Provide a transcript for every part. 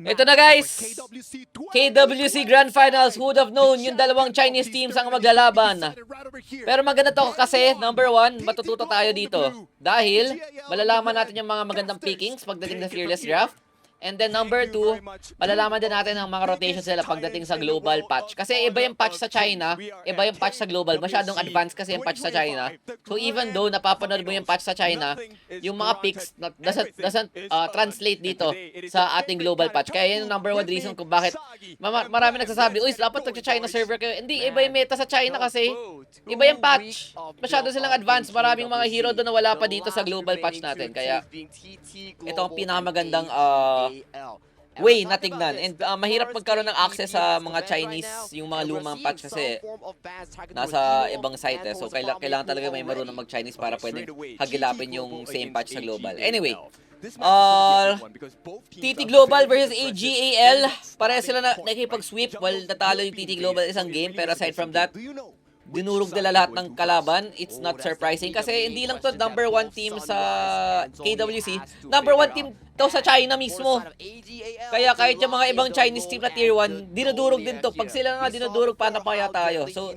Ito na guys, KWC Grand Finals. Who would have known yung dalawang Chinese teams ang maglalaban. Pero maganda to kasi, number one, matututo tayo dito. Dahil, malalaman natin yung mga magandang pickings pagdating sa Fearless Draft. And then number two, malalaman din natin ang mga rotations nila pagdating sa global patch. Kasi iba yung patch sa China, iba yung patch sa global. Masyadong advanced kasi yung patch sa China. So even though napapanood mo yung patch sa China, yung mga picks doesn't translate dito sa ating global patch. Kaya yun yung number one reason kung bakit marami nagsasabi, uy, dapat nagsa-China server kayo. Hindi, iba yung meta sa China kasi iba yung patch. Masyado silang advanced. Maraming mga hero doon na wala pa dito sa global patch natin. Kaya ito ang pinakamagandang way na tignan. And mahirap magkaroon ng access sa mga Chinese, yung mga lumang patch kasi nasa ibang site eh. So kailangan talaga may marunong mag-Chinese para pwedeng hagilapin yung same patch sa global. Anyway, TT Global versus AGAL. Pareha sila na nakipag-sweep while natalo yung TT Global isang game. Pero aside from that, dinurog nila lahat ng kalaban. It's not surprising kasi hindi lang to number one team sa KWC. Number one team to sa China mismo. Kaya kahit yung mga ibang Chinese team na tier 1, dinudurog din to. Pag sila nga dinudurog, paano kaya tayo? So,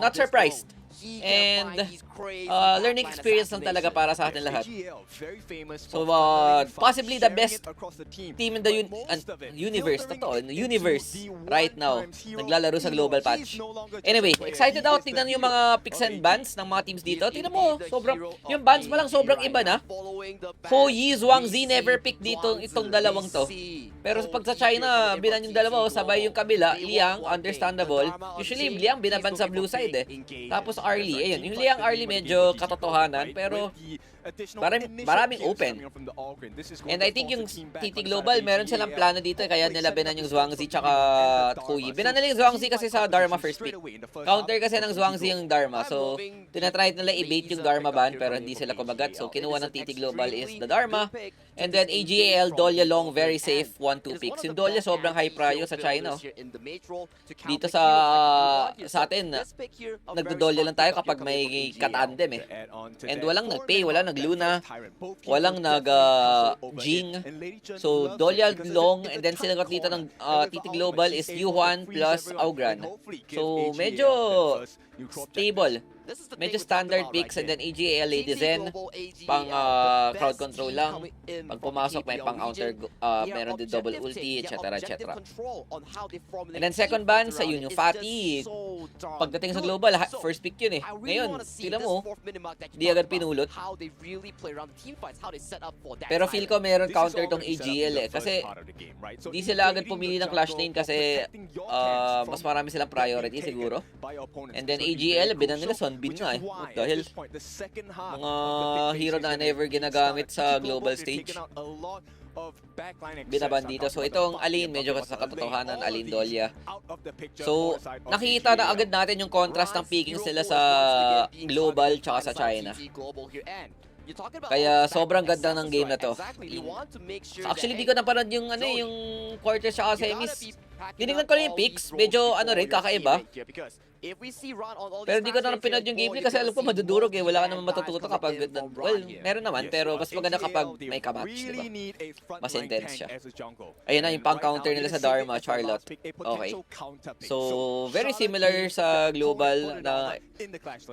not surprised. And learning experience lang talaga para sa atin lahat. So possibly the best team in the universe, universe right now, naglalaro sa global patch. Anyway, excited ako tignan yung mga picks and bans ng mga teams dito. Tignan mo, yung bans pa lang sobrang iba na. Ho Yi, Zhuang Zi never pick dito itong dalawang to. Pero pag sa China, binan yung dalawa, sabay yung kabila, Liang, understandable. Usually, Liang binaban sa blue side eh. Tapos Arlie, ayun, yung Liang Arlie medyo katotohanan, pero maraming open. And I think yung TT Global, meron silang plano dito, kaya nila binan yung Zhuang Zi tsaka Kuyi. Binan nila yung Zhuang Zi kasi sa Dharma first pick. Counter kasi ng Zhuang Zi yung Dharma. So, tinatry nila i-bait yung Dharma ban, pero hindi sila kumagat. So, kinuha ng TT Global is the Dharma. And then AGAL, Dolya Long, very safe, 1-2 picks. Yung Dolya sobrang high prio sa China. Dito sa atin, nagdodolya lang tayo kapag may katandem eh. And walang nag-pay, walang nag-Luna, walang nag-Jing. So, Dolya Long, and then sinagot dito ng TT Global is Yuan plus Augran. So, medyo stable. Medyo standard picks, and then AGAL Lady Zen, pang crowd control lang. Pag pumasok, may pang counter, meron din double ulti, etc. etc. And then second ban sa Yun yung Fatty. Pagdating sa global, first pick yun eh. Ngayon, sila mo, di agad pinulot. Pero feel ko meron counter tong AGL eh. Kasi di sila agad pumili ng clash lane kasi mas marami silang priority siguro. And then AGL, binan nila Bin nga eh. Dahil mga hero na never ginagamit sa global stage, binaban dito. So itong Alin, medyo sa katotohanan, Alin Dolya. So nakikita na agad natin yung contrast ng picking sila sa global tsaka sa China. Kaya sobrang ganda ng game na to. Actually, di ko napanood yung yung quarters tsaka semis. Tinignan ko lang yung picks, medyo rin, kakaiba. Pero di ko na pinod yung gameplay kasi alam ko madudurog eh. Wala ka naman matututo kapag, well, meron naman. Pero mas maganda kapag may kamatch, diba? Mas intense siya. Ayun na yung pang-counter nila sa Dharma, Charlotte. Okay. So, very similar sa global na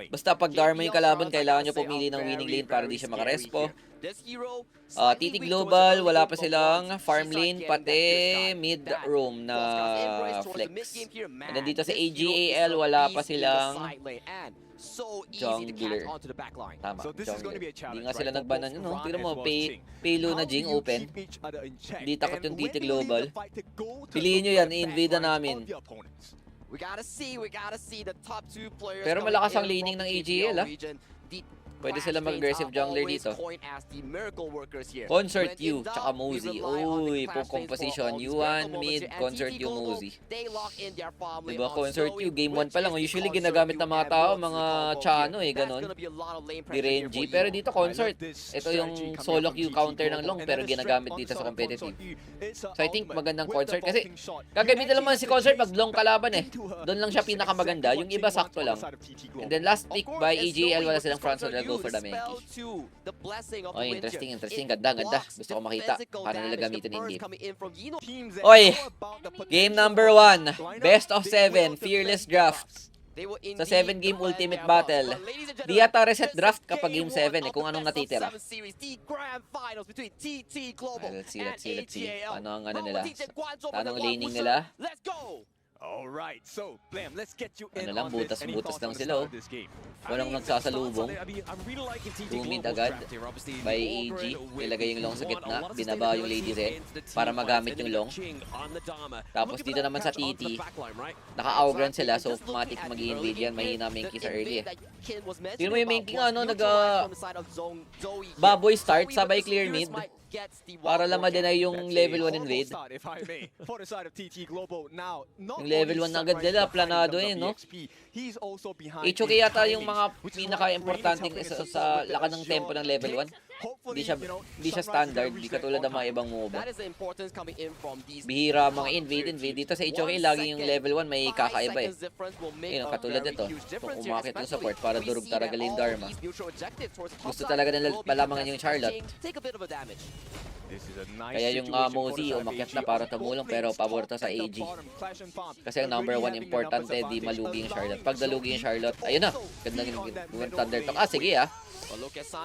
basta pag Dharma yung kalaban, kailangan nyo pumili ng winning lane para di siya makarespo. TT Global, wala pa silang farm lane, pati mid roam na flex. And then dito sa AGAL, wala pa silang jungler. Tama, jungler. Hindi nga sila nagbanan yun, no? Tignan mo, payload na Jing, open. Hindi takot yung TT Global. Piliin nyo yan, i-invade na namin. Pero malakas ang laning ng AGL, ha? Pwede sila mag-aggressive jungler dito. Consort U, tsaka Mosey. Uy, po composition. Yuan, mid, Consort U, Mosey. Diba, Consort U, game 1 pa lang. Usually ginagamit ng mga tao, mga Chano eh, ganon. Di-Renji. Pero dito, Consort. Ito yung solo Q counter ng long, pero ginagamit dito sa competitive. So I think magandang Consort. Kasi gagamitin naman si Consort pag long kalaban eh. Doon lang siya pinakamaganda. Yung iba sakto lang. And then last pick by AGL, wala silang front, so go for the Menki. Oh, interesting. Ganda. Gusto ko makita paano nila gamitin in game. Oy, game number 1. Best of 7. Fearless draft. Sa 7-game ultimate battle. Di yata reset draft kapag game 7 kung anong natitira. Let's see. Paano ang nila? Paano ang laning nila? Ano lang, butas lang sila. Walang nagsasalubong. 2 mid agad by AG. Ilagay yung long sa gitna. Binaba yung Lady Red para magamit yung long. Tapos dito naman sa TT, naka-outground sila, so automatic mag-i-invade yan. Mahina Menki sa early Tingnan mo yung Menki baboy start, sabay clear mid. Para lang ma-deny yung level 1 invade. Yung level 1 na agad nila, planado no? HOK yata yung mga pinaka-importanting sa lakan ng tempo ng level 1. Di siya standard, di katulad ng mga ibang MOBA. Bihira mga invade. Dito sa HOK, lagi yung level 1 may kakaiba katulad nito. Kung umakit yung support para durog talaga yung Dharma. Gusto talaga nila palamangan yung Charlotte. Kaya yung Mozi umakyat na para tumulong, pero pabor to sa AG. Kasi ang number 1 importante, di malugi yung Charlotte. Pag nalugi yung Charlotte, ayun na. Ganda yung Thunder Talk. Sige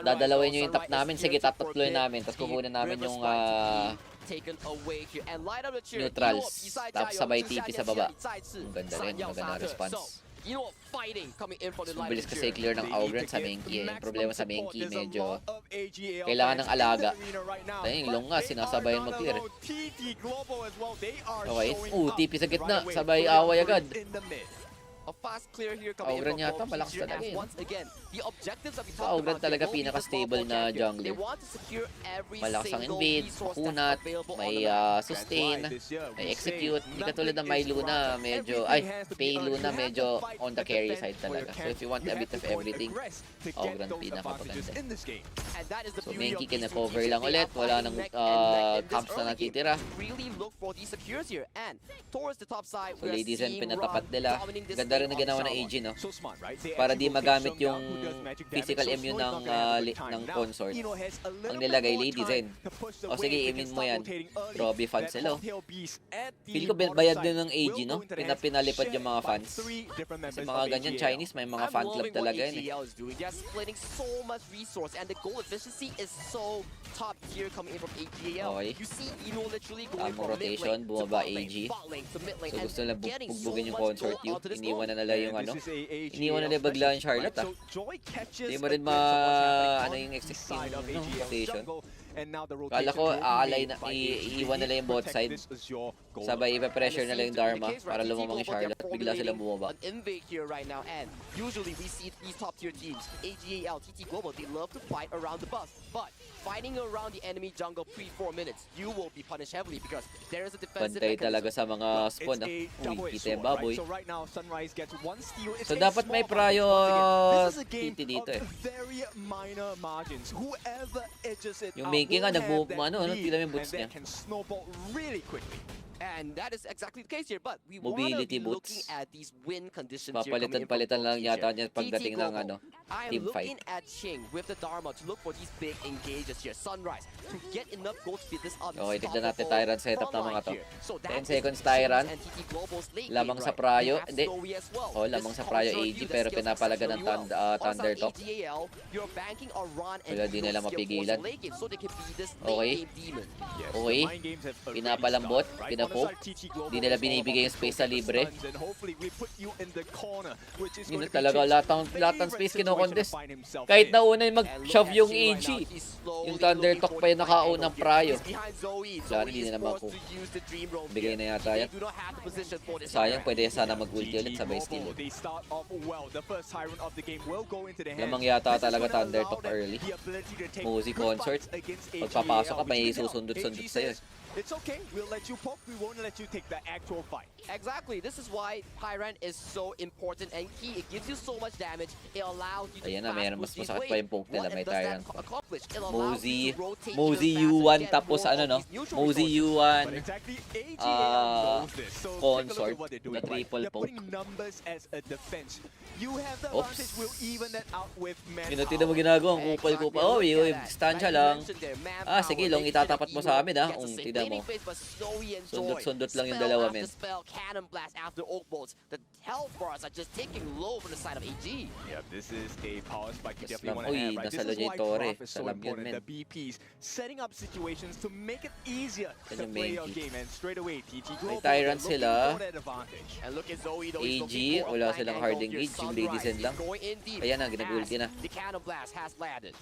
dadalawin nyo yung top namin. Sige, tatatloy namin. Tapos kukunin namin yung neutrals. Tapos sabay TP sa baba. Ang ganda rin. Maganda response. Bilis kasi clear ng outground sa Menki. Yung problema sa Menki, medyo kailangan ng alaga. Yung long nga, sinasabayan mag-clear. Okay, TP sa gitna. Sabay away agad. Outground yata, malakas talaga yun. Outground talaga pinaka-stable na jungler. Malakas ang invade, kunat, may sustain, may execute. Hindi katulad ng may Luna, Pay Luna, medyo on the carry side talaga. So if you want a bit of everything, Outground pinaka-maganda. So Menki kina-cover lang ulit, wala nang camps na natitira. So Lady Zen pinatapat nila. Ganda rin na ginawa ng AG, no? Para di magamit yung physical immune ng consort. Ang nilagay, Lady Zen. O sige, immune mo yan. Robbie fans sila. Feel ko bayad din ng AG, no? Pinalipad yung mga fans. Kasi mga ganyan Chinese, may mga fan club talaga yun. Okay. Tamang rotation, bumaba AG. So gusto nila bugbugin yung consort you. Iniwan na nila yung iniwan na nila bagla yung Charlotte Hindi mo rin yung rotation. Kala ko iiwan nila yung bot side. Sabay ipa-pressure nila yung Dharma para lumamang yung Charlotte. Bigla silang bumaba. Usually we see these top tier teams, AGAL, TT Global, they love to fight around the buff. But fighting around the enemy jungle pre-4 minutes, you will be punished heavily because there is a defensive mechanism. Bantay talaga sa mga spawn. Kita yung baboy. So dapat may prayo TT dito Yung Menki nga nag-move tila yung boots niya. And that is exactly the case here, but we mobility boots. At these win conditions. Papalitan lang yata niya pagdating ng team fight. At Ching with the Dharma to look for these big engages here. Sunrise to get enough gold to beat this unstoppable. Okay, tignan natin Tyrant setup ng mga to. 10 seconds Tyrant. Lamang sa Prayo. Hindi. Lamang sa Prayo AG pero pinapalaga ng Thunder Talk. Wala di nila mapigilan. Okay. Pinapalambot. Di nila binibigay yung space sa libre. Yun talaga, lahat ng space kino-contest. Kahit nauna yung mag-shove yung AG. Yung Thunder Talk pa yung nakaunang Prayo. Wala, hindi na naman po. Bigay na yata yan. Sayang, pwede sana mag-ulti ulit sabay steal. Lamang yata talaga Thunder Talk early. Mozi Consort. Pagpapasok ka, may susundot-sundot sa'yo. it's okay. We'll let you poke. We won't let you take the actual fight. Exactly. This is why Pyran is so important and key. It gives you so much damage. It allows you to Ayan na, meron mas fast boost masakit these pa yung poke waves. nila. What May does that Tyrant pa. accomplish? It allows you to rotate Mosey even faster, U1 get tapos more ano of no? these neutral Mosey resources. U1 But exactly, AGAL knows this. So take a look consort at what they're doing. na triple They're poke. putting numbers as a defense. You have the Oops. advantage. We'll even that out with Tingnan mo manpower. ginagawa, ang kupal-kupal. Oh, yung distansya lang. Sige, long itatapat mo sa amin ha. Tingnan mo. Sundot-sundot lang yung dalawa, men. Cannon blast after Oak Bolts. The health bars are just taking low from the side of AG. Yeah, this is a power spike you Yes, definitely want to have, right? This nasalo is niya why yung Torre. Prof is so Salam yun, important. men. The BPs setting up situations to make it easier Yan to yung play main your key. game. And straight away, TT Global Tyrant looking sila. for that advantage. And look at Zoe though. AG, wala silang hard engage. Yung Lady Zen lang. Ayan na, ginag-ulti na. The cannon blast has landed.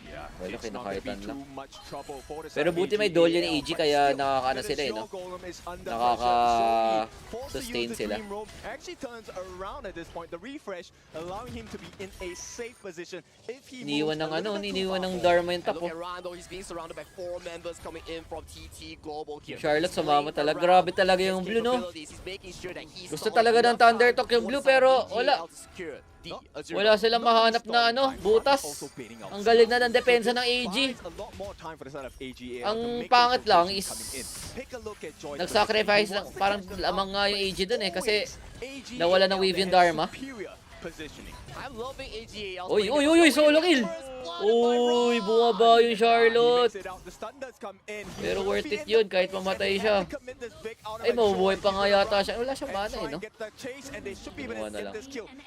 Yeah, Wala, it's not gonna be kinakaitan lang. too much trouble for the Pero side of buti may AGAL, Dolian AG but kaya still, nakakaano the sila eh, no? Snow Golem is under Nakaka- pressure. So he forced to sustain use the sila. Dream Roam. Actually turns around at this point. The refresh allowing him to be in a safe position. If he Iniwan moves ng a little bit too iniwan far ng forward. Dharma yung And tapo. look at Rondo, he's being surrounded by 4 members coming in from TT Global here. Charlotte He's sumama playing talaga. around Grabe talaga his yung blue, no? capabilities. He's making sure that he's Gusto solid talaga ng enough Thunder time Talk yung for blue, the side pero of AGAL wala. to secure the Azure. Wala silang mahanap na ano, butas. Ang galing na ng depensa ng AG. Ang pangit lang is nag-sacrifice lang. Parang lamang nga yung AG dun eh. Kasi nawala ng wave yung Dharma. I'm loving AGAL. Uy, solo kill. Uy, bumaba yung Charlotte. Pero worth it yun kahit mamatay siya. Ay, mabubuhay pa nga yata siya. Wala siyang mana eh, no? Gumawa na lang.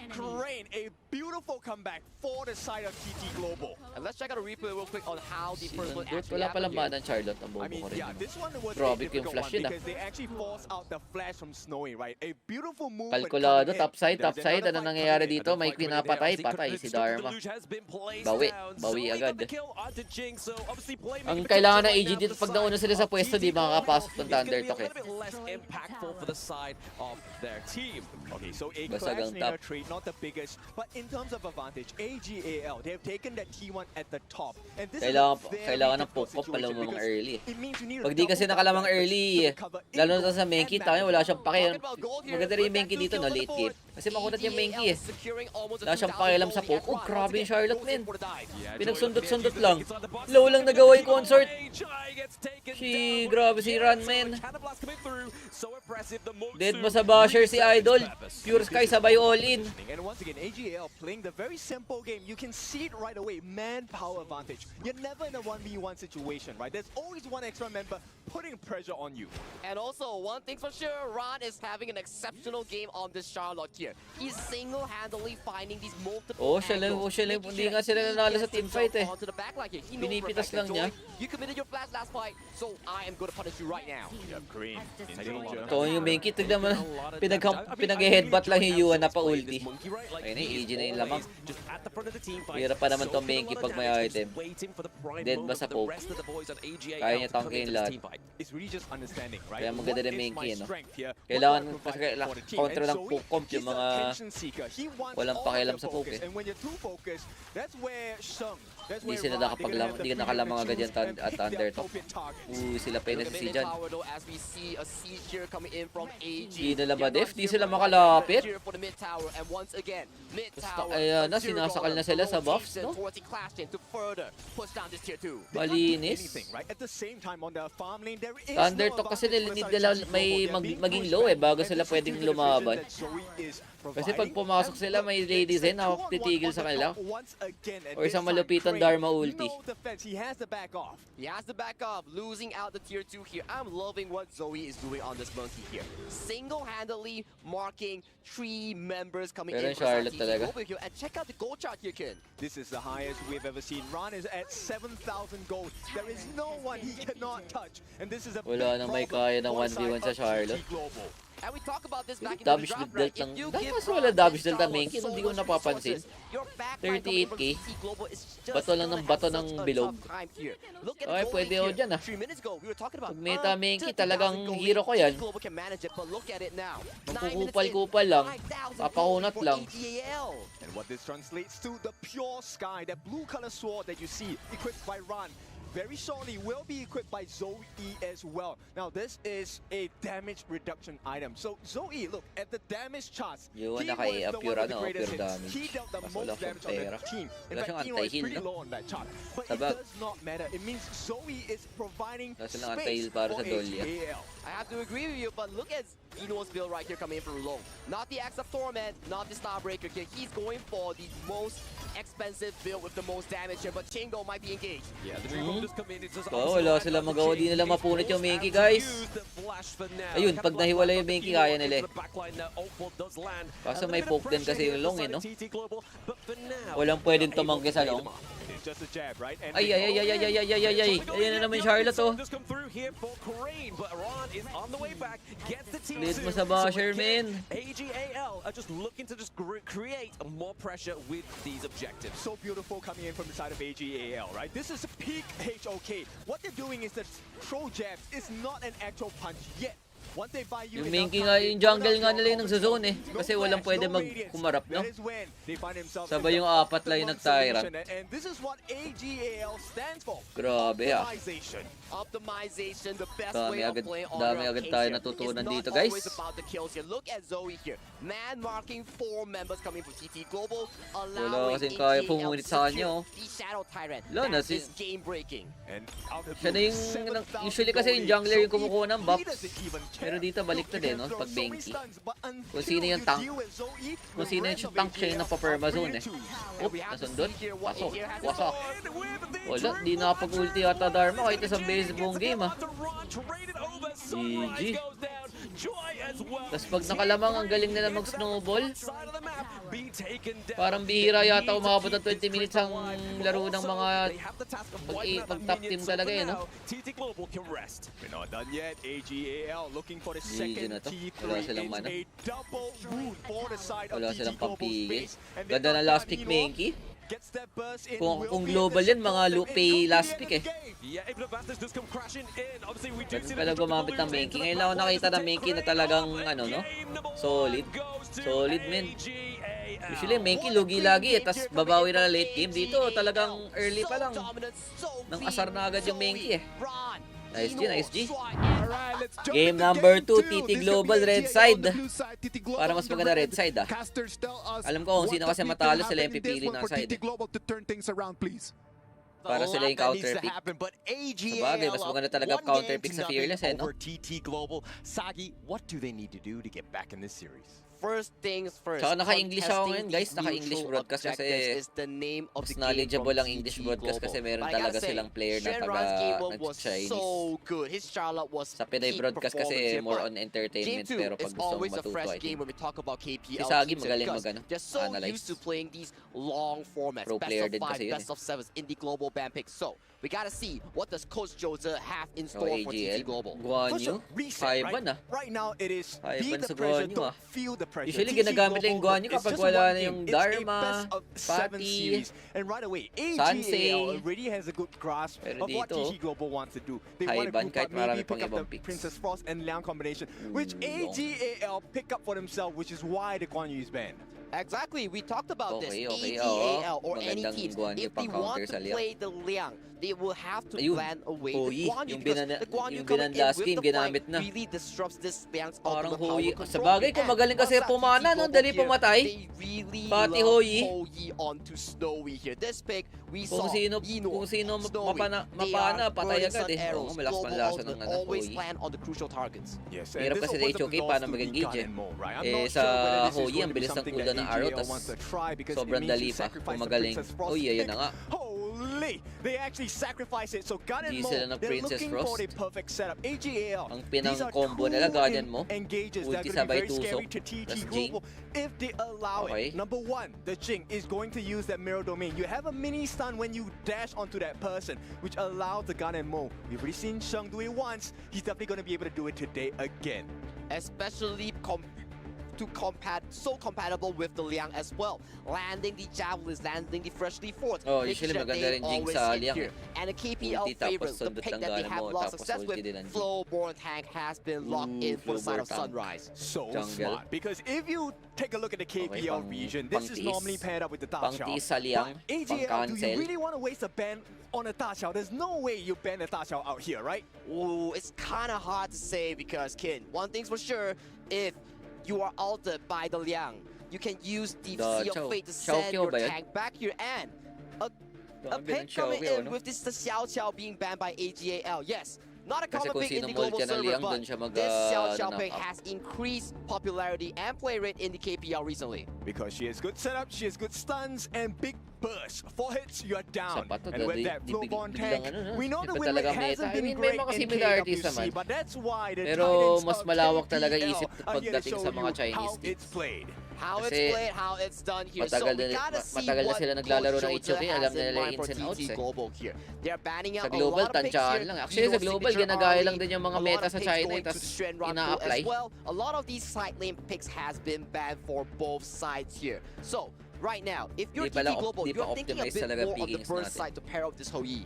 Crane, a beautiful comeback for the side of TT Global. And let's check out a replay real quick on how the first one Sinundot. actually Wala palang happened mana ng Charlotte. Ang I bobo mean, ko rin. yeah, this one was Grabe a ko yung difficult flash one yun, ah. because they actually forced out the flash from Snowy, right? A beautiful move. Kalkulado, topside. Ano nangyayari dito? May pinapatay, patay si Dharma. Bawi agad. Ang kailangan ng AG dito, pag nauna sila sa pwesto, di makakapasok ng Thunder Talk eh. Okay, so a Basag clash ang near top. trade, not the biggest, but in terms of advantage, AGAL, they have taken that T1 at the top. And this Kailangan is a very ng difficult poke-up situation malamang because early. it means you need a Pag di kasi double nakalamang backup early, to cover lalo na input sa main and key, tayo wala siyang pakialam. backdoor. Maganda rin yung main key dito, no? Late game. Kasi makunat yung main key eh. Wala siyang pakialam sa poke. Oh, grabe yung Charlotte, men. Pinagsundot-sundot lang. Low lang nagawa yung consort. Grabe si Ran, men. Dead mo sa basher si Idol. Pure Sky sabay all in. And once again, AGL playing the very simple game. You can see it right away. Manpower advantage. You're never in a 1v1 situation, right? There's always one extra member putting pressure on you. And also, one thing for sure, Ron is having an exceptional game on this Charlotte here. He's single-handedly finding these multiple Siya lang. Hindi nga sila nanalo sa teamfight eh. Pinipitas lang niya. You committed your flash last fight, so I am going to punish you right now. Green. Ito yung main key. Tignan mo, pinag-headbutt lang yung Yuan na pa-ulti. Ayun na, AG na yung lamang. Hirap pa naman itong main key pag may item. Dead ba sa poke? Kaya niya tangkin lahat. It's really just understanding, right? Kaya maganda What rin is main my key, no? strength here? Kailangan What do I provide for the team? kontra And ng Zoe, poke comp he's yung the mga attention seeker. He wants walang all pakialam of sa the poke focus. eh. And when you're too focused, that's where Sheng, that's Hindi where sila Ron, nakapaglamang, hindi ka nakalamang agad yan at Thunder Talk. Sila penalty si Jan. Tower though, as we see a siege here coming in from AG. Di nila ba def? Di sila makalapit? Here for the mid tower, and once again, mid Basta tower. kaya na, sinasakal na sila sa buffs, no? To further push down this tier 2. Malinis. Right? At the same time, on the farm lane, there is Thunder no Talk kasi advantage for nila the side of may TT Global. They're maging being low eh, pushed bago back. sila And this pwedeng is the vision lumaban. that Zoe is Kasi pag providing. pumasok sila, may lady Zen na titigil sa kanila. Once again, and Or isang this time, malupitan Crane, Dharma ulti. no defense. He has to back off. He has to back off, losing out the tier 2 here. I'm loving what Zoe is doing on this monkey here. Single-handedly marking 3 members coming Pero in yung Charlotte for talaga. Over here. And check out the goal chart here, Ken. This is the highest we've ever seen. Ron is at 7,000 gold. There is no one he cannot touch. And this is a Wala big nang may problem kaya ng for 1v1 sa side of Charlotte. TT Global. And we talk about this back in Damage the dealt draft, lang. right? If you Dahil give mas Ron wala and damage dealt ang Charlotte main key, so hindi ko much napapansin. resources, your backline coming 38K. from TT Global is just Bato lang ng gonna bato have ng such a bilog. tough time here. Look at Okay, the goal pwede lead ako here. dyan, ah. 3 minutes ago, we were talking about Pag meta main key, 2,000 talagang gold hero ko yan. TT Global can manage it, but look at it now. 9 minutes in, Magkukupal-kupal lang. 5,000 Papakunat gold lang. for AGAL. And what this translates to, the pure sky, that blue color sword that you see equipped by Ron. very shortly will be equipped by Zoe as well. Now, this is a damage reduction item. So, Zoe, look, at the damage charts, Yun, he was naka-a the pure, one with the ano, greatest pure hits. damage. He dealt the Kaso wala most damage on siyang pera. the team. In Wala fact, siyang Pino is anti-heal, pretty no? low on that chart. But Sabag. it does not matter. It means Zoe is providing Wala silang space anti-heal para for sa Dolly. AGAL. I have to agree with you, but look at Ino's build right here coming in from low. Not the Axe of Torment, not the Starbreaker here. He's going for the most expensive build with the most damage here, but Chingo might be engaged. Yeah, the Dream just come in. It's just Wala sila magawa, di nila mapunit yung Minky, guys. Ayun, pag nahiwalay yung Minky, kaya nila eh. Kaso may poke din kasi yung long eh, no? Walang pwedeng tumanggi sa long. It's just a jab, right? And Ay, ay, ay, ay, ay, ay, ay, ay, ay, ay. Ayan na naman Charlotte, oh. Lead mo sa basher, man. AGAL are just looking to just create more pressure with these objectives. so beautiful coming in from the side of AGAL, right? This is peak HOK. What they're doing is that throw jabs is not an actual punch yet. Once they buy you Yung enough Minky time, nga, they yung put jungle out nga your nila yung own nagsa-zone eh. zone. Kasi No walang flash, pwede no radiance. magkumarap, no? That is when they find themselves Sabay in yung the apat lang yung optimum nag-tyrant. solution. And this is what AGAL stands for. Grabe, ah. Optimization. Optimization, the best Dami way of agad- playing on dami your agad case tayo here. natutunan It's dito, not guys. always about the kills here. Look at Zoe here. Man marking 4 members coming from TT Global, allowing kasing kaya AGAL pumunit to sa secure kanya, oh. the Shadow Tyrant. Wala na, That is si- game breaking. And out of Siya na yung, 7,000 usually kasi yung goalies. jungler yung So kumukuha ng he buffs. doesn't even care. Pero dito baliktad Look, eh, you no? can Pag throw so many Benki. stuns, but until Kung sino yung you tank. deal with Zoe, Kung sino the yung rest of tank, siya yung AGAL nagpa-perma are zone eh. 3-2. Oop, nasundot. Pasok, Pasok. wasak. Wala, di nakapag-ulti yata Dharma kahit isang beses buong game ah. GG. Tapos pag nakalamang, ang galing nila mag-snowball. Parang bihira yata umabot ng 20 minutes ang laro ng mga pag top team talaga eh, no? We're not done yet. AGAL looking for the GG second na to. T3. Wala silang It's mana. a double boon for the side of Wala TT silang Global pampigil. space. And Ganda they na thought last pick, Pino Menki. gets that burst in, Kung will be global the yan, mga support, pay and it could last be pick end eh. of the game. Yeah, if the Bastards just come crashing in, obviously we do see Ganun pala gumamit ng Menki. Ngayon lang ako nakita ng Menki na talagang ano, no? Solid. Solid, men. Usually, Menki lugi lagi eh. Tapos babawi na late game. Dito talagang early pa lang. Nang asar na agad yung Menki eh. Nice G, nice G. Alright, let's jump Game into number game 2, two. TT This Global could be red AGAL side. on the blue side, TT Global Para on mas the maganda red red. side ah. Casters tell us Alam ko kung what sino does kasi need to matalo, happen sila yung in this pipili one ng for side TT eh. Global to turn things around, please. Para sila yung counter pick. But AGAL, Sabagay, mas maganda talaga one counter game pick to sa nothing Fearless eh, no? over TT Global. Sagi, what do they need to do to get back in this series? First things first. Tsaka naka-English ako contesting ngayon, guys. these Naka-English neutral broadcast kasi objectives is the name of Mas the game knowledgeable from ang English TT broadcast Global. kasi meron But I talaga gotta say, silang player na Shenron's game was nag-Chinese. so good. His Charlotte was Sa Pinay peak broadcast kasi performance here, more but on entertainment Game 2 pero pag is gusto mong always a matuto, fresh I game think. when we talk about KPL. Si Sagi teams magaling because mag-ano, they're so analyze. used to playing these long formats, Pro player best din of 5, kasi yun best of 7s in the global ban pick. So we gotta see what does Coach Jose have in So store for AGL, TT Global. Guan First Yu, of reset, 5-1 ah. Right now, it is Five feel one the sa pressure, Guan Yu, don't ah. feel the pressure. Usually, TT ginagamit lang yung Global, Guan Yu it's kapag just wala one na game. yung It's a Dharma, best of 7 Pati, series. And right away, Sansei. AGL already has a good grasp Pero of what dito, TT Global wants to do. They high want to ban group kahit up, maybe marami pang pick up ibang the picks. Princess Frost and Liang combination, which Long. AGAL pick up for themselves, which is why the Guan Yu is banned. Exactly, we talked about Okay, this. okay, AGAL oo. or any Magandang teams, Guan Yu if they pang want counter to sa Liang. play the Liang, they will have to Ayun, plan away Hoyi, the Guan Yu yung because binan- the Guan Yu yung coming binan last in game, with the flank ginamit na. really disrupts this Liang's Parang ultimate power Hoyi. control. Sa bagay, kung And magaling kasi once that pumana, TT no? Global Dali here, pumatay. They really Pati love Hoyi. Hoyi onto Snowy here. This pick, we Kung saw sino, Ino, kung sino Snowy, mapana, they mapana are patay burning agad sun eh. Oo, arrows. malas Global panlasa will ng ano, always Hoyi. land on the crucial targets. Yes, Hirap kasi sa HOK, paano mag-engage eh. Eh, sa Hoyi, ang bilis ng cooldown ng arrow, tas sobrang dali pa. Kung magaling. Uy, ayan na nga. Holy! They actually sacrifice it. So Gun and Di Mo, sila ng they're Princess looking Frost. for the perfect setup. AGAL, Ang these are pinang-combo nila, true Guardian Mo. engages that Ulti are going sabay to be very scary tusok. to TT Tas Jing. Global if they allow Okay. it. Number one, the Jing is going to use that mirror domain. You have a mini stun when you dash onto that person, which allows the Gun and Mo. We've already seen Sheng do it once. He's definitely going to be able to do it today again. Especially so compatible with the Liang as well. Landing the javelins, landing the freshly forged. Oh, making usually sure maganda they rin Jing always sa hit Liang here. And a KPL Ulti tapos favorite, the sundot pick ng that they gana have mo, a lot of tapos success ulti with, din ang Jing. Flowborn Tank has been locked in for the side of Flowborn tank. Sunrise. So Jungle. Smart, because if you take a look at the KPL pang- region, pang this is tiis. normally paired up with the Pang Dachao. tiis sa Liang, But AGL, do you pang-cancel. really want to waste a ban on a Dachao? There's no way you ban a Dachao out here, right? Ooh, it's kind of hard to say because, Kin, one thing's for sure, if you are altered by the Liang, you can use the Sea of Fate to send Xiao your ba yun? tank back here. And a Grabe pick ng Xiao coming Xiao, in no? with this the Xiao Xiao being banned by AGAL. Yes, not a Kasi common kung pick in sino the mold global ka ng server, Liang, but dun siya this Xiao Xiao knock pick out. has increased popularity and play rate in the KPL recently. Because she has good setup, she has good stuns, and big burst. 4 hits, you're down. Sapat to, And with di- that di- Flowborn biglang tank, ano, no? we know the Iba win rate talaga hasn't meta. I been mean, may great mga in similarities KWC, naman. but that's why the Pero Titans mas of malawak talaga KPL isip are here to pagdating show sa mga you Chinese how teams. it's played. How it's Kasi played, how it's done here. So matagal we na- gotta see matagal na what sila naglalaro ng Coach Jota HOK, alam has na in nila mind ins for and outs TT eh. Global here. They're banning Sa out a global, lot of picks tansyahan here. lang. Actually, sa Ino global, signature ginagaya early, lang din yung mga a lot meta of sa picks China, going to tas Shenron ina-apply. as well. A lot of these side lane picks has been banned for both sides here. So, right now, if you're Di pala TT Global, di pa you're thinking a optimize bit talaga more on the pickings burst natin. side to pair up this Hou-Yi.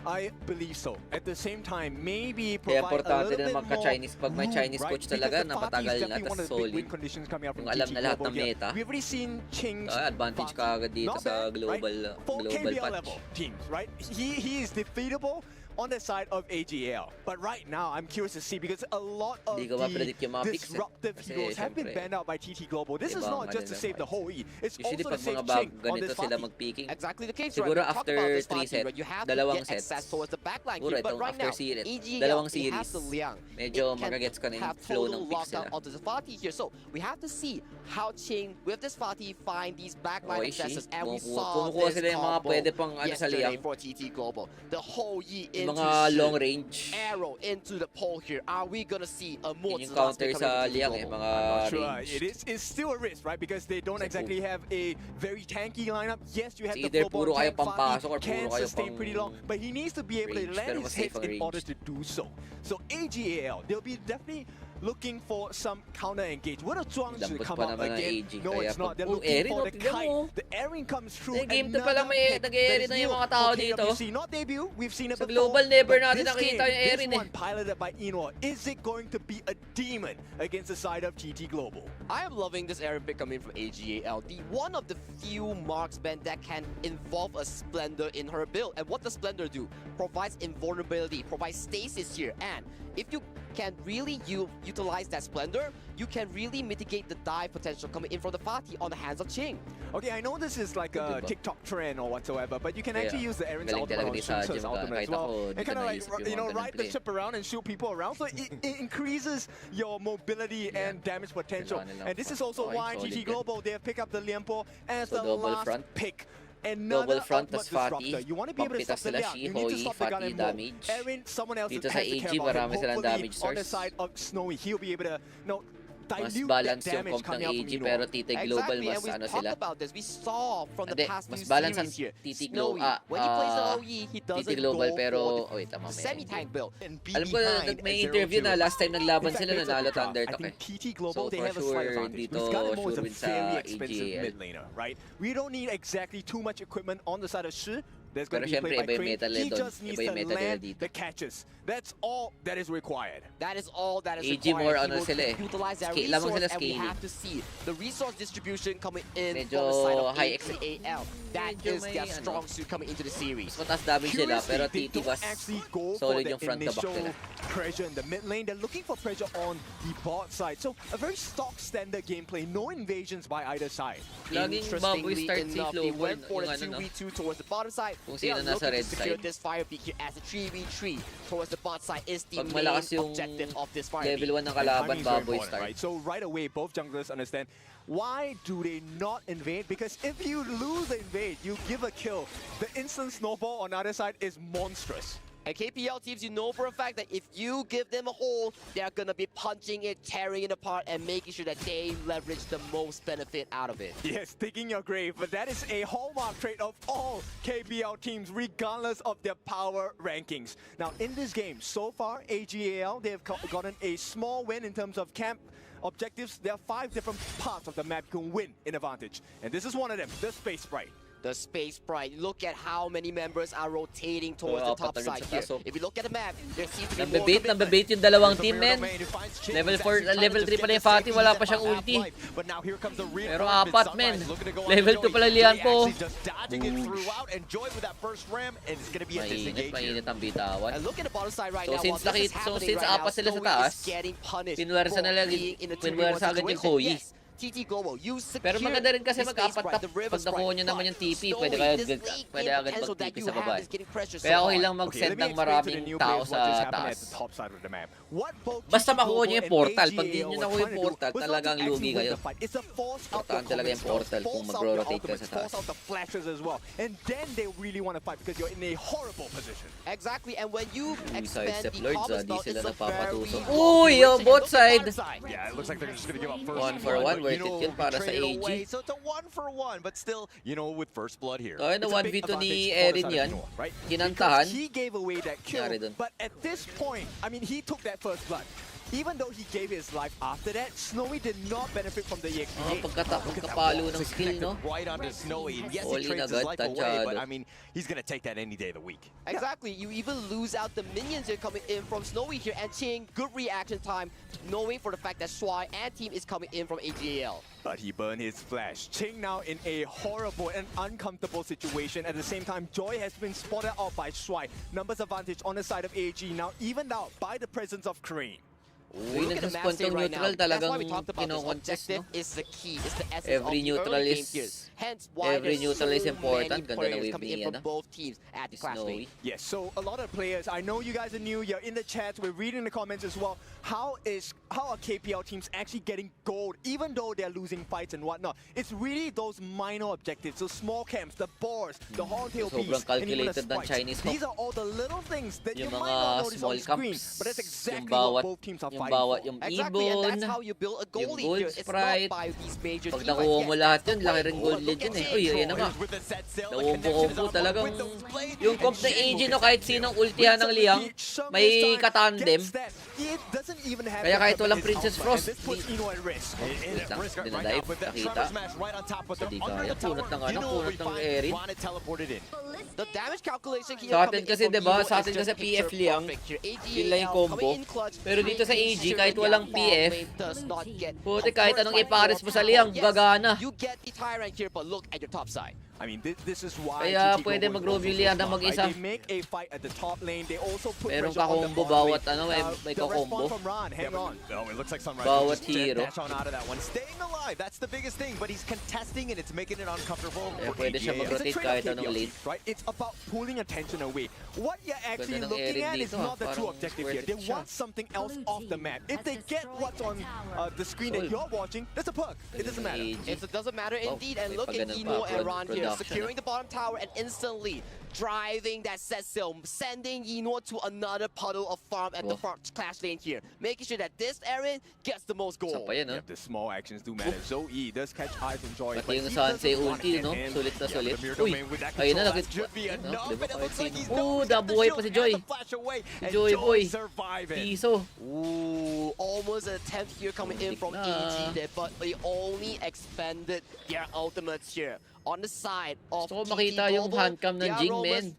I believe so. At the same time, maybe Kaya provide a importante little din bit magka-Chinese. Pag may more Chinese room, coach right? talaga, Because the napatagal Fatih is na, definitely tas one of the big solid. win conditions coming out from Yung alam TT na lahat Global ng here. meta. We've already seen Ching's Advantage Fatih. ka agad dito Not sa bad, global right? For global KBL patch. level teams, right? He is defeatable on the side of AGL. But right now, I'm curious to see because a lot of Hindi ko ma-predict yung mga the picks eh. disruptive Kasi heroes have been syempre, banned out by TT Global. This is iba not ang just to kanilang save the fights. Hou-Yi. It's Usually also to pag save mga bag, Ching on ganito this sila Fatih. mag-picking. Exactly the case, Siguro right? We talked after about this 3 Fatih, sets, right? You have to dalawang get sets. access towards the backline Siguro here. But itong right after now, series, AGL, dalawang they have series. the Liang. Medyo It can magagets ka na yung have flow total ng picks lockdown nila. onto the Fatih here. So we have to see how Ching, with this Fatih, find these backline Okay, accesses. see? And we Kumukuha saw this sila yung mga combo pwede pang ano sa yesterday Liang. for TT Global. The Hou-Yi Yung into mga Shi. long range. Arrow into the pole here. Are we gonna see a more Yun yung counter sa Liang eh, mga Sure, range. it's still a risk, right? Because they don't Kasi exactly have a very tanky lineup. Yes, you have It's the either Flowborn puro kayo tank, pampasok or Fatih can puro kayo sustain pang pretty long, but he needs to be able to range, land pero his mas safe hits ang in order range. to do so. So AGAL, they'll be definitely looking for some counter engage. Would a Zhuang to Lambot come pa up naman ng again? AG, No, kaya it's not. pag- They're Oh, looking Erin, for oh, the tignan kite. mo. The airing comes through. Eh, game to Another pala may pick nag-e-airin that na yung is mga new tao for dito. KWC. Not debut. We've seen it Sa before. global, never but natin this nakikita game, yung airin this eh. one piloted by Ino. Is it going to be a demon against the side of TT Global? I am loving this Aaron pick coming from AGAL. The one of the few marksmen that can involve a Splendor in her build. And what does Splendor do? Provides invulnerability, provides stasis here. And if you can really utilize that Splendor, you can really mitigate the dive potential coming in from the Fatih on the hands of Ching. Okay, I know this is like a Diba? TikTok trend or whatsoever, but you can Kaya, actually use the Aaron's galing ultimate talaga or ni Saji Shun's ultimate as kahit well. ako, di And ko kind of like, naisip yung you know, mga ride the ganun ship around and shoot people around, so it increases your mobility and damage potential. Kailangan nilang And this is also okay, why solid TT yan. Global, they have picked up the Liempo as So the double last front. pick. Double Another front, ultimate tas Fatih. disruptor. You want to be able to Pampitas stop the sila, Liang. Shi, You need to Hou-Yi, stop the gun Fatih and more. damage. Erin, someone else Dito has sa to AG, care about him. marami silang Hopefully, damage on the source. side of Snowy, he'll be able to, Mas dilute balance that yung damage comp ng coming out from AG, Ino. pero TT Global Exactly, mas and we've ano talked sila. about this. We saw from the Hindi, past mas few balance ang series here. TT Snowy, Global. when he plays the Hou-Yi, he doesn't TT Global, go pero for wait, the mamaya. semi-tank build. Alam ko may interview na last time naglaban sila nanalo I Thundertalk eh. think TT Global, So, they for have a slight sure, advantage. dito Because Garden sure is a win sa very expensive AGL. mid laner, right? We don't need exactly too much equipment on the side of Shi. There's Pero going to be syempre, play by iba yung Crane. meta He nila doon. just needs Iba yung to meta nila land dito. the catches. That's all that is required. That is all that is AG required. more He ano will sila eh. utilize that Lamang resource, sila and we scaling. have to see the resource distribution coming in Medyo from the side of high AGAL. That Medyo is may their ano. strong suit coming into the series. Mas mataas damage sila, pero Curiously, TT they was don't actually go for solid the yung front to back initial nila. pressure in the mid lane. They're looking for pressure on the bot side. So a very stock standard gameplay. No invasions by either side. Laging baboy Interestingly start si enough, they Flowborn, went for the yung ano no. 2v2 towards the bottom side. Kung They are sino nasa looking red to secure side. this fire peak here as a 3v3 towards the bot side is the Pag main malakas yung objective of this fire level peak. 1 ng And kalaban, timing is very baboy important, start. right? So right away, both junglers understand why do they not invade? Because if you lose the invade, you give a kill. The instant snowball on the other side is monstrous. And KPL teams, you know for a fact that if you give them a hole, they're gonna be punching it, tearing it apart, and making sure that they leverage the most benefit out of it. Yes, digging your grave, but that is a hallmark trait of all KPL teams, regardless of their power rankings. Now, in this game, so far, AGAL, they have gotten a small win in terms of camp objectives. There are 5 different parts of the map you can win in Advantage, and this is one of them, the Space Sprite. The Space Sprite. Look at how many members are rotating towards the top side here. If you look at the map, there seems to be more Nambebait yung dalawang team, men. Level 4, level 3 pala yung Fatih, wala pa siyang ulti. Pero 4, men. Level 2 pala Lian po. Mainit ang bitawan. And look at the bottom side right So now. since While apat sila sa taas, pinwersa na lang, pinwersa agad yung Koyi. TT Global, you secure Pero maganda rin kasi the mag-apat Space Sprite, the River pag nakuha nyo Sprite. naman yung TP, But pwede Snowy, agad this late pwede game agad potential that mag-TP you sa have baba. is getting pressure so Kaya okay hard. lang mag-send ng maraming tao sa taas. Basta makuha nyo yung portal. Pag di nyo nakuha yung portal, talagang lugi kayo. Importante talaga yung portal kung magro-rotate ka sa taas. And then they really want to fight because you're in a horrible position. Exactly, and when you Side expand step the lords, combo di spell, sila it's a napapatuso. very Uy, good both situation. Look at side. bottom Yeah, it looks like they're just going to give up first 1 for 1, worth it yun para sa trade AG. away. So it's a 1-for-1, but still, with first blood here. Kaya na It's a 1v2 big ni advantage for the Erin side of yan. Noah, right? Kinantahan. Because he gave away that kill, Nangyari dun. but at this point, I mean, he took that first blood. Even though he gave his life after that, Snowy did not benefit from the EXP. Pagkapalo ng skill, no? Right onto Snowy. And yes, All he in trades his agad, life away, tansyado. but I mean, he's going to take that any day of the week. Exactly, you even lose out the minions that are coming in from Snowy here, and Ching, good reaction time, knowing for the fact that Shuai and team is coming in from AGAL. But he burned his flash. Ching now in a horrible and uncomfortable situation. At the same time, Joy has been spotted out by Shuai. Numbers advantage on the side of AG, now evened out by the presence of Crane. Uy, nag puntong neutral talagang kino-contest, no? Is the key, is the essence Every of the neutral early is- game here. Hence why every there's neutral is so important. many Ganda ng players wave coming ni, in from ano? both teams at the class Snowy. lane. Yes, so a lot of players, I know you guys are new, you're in the chat, we're reading the comments as well. How are KPL teams actually getting gold, even though they're losing fights and whatnot? It's really those minor objectives, those small camps, the boars, the horntail Sobrang beasts, and even the calculated ng spikes. Chinese hawk. These are all the little things that you Yung might mga not notice small on screen, camps, but that's yung exactly bawat, what both teams are fighting for. yung Exactly, and that's ibon, how you build a goal yung lead gold here. It's sprite. not by these major Pag teams. nakuha mo Yes, lahat that's yun, the laki way. rin gold Look lead at yun eh. Ching. Uy, ayan na nga. Naumbo-umbo talagang yung comp ng AG, no, kahit sinong ultihan ng Liang, may katandem. Kaya kahit walang Princess Frost, dinadive, nakita. Hindi kaya, punot ng Erin. The damage calculation here Sa atin coming kasi, in from diba, Evo sa is atin just kasi PF picture Liang, perfect here. yun lang yung combo. coming in clutch, Pero dito sa making AG, sure kahit that walang their PF, lane does not get puti, a kahit first anong fight ipares mo sa Liang, Yes, gagana. You get the Tyrant here, but look at your top side. I mean, this is why Kaya GT pwede Global is mag-Rogue also Lian so na smart, mag-isa. right? They make a fight at the top lane. They also put Merong pressure on the kakombo, bottom bawat lane. may The kakombo. respawn from Ran, hang on. No, it looks like Sunrise Bawat will just hero. dash on out of that one. Staying alive, that's the biggest thing, but he's contesting and it's making it uncomfortable Kaya for pwede siya AGA. It's a mag-rotate trade-off kahit KPL anong lane. team, right? It's about pulling attention away. What you're actually ng looking Erin at is dito, not the true parang objective worth here. it They siya. want something else off the map. If they get what's on the screen that Soul. you're watching, that's a perk. It doesn't matter. It doesn't matter Oh, indeed, and may look at pagganun Eno pa, and Ron here, production, securing the bottom tower and instantly driving that set sail, sending Eno to another puddle of farm at the Wow. front clash lane here, making sure that this Aaron gets the most Isa gold. pa yan, no? Yep, the small actions do matter. Zoe does catch eyes and Joy. Pati but yung he Sansei doesn't want ulti, it, no? and Sulit na sulit. The Mirror Uy, Domain with that ayun na, control, that should be no, enough, diba, and it looks like he's Ooh, got the dabuhay pa shield si and Joy. the flash away, Si and Joy, boy. surviving. Piso. Ooh, almost an attempt here coming in from Muntik na. AG there, but they only expanded their ultimates here. On the side of Gusto ko GT makita yung Global, handcam ng their Jing, Roma's men.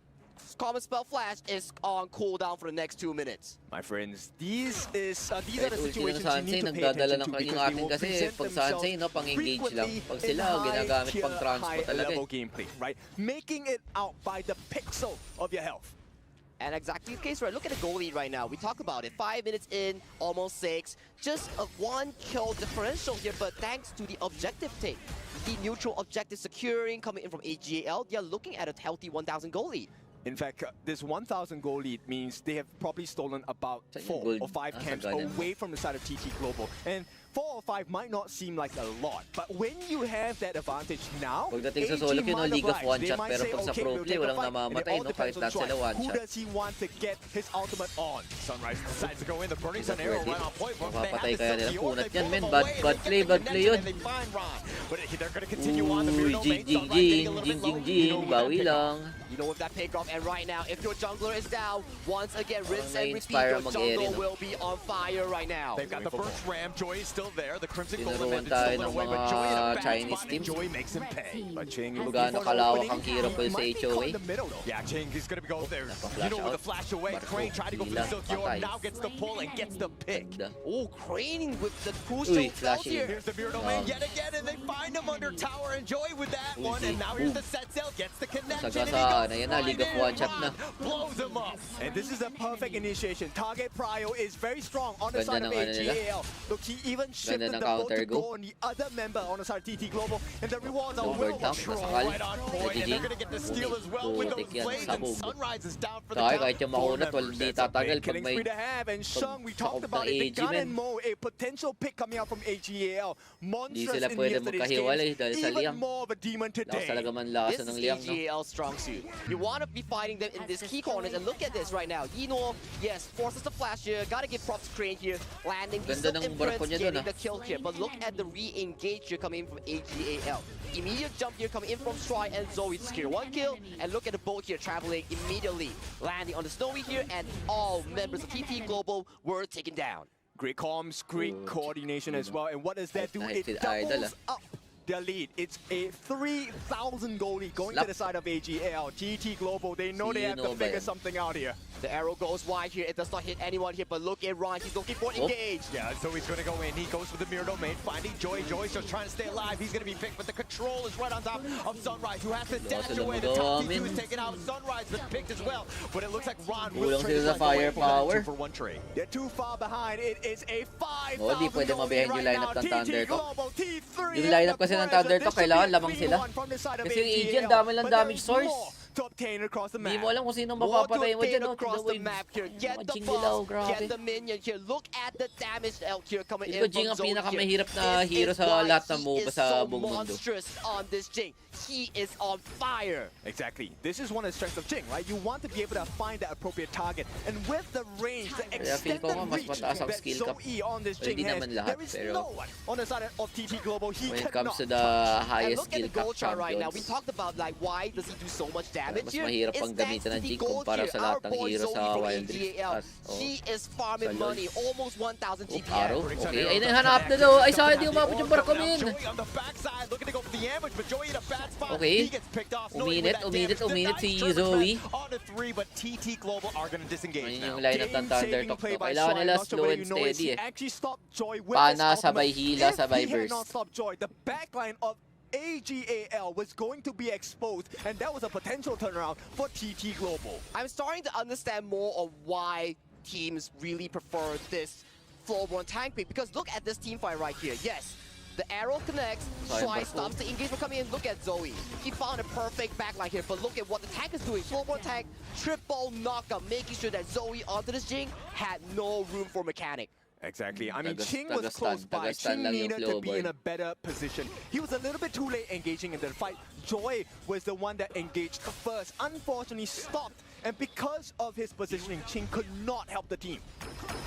Common spell flash is on cooldown for the next 2 minutes. My friends, these are the Kahit ulti ng situations you Sansei, need to pay nagdadala attention ng to kanyang because they atin will kasi present pag Sansei, no, themselves pang-engage lang. frequently Pag in sila, ginagamit high-tier, pang transpo talaga eh. high-level gameplay, right? Making it out by the pixel of your health. And exactly the case, right? Look at the goal lead right now. We talk about it. 5 minutes in, almost 6. Just a 1 kill differential here, but thanks to the objective take. The neutral objective securing coming in from AGAL, they are looking at a healthy 1,000 goal lead. In fact, this 1,000 goal lead means they have probably stolen about Saan yung 4 gold? or 5 camps sa ganun. away from the side of TT Global. And 4 or 5 might not seem like a lot, but when you have that advantage now, Pagdating sa AG solo queue, no, might League of oblige. one They shot, might pero say, pag sa okay, pro we'll play, take a walang fight. And it namamatay, all no? depends Kahit on lahat Troy. sila one Who shot. does he want to get his ultimate on? Sunrise decides to go in. The Burning Sun Pwede. arrow right on point. But they have Mapapatay the kaya nila. silky orb, Punat they yan, pull men. him Bad away, and bad they play, get the bad play connection, yun. and they find Ron. But they're going to continue on. The Uy, Mirror jing, Domain, jing, Sunrise getting a jing. little Jing, bit jing, low. jing. Bawi lang. You know with that pick off, and right now, if your jungler is down, once again, rinse and repeat, na-inspire your mag-airy, jungle no? will be on fire right now. They've got the first ram. Joy is still there. The Crimson Golem Tinuruan has been tayo stolen ng away, but mga Joy in a bad Chinese spot, team. and Joy makes him pay. But Ching Kung looking gaano for an kalawak opening. ang hero pool sa Might be caught HOA. in the middle, though. Yeah, Ching is going to go there. Napa-flash You know, with out. a flash away, Barco, Crane tried to go for the Dila, silky orb. patay. Now gets the pull and gets the pick. Ganda. Oh, Crane with the crucial Uy, spells flashing. here. Here's the Mirror Domain yet again, and they find him under tower. And Joy with that Uy, one, and now here's the set cell, gets the connection, and he Sagasaan. goes Ayan na, League of right in. One shot na. Ron blows him up. And this is a perfect initiation. Target Prio is very strong on the Ganda side of ng ano nila. AGAL. Look, he even shifted ng the boat counter to go. go on the other member on the side of TT Global. And the rewards are Over well tank, controlled. nasakal. Right on point, and they're going to get the steal as well with those Putik yan, blades, and sabog. Sunrise is down for the Tayo, count. kahit yung makunat, hindi tatagal pag Killing may... spree to have, and Sheng, we sakop talked about ng it. They AG, got men. in Mo, a potential pick coming out from AGAL. Hindi Monstrous sila in pwede yesterday's magkahiwalay games. dahil sa Even liang. more of a demon Lakas today. talaga man This lakas is ng liang, no? AGAL's strong suit. You want to be fighting them in this key corners, and look at this right now. Yino, yes, forces the flash here. Gotta give props to Crane here, landing the Ganda silk ng barko imprints, niya getting dun, the kill here. But look at the re-engage here coming in from AGAL. Immediate jump here coming in from Stry and Zoe to secure 1 kill, and look at the boat here traveling immediately, landing on the Snowy here, and all members of TT Global were taken down. Great comms, great coordination as well. And what does that do? Nice It with idol, doubles up their lead. It's a 3,000 goal lead going to Slap. the side of AGL. TT Global, they know they have to Sino ba figure yan? something out here. The arrow goes wide here. It does not hit anyone here, but look at Ron. He's looking for an Oh. engage. Yeah, so he's going to go in. He goes for the Mirror Domain, finding Joy. Joy's just trying to stay alive. He's going to be picked, but the control is right on top of Sunrise, who has to dash sila away. The top magawa, T2 men. is taken out. Sunrise is picked as well, but it looks like Ron will Kulang trade sila his sa life away for that firepower. 2-for-1 trade. They're too far behind. It is a 5,000 Oh, di pwede goal mabihan lead yung right lineup now. ng Thunder TT Talk. Global, T3 Yung has lineup the kasi ng pressure. Thunder This Talk, should be kailangan a lamang sila. 3-1 from the side of Kasi yung AGL, Aegean, dami lang but there damage is source. more to obtain across the Hindi map. mo alam kung sino More to mapapatay mo obtain dyan, no? across the map here. Get the Jing Dilaw, buff, grabe. get the minion here. Look at the damage out here coming Feel in ko Jing from ang Zoe pinakamahirap here. na This hero is sa why lahat ng he MOBA is sa so buong mundo. monstrous on this Jing. He is on fire. Exactly. This is one of the strengths of Jing, right? You want to be able to find the appropriate target. And with the range, the Kaya feel extended ko nga mas reach mataas ang that skill cap. Zoe on this Well, Jing hindi has, naman lahat, there is pero no one on the side of TT Global. He when it cannot comes to the And highest look at skill the cap gold chart right now. We champions, talked about like why does he do so much damage mas here? mahirap It's pang thanks gamitan to ng the Jing gold kumpara here. sa Our lahat ng boy hero Zoe sa from Wild Rift. AGAL. He is farming Sa LoL. money, almost 1,000 Oh, GPM. Arrow. Okay, ayun ang hanap na daw. Ay, sa hindi umabot yung barko min. Joy on the backside, looking to go for the ambush, but Joy in a bad spot. Okay. He gets picked off. Snowy Uminit, with that uminit, damage. uminit The si nice turret Zoe. press on the 3, but TT Global are going to disengage Ayun now. yung lineup ng Thunder Game-saving Talk. play No? by Kailangan Shy. nila Not sure slow whether and you noticed, steady he eh. actually stopped Joy with Pana, his ultimate. sabay hila, If sabay he had burst. not stopped Joy, the backline of AGAL was going to be exposed, and that was a potential turnaround for TT Global. I'm starting to understand more of why teams really prefer this floorborne tank pick, because look at this team fight right here. Yes, the arrow connects, Sayang Shy barko. stops the engagement coming in. Look at Zoe. He found a perfect backline here, but look at what the tank is doing. Floorborne tank, triple knockup, making sure that Zoe onto this Jing had no room for mechanic. Exactly. I mean, Tagas- Ching was tagastan- close by. tagastan Ching lang yung needed to be flowboard. in a better position. He was a little bit too late engaging in the fight. Joy was the one that engaged first. Unfortunately, stopped. And because of his positioning, Ching could not help the team.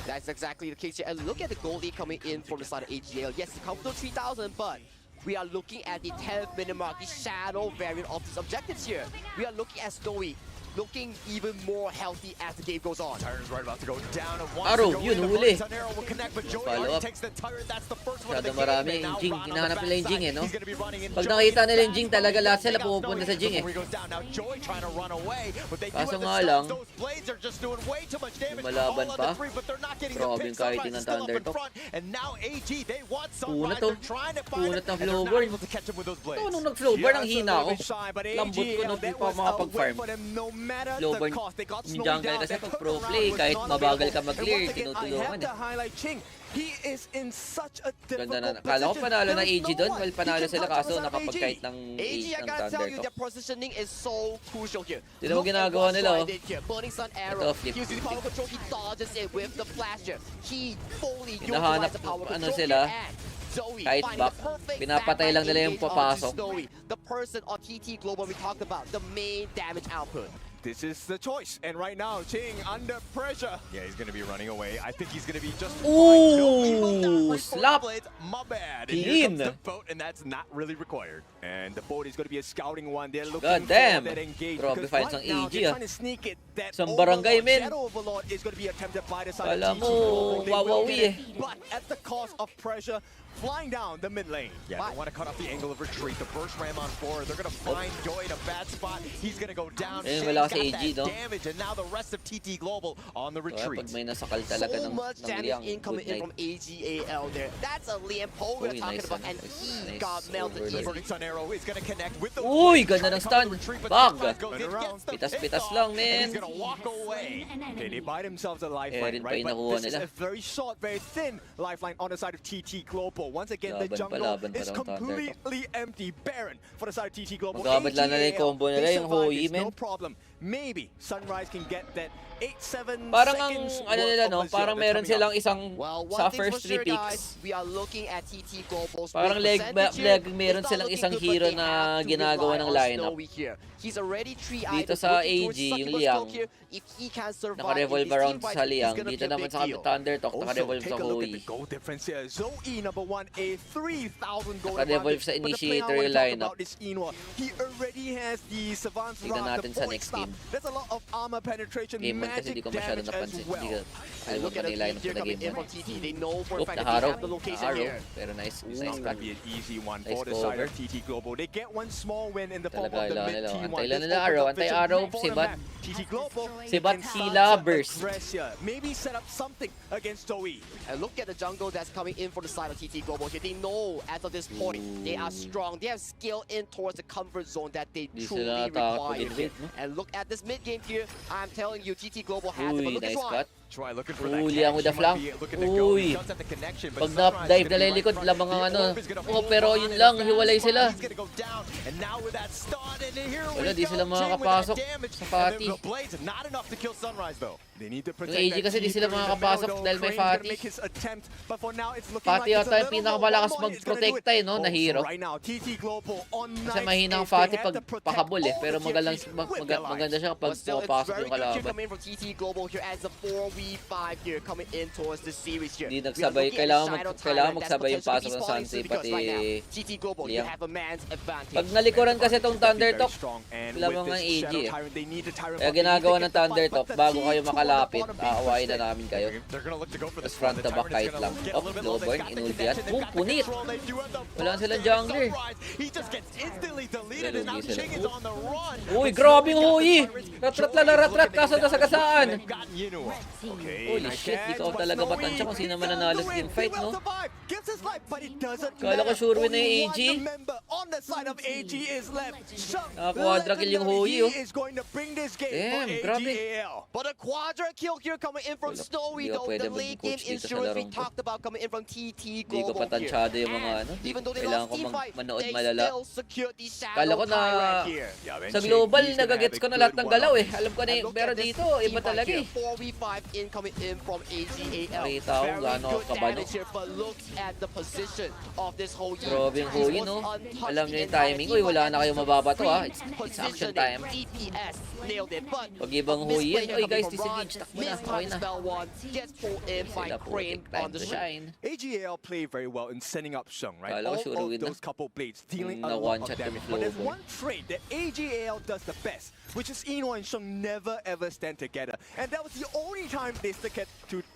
That's exactly the case here. And look at the goal lead coming in from the side of AGL. Yes, it comes to 3,000, but we are looking at the 10th minute mark, the shadow variant of these objectives here. We are looking at Snowy, looking even more healthy as the game goes on. Turret's right about to go down and wants Arrow, to go yun, in. The huli. Burning Sun arrow will connect, but Joey Follow already up. takes the turret. That's the first one of the Masyado game. marami And yung now Jing. Ron on the Hinahanap nila yung Jing backside. eh, no? He's gonna be running in. Pag Joey nakita is nila yung back. Jing, talaga lahat sila Taking out pumupunta Snowy sa Jing eh. before he goes down. Now Joey trying to run away, but they do Kaso have the nga stuns. lang, Those blades are just doing way too much damage. lumalaban All on pa. the 3, but they're not getting Grabe the yung pick. kiting Sunrise ng is still up Thunder in Talk. front, and now AG, they want Punat Sunrise. to. They're trying to find Punat it, ng and they're not flowboard. able to catch him with those blades. Ito, nung nag-flowboard, ang hina ko. Shy, but Lambot ko AGL, nung di that pa was a makapag-farm. win for them no matter Flowboard, the cost. They got yung slowed jungle down. kasi Their pag pro turnaround play, was kahit not mabagal ka available. mag-clear, And once again, I tinutulungan have to eh. highlight Ching. He is in such a Ganda na. difficult Akala ko position. panalo na There is AG no doon. one. Well, He panalo can sila touch kaso us on nakapag-kite AG. ng AG, I gotta Thunder tell you, Talk. their positioning is so crucial here. Tignan mo Look at ginagawa what nila, Stry oh. did here. Burning Sun Ito, Arrow. flip. He uses the power control. He dodges it with the flash here. He fully Hinahanap utilized the power ano control sila, here. And Zoe kahit finding back, the perfect pinapatay lang nila yung backline papasok. engage onto Snowy, the person on TT Global we talked about, the main damage output. This is the choice. And right now, Ching under pressure. Yeah, he's going to be running away. I think he's going to be just Ooh, slap. My bad. And here comes Clean. the boat, and that's not really required. And the boat is going to be a scouting one. They're looking God for damn. that engage. Grabe Because fights right ng now, AG, they're ah. trying to sneak it. That Isang barangay, Overlord, men. Shadow Overlord is going to be attempted by the side Kala of TT mo, Global. They will wawawi get it, eh. but at the cost of pressure, flying down the mid lane. Yeah, they want to cut off the angle of retreat. The burst ram on forward. They're going to find Joy in a bad spot. He's going to go down. Ayun, Shay's wala got si AG, that no? damage, and now the rest of TT Global on the Kaya retreat. pag may nasakal talaga So ng much damage Liang, incoming good in from night. AGAL there. That's a Liam Poe we're Uy, talking nice, about, and nice, he nice got melted overload. easily. Burning Sun Arrow is going to connect with the Uy, blade, ganda ng trying to cover stun. the retreat, but Bag. Sunrise goes in, Turn gets the Pitas-pitas pick lang, off, men. and he's going to walk away. Okay, they buy themselves a lifeline, Erin pa right? yung But nakuha this is nila. a very short, very thin lifeline on the side of TT Global. Once again, the Laban pa, jungle laban pa is daw ang Thunder completely empty, barren for the side of TT Global. Magkabad lang na lang yung AGAL, combo nila, they yung survive Hoi, this, men. no problem. Maybe Sunrise can get that 8-7 Parang ang seconds ano worth nila, of no? Azure Parang that's meron coming silang up. isang Well, sa one thing first for 3 sure, picks. guys, we are looking at TT Global's Parang win percentage here. meron It's not silang looking isang good, but hero they na have to ginagawa rely ng on lineup. Snowy here. He's already 3 Dito items sa looking towards AG, yung succubus Liang, cloak here. If he can survive in naka-revolve this around team fight, sa it's Liang. gonna Dito be a naman big sa deal. Thunder Talk, Also, naka-revolve take sa a look at Hoi. the gold difference here. Zoe, number one, a 3,000 gold Naka-devolve advantage. sa But the player I initiator wanna yung talk lineup. about is Inwa. He already has the Savant's Tignan Wrath, natin the sa Void next Staff. game. There's a lot of armor penetration, Game 1 kasi magic hindi ko masyado damage as napansin. well. Hindi ko And alam look pa at the nila team here sa coming game in 1. from TT. They know for a Oop, fact that they naharo. have the location Naharo. here. Pero nice. It's Nice not cut. going to be an easy one Nice for the side cover. of TT Global. They get one small win in the form Talaga, of the kailangan mid nila. T1. Antay lang This nila opens araw. up Antay vision araw, for si the Bat. map. TT Global Si Bat can Sila start to burst. aggress here. Maybe set up something against Zoe. And look at the jungle that's coming in for the side of TT Global here. They know as of this point, they are strong. They have skill in towards the comfort zone that they Di truly sila takot require here. mag-invade, no? And look at this mid game here. I'm telling you, TT Global has it. But Uy, look at nice Try. cut. Try looking for Ooh, that Liang catch. with the He might flank. be looking to go. Uy. He does have the connection, but Pag Sunrise is na-dive gonna na be right lilikod, in front. lamang ang The ano. orb is gonna Oh, pull pero on yun in lang, a hiwalay fast sila. spot. He's gonna go down, and now with that stun, and here Wala, we di go. sila Jing with that makakapasok damage. sa And Fatih. the blades, not enough to kill Sunrise though. They need to Yung protect AG that kasi di sila T3 in the makakapasok middle, though. dahil may Crane's gonna Fatih. make his attempt, but for now it's looking Fatih like it's yata a yung little pinakamalakas more. One more is gonna do magprotekta it. eh, no, na Oh, so hero. right now, TT Global on Kasi night mahina ang is they Fatih have pag to protect pakabul eh. all Pero the tier magalang, threes with their lives. maganda siya kapag But still, it's pumapasok very yung good here kalaban. coming in from TT Global here as the 4v5 here coming in towards the series here. Hindi We are nagsabay, looking at kailangan Shadow Tyrant kailangan that's magsabay yung potentially pasok ng spawning Sansi soon because pati right now, TT Global, you Liang. have a man's advantage. Pag nalikuran kasi tong Thunder Very Talk, strong, and lamang with ang this AG Shadow eh. Tyrant, they need the Tyrant Kaya bot. They need to ginagawa get ng the Thunder fight, Talk, but the bago T2 kayo on the makalapit, bottom being aawain na pushed in. namin kayo. They're gonna look to go for the Tapos stun. front The to back Tyrant's kahit gonna lang. get a Up, little bit low low. They've boy, got the inulti yan. connection, they've Boom, got the punit. control. They do have the Wala burst silang there. jungler. Sunrise, he just gets instantly deleted, and now Lugi sila. Ching is on the run. Uy, But grabe Zoe yung got the Hoi. Tyrant. Ratrat Joey lang na is ratrat, looking to kaso go nasa down. gasaan. They've gotten Yunua. Okay, Holy nice shit, di catch, ko but talaga Snowy, matansya kung sino he's man on nanalo the sa win. team fight, He will no? survive, gives his life, but it doesn't Kala ko matter. sure win na Only yung one AG. member on the side of AG is left. Shut Naka-quadra kill yung legendary. Hoi, oh. He is going to bring this game Damn, for grabe. AGAL. But a quadra kill here coming in from Wala, Snowy di ka though. pwede The late game mag-coach dito sa insurance we larong to. talked about coming in from TT Di ko Global pa tansyado yung mga here. ano. And even though they Kailangan lost ko team fight, manood they malala. still secured the Shadow Kala ko na Tyrant here. Yeah, sa Ching, global, he's gonna nagagets have ko a na lahat good ng one galaw on eh. Alam ko na And eh. look Pero at this dito, team iba fight talaga here. eh. 4v5 incoming in from AGAL. Nakita ko Very gaano good kabano. damage here, but look at the position of this whole unit. Grabe yung He Hoi, was no? untouched Alam the niyo yung entire timing. team, Uy, wala but na kayong some mababato, free ah. It's action positioning. time. DPS nailed it, but Pag ibang a Hoi misplay yan, here oy coming guys, from disengage, Ron. takbo na, Missed okay time na. spell one, gets pulled in by Sila Crane putik, time on the to street. shine. AGAL play very well in setting up Sheng, right? Kala ko All sure of win na. those couple blades dealing a Na lot one-shot of yung damage. flow But there's boy. one trait that AGAL does the best, which is Ino and Sheng never ever stand together. And that was the only time they stuck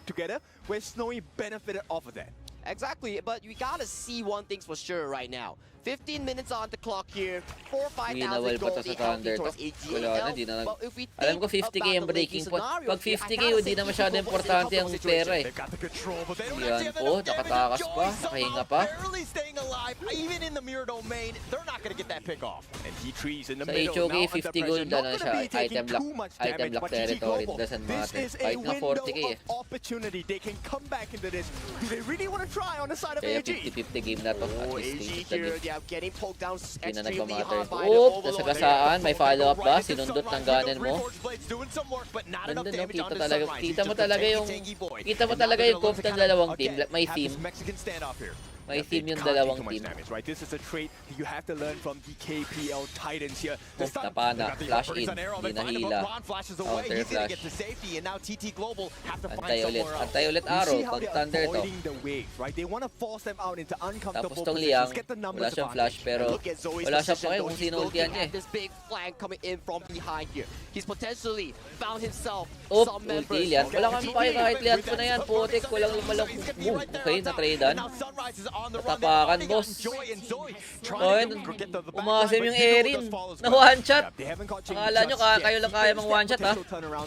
together where Snowy benefited off of that. Exactly, but we gotta see one thing for sure right now. 15 minutes on the clock here. 4-5,000 Ginawal pa to gold sa Thunder towards to. AGL. Wala na, di na But if we alam ko think 50k about yung the breaking latest point. scenario Pag here, 50k, I gotta hindi say na masyado TT Global is in a importante ang comfortable pera eh. They've got the control, but they don't Yan actually have po, enough damage. nakatakas pa, Joy nakahinga somehow pa. barely staying alive. Even in the mirror domain, they're not going to get that pick off. And T3's in the Sa middle, HOK, now under 50 pressure. gold Not ano gonna siya, be taking item lock, too much item damage, lock but TT territory, Global, doesn't this matter. is a Kahit na window 40k eh. of opportunity. They can come back into this. Do they really want to try on the side of Kaya AG? 50-50 game na to. At Oh, least AG stage of the here, game. yeah, getting poked down Hindi na extremely nagmamatter. hard by the Oop, Overlord. nasagasaan. May follow-up ba? Sinundot ng ganon mo. Ganda no, kita talaga. Kita mo talaga yung comp ng dalawang team. May theme. May theme yung dalawang team. Right, this is a trait you have to learn from the KPL Titans here. Oof, napana. Flash in. Hindi nahila. Counter flash. Antay ulit. Antay ulit arrow. Pag thunder to. Right? They want to force them out into Tapos uncomfortable tong Liang, positions, get the wala numbers siyang advantage. flash pero Look at Zoe's wala siya position, pa though. kung He's sino looking ultihan niya at this big flank coming in from behind here. He's potentially found himself Oop, some ulti members. Lian. Wala kami pa kahit Lian po na yan. Putik, walang lumalang move. Okay, na-tradean. Natapakan, boss. Oh, and umasim yung Erin na one shot. Akala nyo kayo lang kaya mang one shot ha.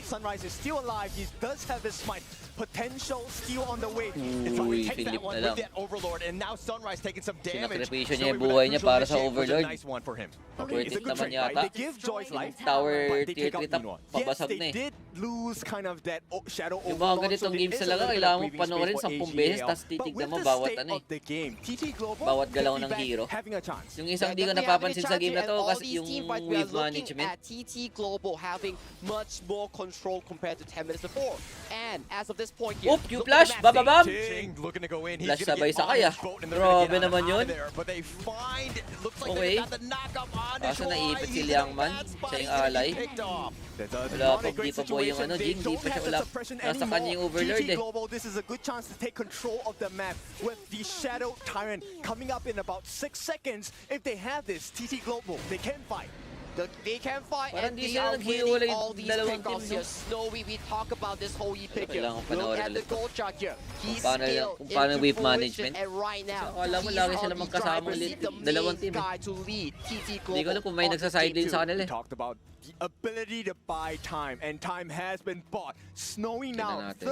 Sunrise is still alive. He does have his smite. Potential steal on the way. It's Uy, only take Philip that one na lang. with that Overlord, and now Sunrise taking some damage. Sinakripisyo niya yung buhay niya para sa Overlord. Nice one for him. Worth It's a it good naman trade, right? yata. They give Joy's life, Tower but they tier take 3 out top, Pinot. pabasag Yes, na they eh. did lose kind of that Shadow Yung mga Overlord, ganitong so games there is a talaga, little bit of kailangan mo breathing panoorin space for 10 beses, AGL. tapos But titignan with mo the bawat state ano eh. of the game, TT Global Bawat galaw could be ng back hero. having a chance. Yung isang di ko Definitely napapansin sa having a game na chance to here, and all kasi these yung team fights, we are wave looking management. at TT Global having much more control compared to 10 minutes before. And as of this point here, Oop, Q look at flash, the map bababam. Ting looking to go in. He's Flash gonna sabay get sakay on ah. his boat and they're Grabe gonna get naman out yun. of there. But they find, looks like Okay. they got the knockup on his Kaso naipit si He's Liang in a Man, bad spot. siya yung He's gonna alay. get picked off. Wala pa, di pa po yung ano, Jing, di pa siya wala. Nasa kanya yung Overlord TT eh. Global, this is a good chance to take control of the map with the Shadow Tyrant coming up in about 6 seconds. If they have this, TT Global, they can fight. They can fight Parang and di they sila are naghiwalay winning all these dalawang pickoffs team, no? here. Snowy, we talk about this whole pick here. Kailangan Look panoorin at the ulit to. goal chart here. He's Paano still kung paano into wave fruition, management? and right now, Kasi akala mo he's lagi on sila the magkasamang driver's lead, seat, the dalawang main team eh. guy to lead TT Hindi ko Global alam kung may on the nagsa-side lane G2. sa kanila We eh. talked about the ability to buy time, and time has been bought. Snowy now, Tingnan natin.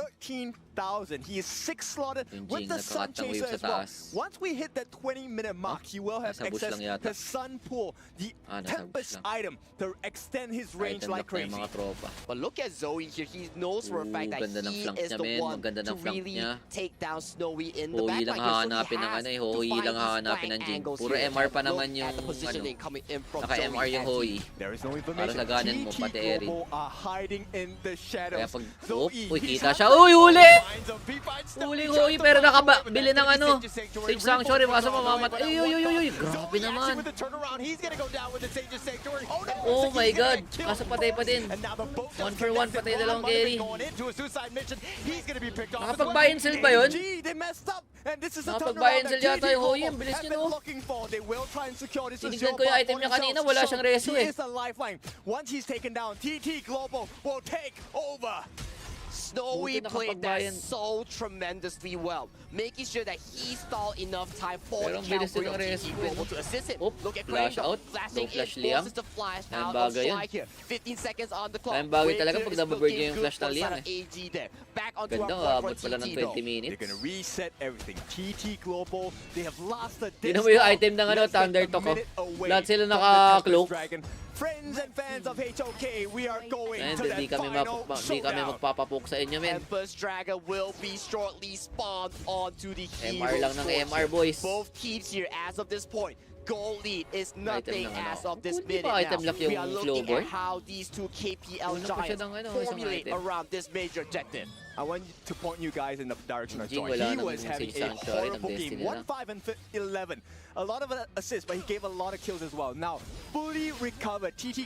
13,000. He is 6 slotted Yung with Jing the Sun nagkakat ng Chaser wave as sa well. taas. Once we hit that 20-minute mark, he will have Nasa bush access lang yata. to Sun Pool, the Ah, nasa bush Tempest lang. item, to extend his range Item like lock na yung crazy. mga tropa. But look at Zoe here. He knows for a fact that Ganda ng he flank is niya, the men. one Maganda to ng flank really niya. take down Snowy in the Hoy backline lang here. So hahanapin he ng has ano eh, to hoy find lang these hahanapin flank ng Jing. angles Puro here. MR pa Look naman at yung the positioning ano. coming in from Naka-MR Zoe yung and hoy. There is no Para information. sa ganan mo, TT pati Erin. Global are hiding in the Kaya shadows. pag, Zoe, uy, he's kita had siya. the- Uy, huli! Finds him. He finds Snowy, Huli tries hoy, to pero find a way, but nakabili that's ng gonna be ano. Sage's Sanctuary. Sage Sanctuary, baka sa Reinforcements on the way, mamamatay. but Uy, uy, uy, uy, Zoe grabe actually naman. with the turnaround. He's gonna go down with the Sage's Sanctuary. Oh no! Oh So my he's gonna God. get Kaso killed patay pa first. din. And now the boat just 1 for 1 connected. patay Ron dalawang might have carry. been going into a suicide mission. He's gonna be picked off. as well. Nakapag-buy and sell ba yun? AG, they messed up. And this is a Nakapag-buy and turnaround sell that yata TT yung hoy, Global ang bilis have yun, been oh. looking for. They will try and secure this. is Tinignan your ko yung bot item for niya kanina, themselves. wala So siyang reso he eh. is a lifeline. Once he's taken down, TT Global will take over. Snowy Buti played that nakapagbayan. so tremendously well, making sure that he stalled enough time for Pero the ang bilis counter din ng of reso TT eh, Global no? to assist him. Oop, Look at flash Crane, out. flashing Low flash in, Liang. forces to flash Ayun, out on bagay yun. strike here. 15 seconds on the clock. Ayun, bagay talaga Wager pag is nababurger looking yung good flash for ng Liang side of AG there. Back onto Ganda, our abot front pala for ng TT 20 though. They're minutes. gonna reset everything. TT Global, they have lost the Tingnan mo yung item ng ano, Thunder Talk, oh. Lahat sila naka-cloak. Friends and fans of HOK, we are going Ayun, to that di kami final showdown. magpapapok sa inyo, men. Tempest Dragon will be shortly spawned onto the MR lang ng hero MR, boys. Both teams here as of this point. Goal lead is nothing Item lang, as ano. of this Hindi minute ba item now. lock yung We are looking Flowboy? at how these two KPL Una pa siya giants ng ano, isang formulate item. around this major objective. I want to point you guys in the direction of Jing, Joy. wala He namang was having Sage a Sanctuary ng horrible game. Destiny na. 1-5 and 11. A lot of assists, but he gave a lot of kills as well. Now, fully recovered. TT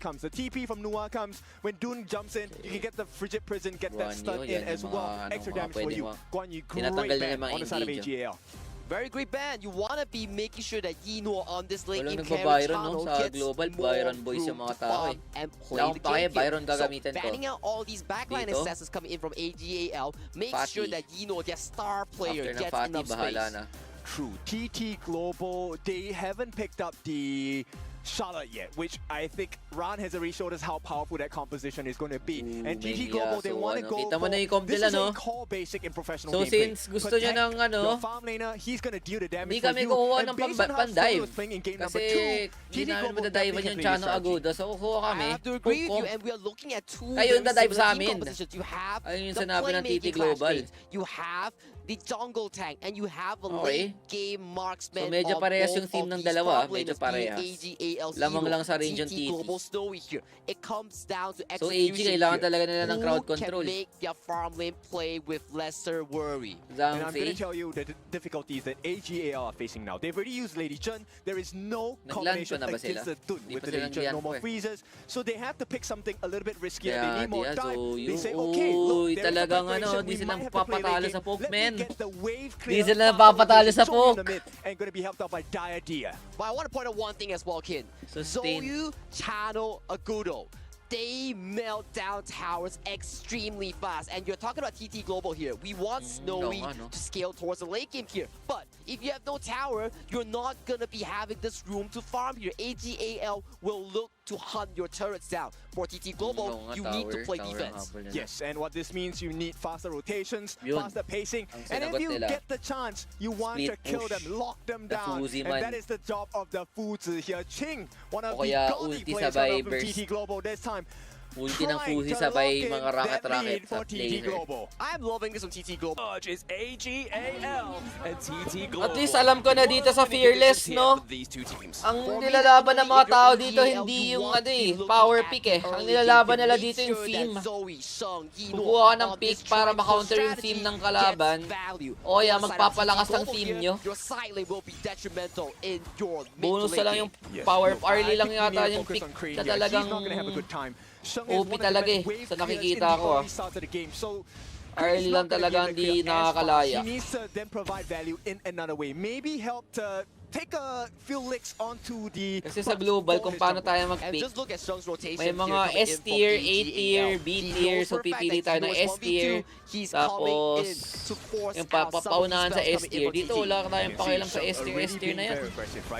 comes. The TP from Nua comes. When Dune jumps in, you can get the Frigid Prison, get that Guan stun Yu, in yan as yung well. mga, Extra mga damage for pwedeng you. Guan Yu, great tinatanggal na ban yung mga on the side of engage, AGL. Very great ban. You wanna be making sure that Yino on this late Walang game nagba-Byron, carry no? channel Sa gets global, more Byron boys yung room mga to tao, farm eh. and Wala play akong the pake, game here. Byron gagamitin So ko. banning out all these backline Dito. assassins coming in from AGAL makes Fatty. sure that Yino, their star player, After ng gets Fatty, enough bahala space. na. True. TT Global, they haven't picked up the Charlotte yet, which I think Ran has already showed us how powerful that composition is going to be. Ooh, And TT Mania. Global, they So, want to ano, go kita mo for, na yung comp this nila, is no? a core basic in professional So, gameplay. since gusto niya ng Your farm laner, he's going to deal the damage hindi kami for you. kukuha And ng based on how Snowy pan-dive. was playing in game number Kasi 2, hindi TT namin Global madadive definitely yung can play Chano this strategy. Aguda. So, kukuha I kami. have to agree with you, Kung- and we are looking at two Kayo yung very dadive similar sa team amin. compositions. You have Ayun yung the sinabi ng playmaking TT clash Global. lanes. You have the jungle tank, and you have a Okay. late game marksman. So, medyo of parehas both yung team of ng these dalawa, top medyo laners, being parehas. AGAL Lamang Hero, lang sa region TT TT. Global Snowy here. It comes down to So, execution AG, kailangan here. talaga nila ng crowd Who control. can make their farm lane play with lesser worry? And I'm going to Zhang tell you the difficulties that AGAL are facing now. They've already used Lady Chun. There is no Nag-land combination pa na ba against sila? the Dun Di with pa the sila Lady Chun. No nag-land more pa eh. freezes. So they have to pick something a little bit riskier. Kaya, They need more Diaz, time. so They say, yun, okay, look, uy, there is a talagang preparation. ano, di We sila might have to play papatalo late sa game. poke, Let man. me get the wave Di clear. sila Fast napapatalo sa rotation, show me in the poke. mid, and going to be helped out by Diadea. But I want to point out one thing as well, Kin. Sustain. Zoyu, Chano, Agudo. They melt down towers extremely fast. And you're talking about TT Global here. We want Snowy no. to scale towards the late game here. But if you have no tower, you're not going to be having this room to farm here. AGAL will look to hunt your turrets down. For TT Global, you need to play defense. Yes, and what this means, you need faster rotations, Yun. faster pacing, Ang and if sinagot you nila, get the chance, you want to split kill push. them, lock them The down, Fuzi and man. that is the job of the Fuzi here. Ching, one of O the kaya godly ulti players sabay from burst. TT Global this time. Ulti ng trying Fuzi to sabay lock in mga that racket-racket lead sa for TT laner. Global. I'm loving this on TT Global. Charge is AGAL and TT Global. At least alam ko na dito sa Fearless, no? These two teams. Ang nilalaban ng mga tao dito, hindi yung ano eh, power pick eh. Ang nilalaban nila dito yung theme. Kukuha ka ng pick para makounter yung theme ng kalaban. O kaya magpapalakas ng theme nyo. Bonus na lang yung power. Early lang yata yung pick na talagang OP talaga eh, sa nakikita ko ah. Early lang talaga hindi nakakalaya. He needs to then provide value in another way. Maybe help to take a few licks onto the... Kasi sa global, kung paano tayo mag-pick, may mga S tier, A tier, B tier, so pipili tayo ng S tier, tapos yung papaunahan sa S tier. Dito wala tayong pakialam sa S tier na yan.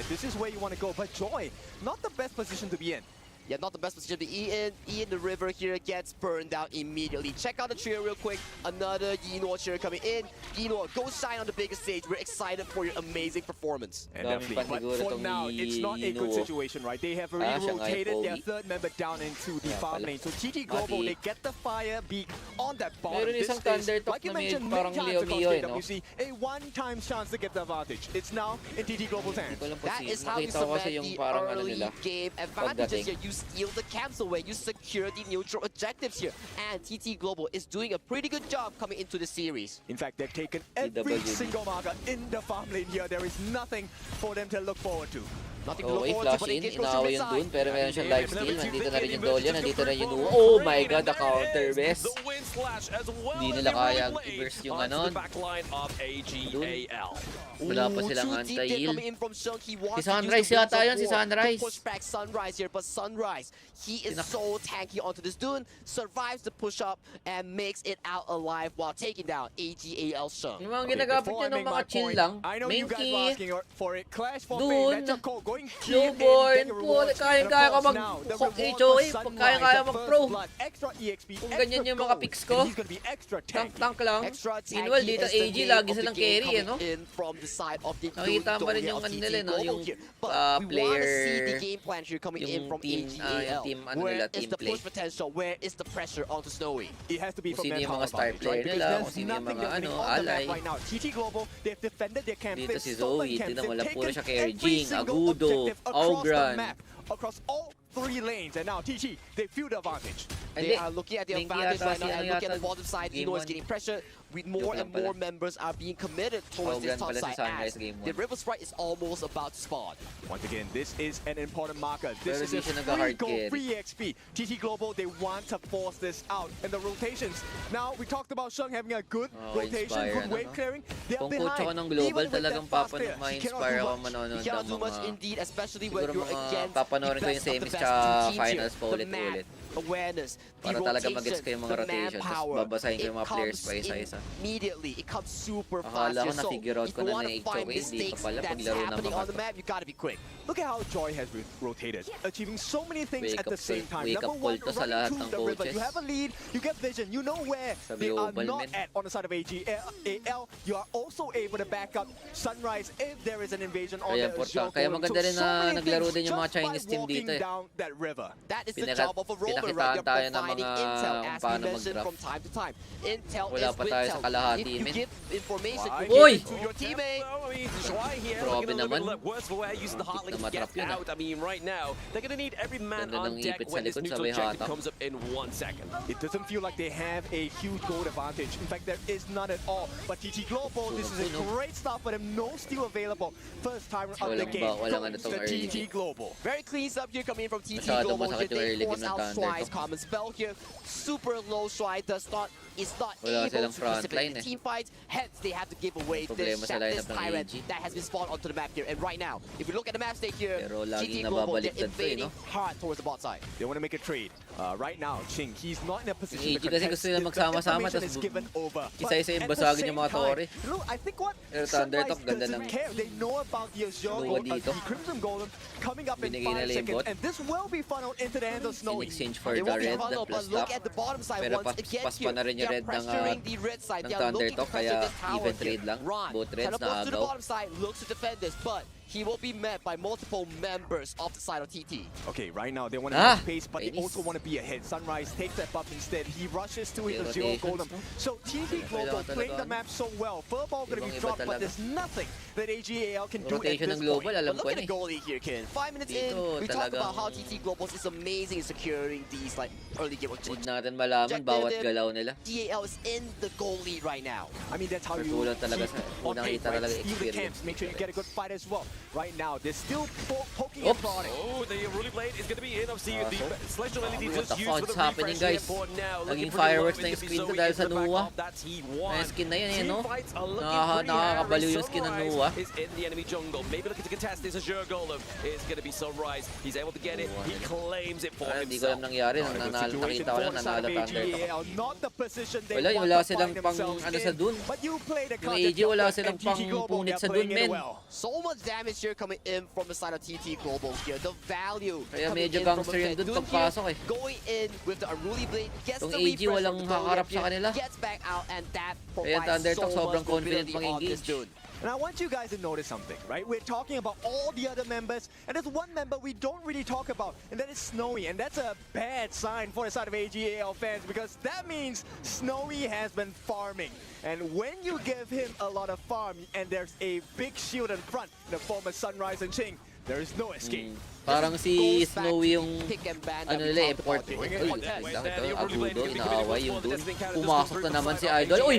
This is where you want to go, but Joy, not the best position to be in. Yeah, not the best position to be in. Ian the River here gets burned down immediately. Check out the trio real quick. Another Yino cheer coming in. Yino, go shine on the biggest stage. We're excited for your amazing performance. And Daming definitely, but paniguro for tong now, it's not a good Yino. situation, right? They have already siya nga yung rotated their pogi. third member down into the Kaya farm pala. lane. So TT Global, Mati. they get the fire beat on that bottom. Meron This isang is, Thundertop like you na may mentioned, parang many Leo times across Mio eh, no? KWC, a one-time chance to get the advantage. It's now in TT Global's hands. Hindi ko alam po That is si, how you nakita ko kasi cement yung the parang ano early nila. game advantages pagdating. here. You steal the camps away. You secure the neutral objectives here. And TT Global is doing a pretty good job coming into the series. In fact, they've taken every PWD. single marker in the farm lane here. There is nothing for them to look forward to. Nothing to look Okay, forward to, flash but in, engage goes to inaway yung mid-side. dun, pero meron siyang lifesteal. Nandito na rin yung Dolian, nandito na rin yung Nuwa. Oh my god, the counter best. The wind slash as well. Hindi nila kayang i-burst yung ano. The backline of AGAL. Wala pa Ooh, silang too deep there anti-heal. coming in from Shung. He wants Si to use Sunrise the Winds yata of yun, si War to Sunrise. push back Sunrise here, but Sunrise, he is so tanky onto this dune, survives the push up, and makes it out alive while taking down AGAL Shung. Yung mga Okay, ginagapit before nyo I ng make mga my chill point, lang. I know you guys were Mankey, asking for it. Clash for Dun, fame. That's your call. Going Slow key in, boy, get your rewards. kaya-kaya And of ka course, mag- now, the HOA, reward for pag kaya-kaya Sunrise, the mag-pro. first blood, extra EXP, Kung extra ganyan yung mga gold, picks ko, and he's gonna be extra tanky. tank lang. Extra tanky Meanwhile, dito is the AG, name lagi of the silang game carry, eh, no? coming in from the side of the Nakikita mo rin Dune yung of ano TT nila, no? Global Yung here. But we player, want to see the game plan here coming in yung from team, AGAL. yung team, ano Where nila, is team the play. push potential? Where is the pressure onto Snowy? It has to be Kung from sino yung manpower mga star advantage, player right? Because nila, there's kung sino yung nothing mga happening ano, on the map alay. right now. TT Global, they've defended their camp. Dito They've si stolen Zoe, camps. tignan mo, They've wala puro taken siya kay every Jing, single Agudo, objective across the Ogran. map, across all three lanes. And now TT, they feel the advantage. They are looking at the Minky advantage yata right now si and ano looking at yata, the bottom side. game Ino is one. getting pressure with more Joke and lang more pala. members are being committed towards this Hogan top pala si side Sunrise as game the one. River Sprite is almost about to spawn. Once again, this is an important marker. This Pero is di a siya free nag-hard goal, carry. free XP. TT Global, they want to force this out. And the rotations. Now, we talked about Sheng having a good rotation, inspire good na, wave no? clearing. They are Kung coach behind. ako ng global, Even with talagang that fast player, he ma-inspire cannot ako do much. manonood You cannot ng do much mga... indeed, especially when Siguro you're mga against papanoorin the ko yung best of the semis best tsaka teams here. finals pa The ulit-ulit. map awareness, the Para talaga rotation, magets ko yung mga the rotation, tapos manpower, babasahin ko yung mga it players comes pa isa-isa. immediately. It comes super fast Akala ko here. So, na-figure out if ko you na want na to 8 find away, di pa mistakes pala that's paglaro ng happening mga on the map, you gotta be quick. Look at how Joy has rotated, achieving so many things at the same time. Wake up Number call one, to sa running lahat through ng the river. coaches. You have a lead, you get vision, you know where Sa they are global, not men. at on the side of AL. You are also able to back up Sunrise if there is an invasion on Kaya the important. Azure Kaya Golem. maganda rin so na many naglaro things din yung mga just by Chinese team walking dito eh. down that river. That is the Pinaka- job of a roller, pinakitaan right? You're tayo ng providing mga intel, as we paano mentioned mag-draft. from time to time. Intel Wala is pa with tayo sa intel. kalahati, If you men. give information, Why? you Uy! give it to your teammate. I mean, Shuai here Grabe looking a little naman. bit worse for wear, using the heartlink to matrap get yun, ah. out. I mean, right now, they're going to need every man Ganda on ng deck ipit sa when this likod, neutral sabay objective hatak. comes up in 1 second. It doesn't feel like they have a huge goal advantage. In fact, there is none at all. But TT Global, this is a Puno. great start for them. No steal available. First time of the Walang game. walang ano Goes tong to early TT game. Global. Very clean stuff here coming in from TT Masyado Global. masakit Here yung they early force game ng out Thunder Shuai's to. common spell here. Super low Shuai does not is not Wala able silang to front participate line in eh. team fights. Hence, they have to give away Problema this sa lineup this ng tyrant AG. that has been spawned onto the map here. And right now, if you look at the map state here, Pero laging TT Global, they're nababaliktad to eh, invading no? hard towards the bot side. They want to make a trade. Right now, Ching, he's not in a position Yung to AG kasi contest. gusto nila The magsama-sama, information tas is given over. isa-isa yung But at the basagin yung mga same time, tore. Look, I think what Pero Thunder Sunrise Top, ganda doesn't ng care. They know about the Azure luwa Golem, dito. the Crimson Golem coming up in Binigay 5 nila yung seconds. bot. And this will be funneled into the hands of In Snowy. exchange for They the won't be red funneled, plus but look top. at the bottom side Pero once again paspa here. na rin yung They are red ng, pressuring the red side. ng They are Thunder looking to Top, pressure kaya this tower even here. trade lang. Ron Both reds teleports to the naagaw. bottom side, looks to defend this, but he will be met by multiple members of the side of TT. Okay, right now they want to Ah, make space, but they Chinese. also want to be ahead. Sunrise takes that buff instead. He rushes to his Yung Azure rotations, Golem. no? So TT Global Kailangan playing talaga, the map so well. Furball going to be Ibang-iba dropped, but talaga. there's nothing that AGAL can do at Rotation this ng global, point. alam But ko look at yun the eh. goalie here, Ken. 5 minutes in, Dito, we talked about talagang- how TT Global is amazing in securing these like early game Need objectives. natin malaman bawat galaw nila. DAL is in the goal lead right now. I mean, that's how you Natulad talaga keep sa- on unang pace, kita right? talaga Steal the experience. camps, make sure you get a good fight as well. Right now, they're still poking Oops. and prodding. Oh, the Ruling Blade is going to be in. Obviously, the Celestial LED What just the used fuck's for the happening, refresh here guys? for now. Looking Naging pretty fireworks low. na yung It's screen gonna ko be dahil Zoe sa in the back Nuwa. off. That's he won. May skin na yun eh, Team no? fights are looking Nakaka- pretty nakakabaliw hairy. yung skin ng Sunrise Nuwa. is in the enemy jungle. Maybe looking to contest this Azure Golem. It's going to be Sunrise. He's able to get it. He claims it for Ay, hindi ko alam himself. nangyari. Not a good Nanalo, situation nakita ko for lang the side nanalo of Thunder Top. AGAL. Not the position they Wala, want wala to silang find pang themselves ano in. sa dun. But you play the Yung content AG, wala of it, silang and TT pang Global, punit they're sa dun, playing it men. well. So much damage here coming in from the side of TT Global here. The value Kaya coming medyo in from gangster yun Fed. dun Dun pagpasok here, eh. going in with the Unruly Blade, gets Tong the AG refresh walang of the haharap Tony sa kanila. gets back out, and that Kaya Thunder provides Talk so sobrang much confident mobility on this mag-engage. dude. And I want you guys to notice something, right? We're talking about all the other members, and there's one member we don't really talk about, and that is Snowy. And that's a bad sign for the side of AGAL fans, because that means Snowy has been farming. And when you give him a lot of farm, and there's a big shield in front, the form of Sunrise and Ching, there is no escape. Parang si Goes back Snowy to yung pick and ban that ano we nila, talked import. about here. Uy, Contest. nakita ito, Agudo, inaaway yung dun. Pumasok na naman si AGAL. Idol. Uy,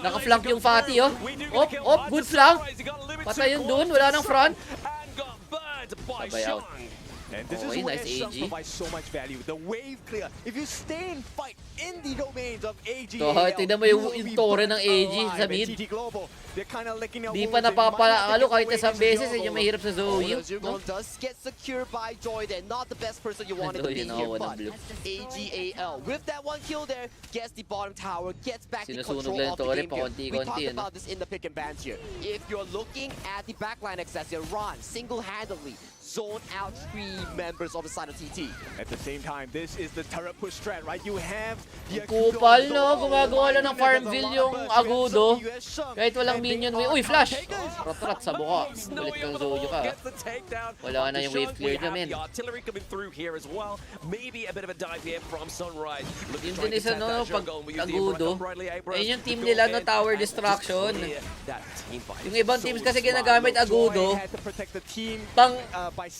nakaflank yung Fatty, oh. Op, good flank. Patay yung dun, wala nang front. Sabay out. And this Okay, is where nice Sheng AG. provides so much value. The wave clear. If you stay and fight in the domains of AG, So, tignan mo yung tore ng AG sa mid. Di pa napapalo kahit isang beses, yun yung mahirap sa Zoe. Azure No? Golem does get secured by Joy there. Not the best person you wanted to Zoe be here, nakakuha ng but blue. AGAL with that one kill there gets the bottom tower, gets back the Sinusunog control lang yung of the tore, game here. We pakonti-konti, talked ano? about this in the pick and bans here. If you're looking at the backline access here, Ron single-handedly zone out 3 members of the side of TT. At the same time, this is the turret push strat, right? You have the Kupal, no? Gumagawa lang ng Farmville yung Agudo. Kahit walang minion. Uy, flash! Rat-rat sa buka. Ulit kang Zoyo ka. Wala na yung wave clear niya, men. The artillery coming through here as well. Maybe a bit of a dive here from Sunrise. Yun din isa, no? Pag Agudo. Ayun yung team nila, no? Tower Distraction. Yung ibang teams kasi ginagamit Agudo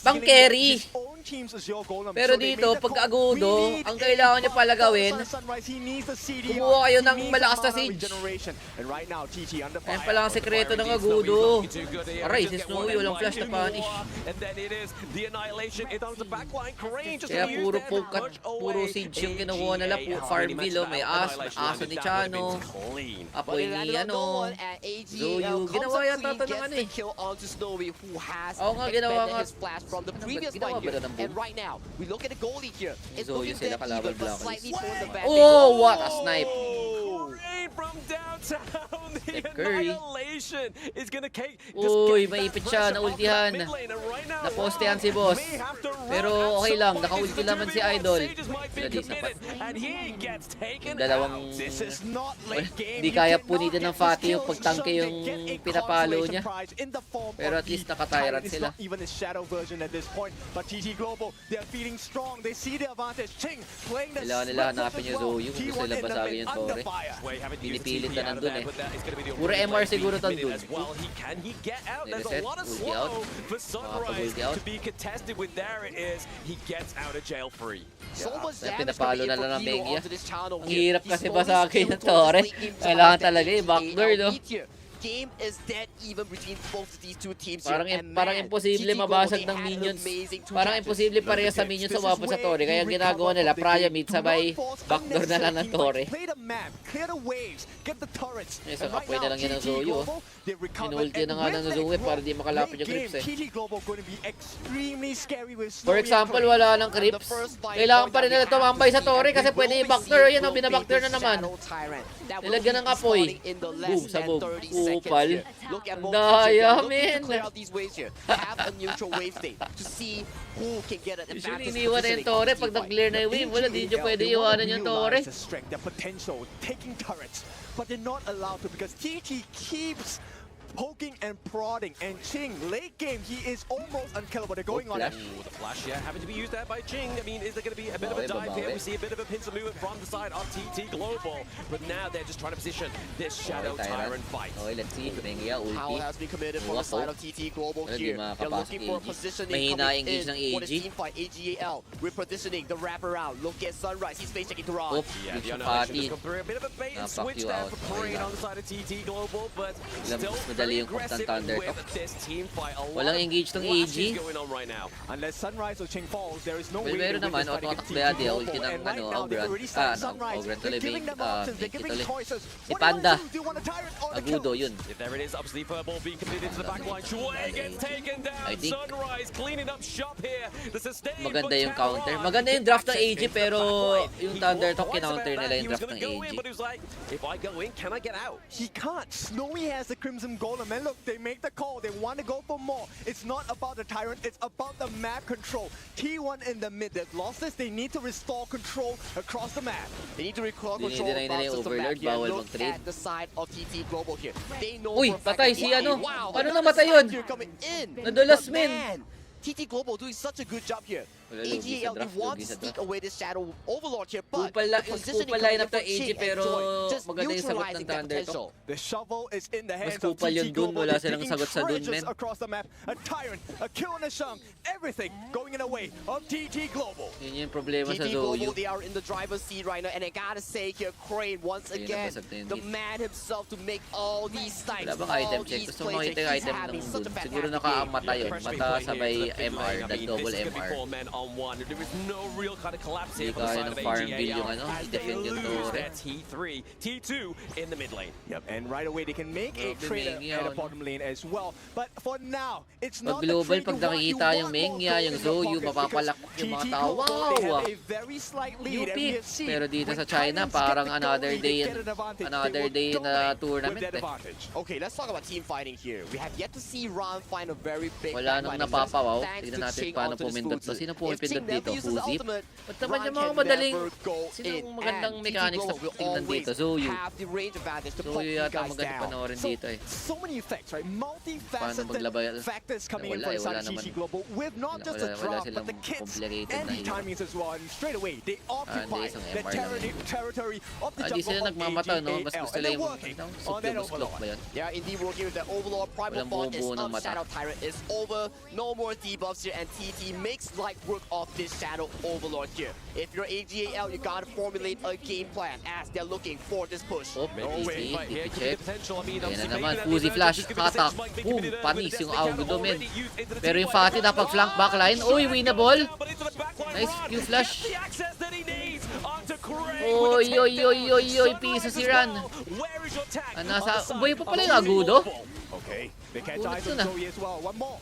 pang carry. own team's Azure Golem. Pero So they dito, made the pag call. Agudo, We need ang kailangan a niya pala buff gawin, for Sunrise. He needs the CDR. kumuha kayo He ng needs malakas na mana siege. regeneration. And right now, TT under Ayan fire. pala ang sekreto ng Agudo. Aray, si Snowy, walang flash na punish. And then it is the annihilation. It on the backline. Crane just Kaya gonna use puro that to poke at push puro away siege yung kinukuha nila. Farmville, oh, may aso ni Chano. Clean. Apoy ni ano. Zoyu. Ginawa yata ito ng ano eh. Oo nga, ginawa nga. Ginawa ba ito ng boom? And right now, we look at the goalie here. It's Zoyu looking sila dead kalaban even, but Blacklist. slightly toward the back. Oh, what a snipe. Rain from downtown. The Curry. annihilation is gonna cake. Uy, maipit siya, naultihan. Napostehan si boss. Pero okay lang, naka-ulti naman si Idol. Sila di sapat. Yung dalawang... Di kaya punitin ng Fatih yung pagtangke yung pinapalo niya. Pero at least naka-tyrant sila. Even his shadow version at this point, but TT Global, they're feeling strong. They see the advantage. Ching playing the Kailangan nila hanapin yung Zoyu kung gusto nila basagin yung Tore. Pinipilit na nandun eh. Puro MR siguro tandun. Well, he can he get out? There's Reset, a lot of ulti out. slow for Sunrise Ulti out. to be contested with. There it is. He gets out of jail free. So much Kaya damage pinapalo coming na in lang from ng Hero Mengia. onto this channel Ang here. hirap He's kasi slowly basagin ng still towards Tore. the late game Kailangan side. talaga i-backdoor, no? Game is dead even between both of these two teams Parang here. And parang man, imposible TT Global, mabasag they ng had an minions. amazing two Parang catches. imposible pareha sa minions umabot sa Tore. Kaya ginagawa nila, Priamid sabay backdoor na lang ng Tore. Play the map, clear the waves, get the turrets. Isang And right apoy na now, lang yan ng TT Zoyu, Global, they recovered. Inulti na nga And ng when Zoyu they para grow, di makalapit yung late creeps eh. game, TT Global going to be extremely scary with For Snowy and example, Crane. wala ng creeps. Kailangan pa rin nila tumambay sa Tore kasi pwede i-backdoor. Yan o, binabackdoor na naman. Nilagyan ng apoy. Boom, sabog. Upal. Ang daya, men. Usually, iniwan na yung Tore pag nag-clear na yung wave. Wala, di nyo pwede iwanan yung Tore. The strength, the potential, taking turrets, but they're not allowed to because TT keeps poking and prodding. And Ching, late game, he is almost unkillable. They're going on it. Ooh, the flash, yeah, having to be used there by Ching. I mean, is there going to be a bit of a dive here? We see a bit of a pincer movement from the side of TT Global, but now they're just trying to position this Shadow Tyrant fight. Okay, let's see. Mengia, Foul ulti. has been committed from the side of TT Global Wala, di here. They're makakapasok looking for a AG. positioning Mahina coming engage ng in for the AG. team fight. AGAL repositioning the wraparound. Look at Sunrise. He's face checking to Rod. Oop, Yeah, yung the sa annihilation Fatih. just come through. A bit of a bait and Fuck switch you there out. for Okay Crane lang. on the side of TT Global, but Mas still madali very yung constant aggressive thunder with to. this team fight. A lot Walang of engage ng flashes AG. going on right now. Unless Sunrise or Ching falls, there is no Well, way meron to win naman, this fight against automatic TT Beade, Global. ulti ng And right ano, now, they've Ogran. already started No, Sunrise. Ogran They're tuloy, giving them Mengi, options, they're Mengi giving tuloy. choices. Si What do you Panda. want to do? Do you want a tyrant or a kill? Agudo yun. If there it is, obviously Furball being committed into the back line. Chue gets taken down. I think- Sunrise cleaning up shop here. The sustain Maganda yung for counter. Cameron. Maganda yung draft ng Access AG into the pero back line. yung He Thunder was Talk wise kinounter about nila that. yung He was draft gonna ng go in, AG. but he was like, if I go in, can I get out? He can't. Snowy has the Crimson Golem. And look, they make the call. They want to go for more. It's not about the Tyrant. It's about the map control. T1 in the mid. They've lost this. They need to restore control across the map. They need to recall Dinideny control nila across yung the map Overlord, here. bawal Look mag-trade. at the side of TT Global here. They know Uy, for a fact patay that- si ano? Wow, Paano another namatay yun? side here coming in. Nadulas, But men. man, TT Global doing such a good job here. Wala, lugi sa AGL draft, wants lugi to sa sneak draft. away this Shadow Overlord here, but Kupal the positioning kupal coming lineup in ng from AG Ching and pero Joy, just maganda yung sagot ng neutralizing that Thunder Talk. potential. The shovel is in the hands Mas of kupal TT yun dun, Global. wala They're silang digging sagot sa dun, trenches men. across the map. A Tyrant, a kill and a shunk. Everything going in the way of TT Global. Yun yung problema sa TT Global, Zoyu. they are in the driver's seat right now, and I gotta say here, Crane once Ayun, again, nabasag na yung the hit. man himself to make all these snipes, Wala bang all item check? these Gusto mo plays makita yung here. He's item having ng such a Dun. Siguro fantastic game. nakaamata yun. Pressure Mata being played sabay here to the big MR, lane. I that mean, double this is gonna be MR. 4 men on 1. There is no real kind of collapse here Hindi for the kaya side ng of Farmville yung AGAL ano, as they i-defend yung lose Tore. their T3, T2 in the mid lane. Yep, and right away they can make a Grabe, trade Mengia, at the ano. bottom lane as well. But for now, it's Pag not the global, trade pag you want. You nakikita yung want more Mengia, gold yung in your Zoyu, pockets mapapalak because yung mga TT tao. Global, Wow! they have a very slight lead, and we UP. have seen Pero dito when sa China, Titans get parang the another goal lead, day they yan. get an advantage. Another They will day go na in tournament with that eh. advantage. Okay, let's talk about team fighting here. We have yet to see Ron find a very big Wala nang backline napapawaw. thanks Tignan to natin Ching paano onto this pumindot Fuzu. to. Sino It course, pipindot Ching never dito? uses the Fuzip? ultimate. Ba't naman Ron yung mga can madaling... never go Sinong in, magandang and mechanics na TT Global will tingnan dito? always Zoyu. have the range advantage to Zoyu pop you yata guys maganda down. panoorin So, dito eh. so many effects, right? Paano Multifaceted maglabay- factors coming in Wala for eh, the wala side of naman. GG Global with not just the Wala drop, but silang the kits complicated and na the hero. timings as well. And straight away, they occupy isang the MR lang yun. territory of the Di sila jungle of nagmamata, no? Mas AGAL. gusto And nila they're yung... working Anong on that suklok ba overlord. yun? Yeah, indeed, working with the Overlord. Primal Walang Bond is buo-buo ng up. mata. Shadow Tyrant is over. No more debuffs here, and TT makes light work of this Shadow Overlord here. If you're AGAL, you gotta formulate a game plan as they're looking for this push. Oh, Maybe easy. he's right here. Could be Check. the potential. I mean, Ayan na obviously, naman, maybe Fuzi that Flash, just could be the hatak, six, might be boom, the early, panis but yung the Destiny Augudo, Counter men. already used into the Pero team yung fight. Fatih napag-flank backline, uy, winnable! But into the backline Nice run. Q flash. Gets the access that he needs onto Craig Oy, with the oy, takedown. oy, oy, oy, piso Sunrise si as Ran. well. Where is your tag? Ah, nasa- On the side Uy, pa pala of yung Agudo. Global. Okay, they catch Ulit eyes on yun ah. Zoe as well. One more.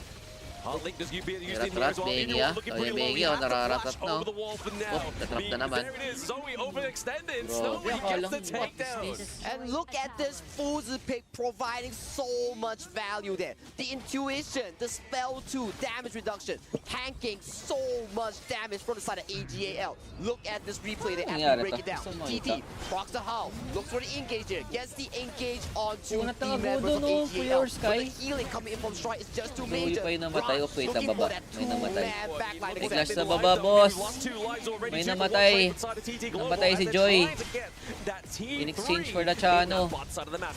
Link does used in here Ratrat, as well. Bengi, Anyone ah. looking Oh, pretty yung low, Bengi, he oh, has to nararatat flash na, over the wall for now. Oh, natrap na naman. There it is, Zoe overextended. Bro, Snowy di gets akala the ko, what is takedown. this? And look at this Fuzi pick providing so much value there. The intuition, the spell 2, damage reduction, tanking so much damage from the side of AGAL. Look at this replay there as we Nangyari break to? it down. Saan mo TT procs the hull, looks for the engage here, gets the engage onto Unat the na members of Agudo, no, AGAL. Fuyor But Sky. the healing coming in from Strike is just too Zoe major. pa yung namatay, Ron oh, wait, looking sa baba. for that May namatay. two-man backline May attack. flash sa baba, boss. Namatay. May Namatay si Joy. In exchange for the Chano.